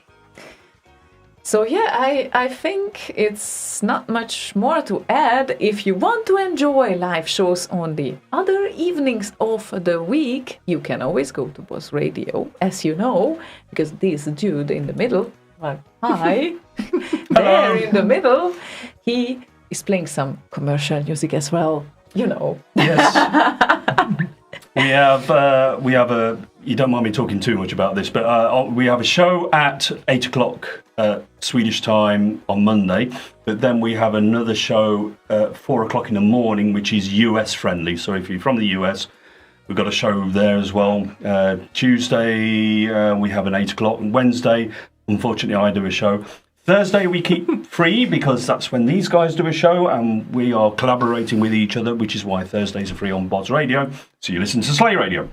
So I think it's not much more to add. If you want to enjoy live shows on the other evenings of the week, you can always go to Boz Radio, as you know, because this dude in the middle, hi, there in the middle, he is playing some commercial music as well, you know. Yes. we have a. You don't mind me talking too much about this, but we have a show at 8 o'clock Swedish time on Monday. But then we have another show at 4 o'clock in the morning, which is US friendly. So if you're from the US, we've got a show there as well. Tuesday we have an 8 o'clock, and Wednesday, unfortunately, I do a show. Thursday we keep free because that's when these guys do a show and we are collaborating with each other, which is why Thursdays are free on Boz Radio. So you listen to Slay Radio.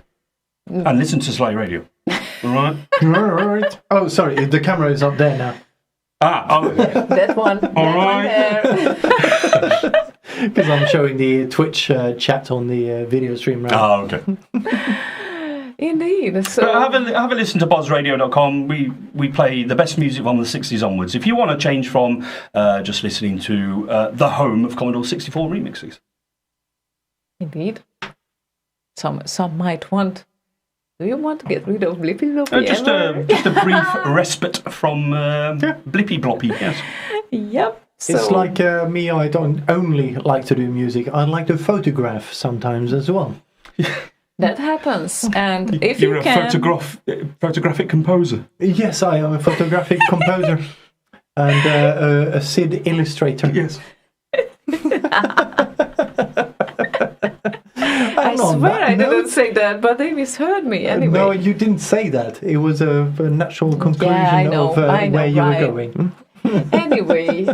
And listen to Slay Radio. All right? All right. Oh, sorry, the camera is up there now. That one. All right. Because I'm showing the Twitch chat on the video stream right now. Oh, okay. Indeed. So have a listen to BozRadio.com. We play the best music from the 60s onwards. If you want to change from just listening to the home of Commodore 64 remixes. Indeed. Some might want. Do you want to get rid of Blippy Bloppy? Just a brief respite from Blippy Bloppy. Yes. Yep. It's like me. I don't only like to do music. I like to photograph sometimes as well. That happens, and if You're you a can, photographic composer. Yes, I am a photographic composer and a SID illustrator. Yes. I swear I didn't say that, but they misheard me anyway. No, you didn't say that. It was a natural conclusion of where you were going. Anyway,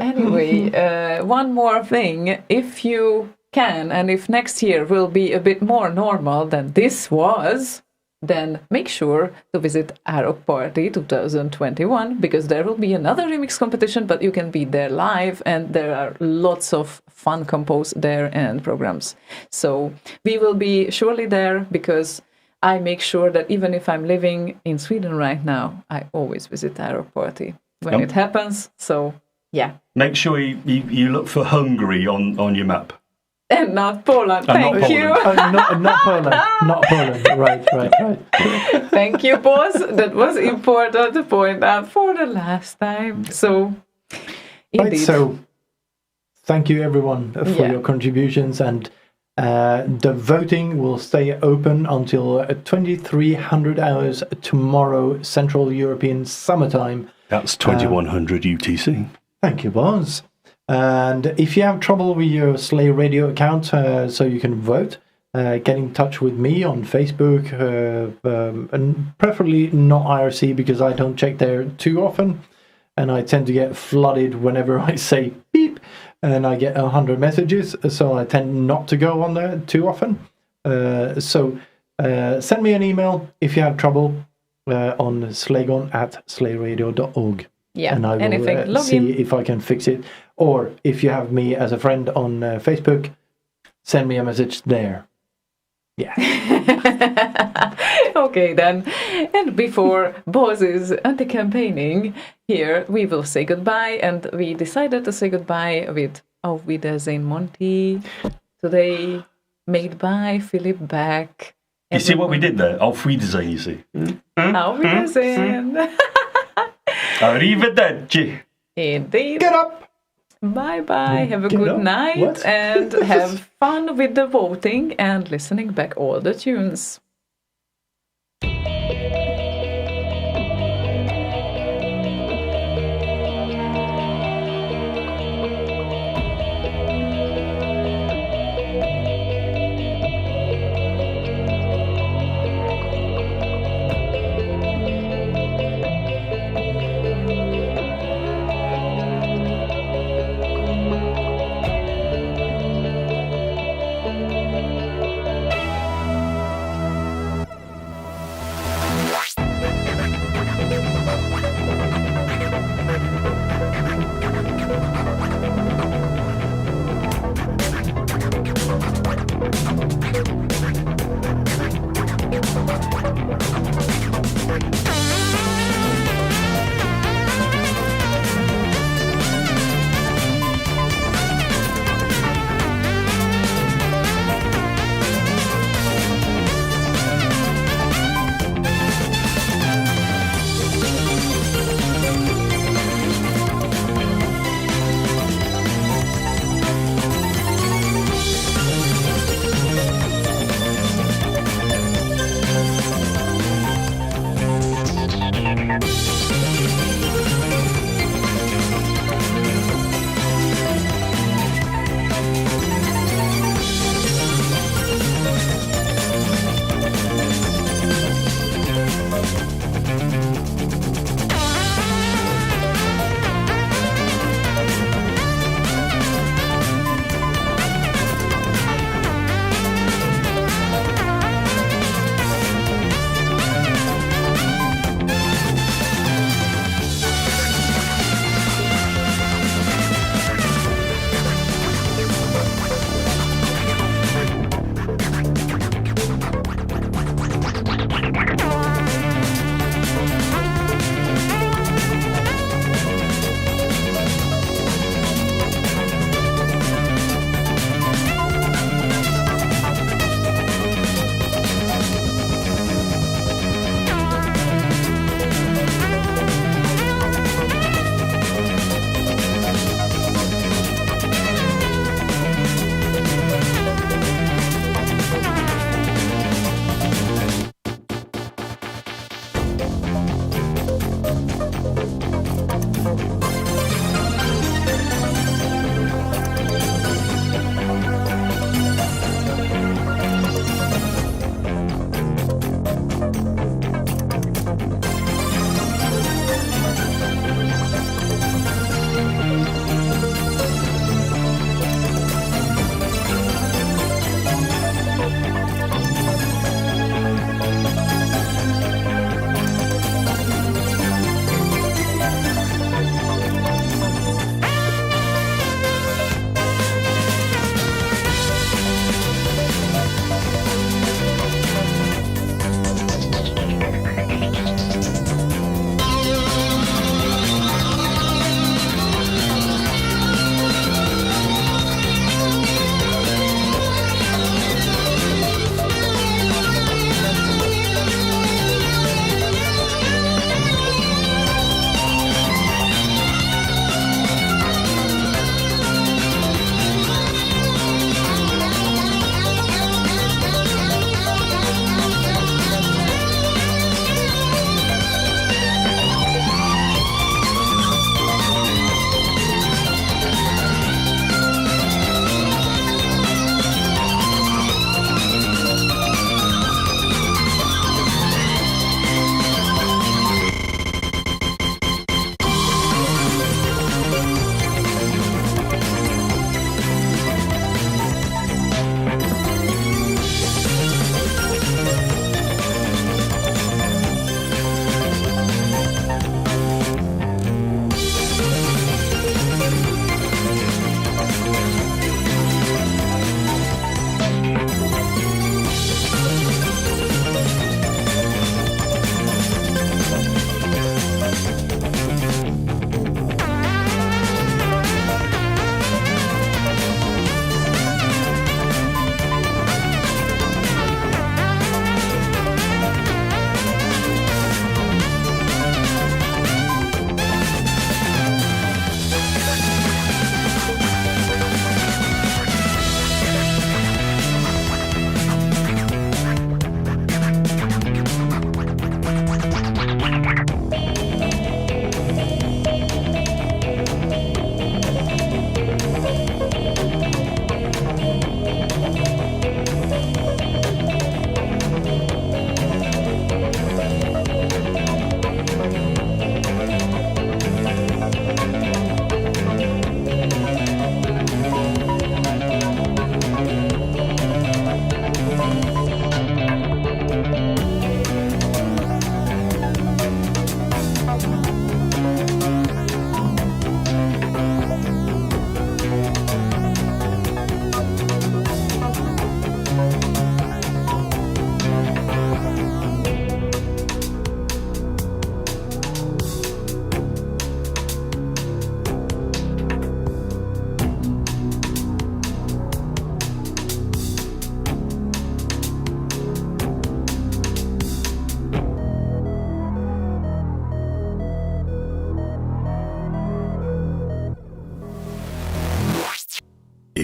one more thing. If you can, and if next year will be a bit more normal than this was, then make sure to visit Árok Party 2021, because there will be another remix competition, but you can be there live, and there are lots of fun compos there and programs. So we will be surely there, because I make sure that even if I'm living in Sweden right now, I always visit Árok Party when it happens. So, yeah. Make sure you look for Hungary on your map. And not Poland. Thank you. Not Poland. Not Poland. Right. Thank you, boss. That was important to point out for the last time. So, indeed. Right, so thank you everyone for your contributions, and the voting will stay open until 2300 hours tomorrow, Central European Summertime. That's 2100 UTC. Thank you, boss. And if you have trouble with your Slay Radio account, so you can vote, get in touch with me on Facebook, and preferably not IRC, because I don't check there too often, and I tend to get flooded whenever I say beep, and I get 100 messages, so I tend not to go on there too often. So send me an email if you have trouble on slaygon@slayradio.org. Yeah, and I will see if I can fix it. Or if you have me as a friend on Facebook, send me a message there. Yeah. Okay, then. And before Boz's anti-campaigning here, we will say goodbye. And we decided to say goodbye with Auf Wiedersehen, Monty. Today, made by Philip Beck. You see what we did there? Auf Wiedersehen, you see. Auf Wiedersehen. Arrivederci. Indeed. Get up. Bye-bye. Have a good night. And have fun with the voting and listening back all the tunes.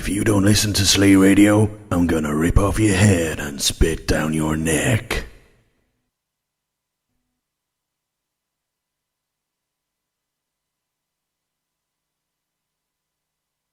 If you don't listen to Slay Radio, I'm gonna rip off your head and spit down your neck.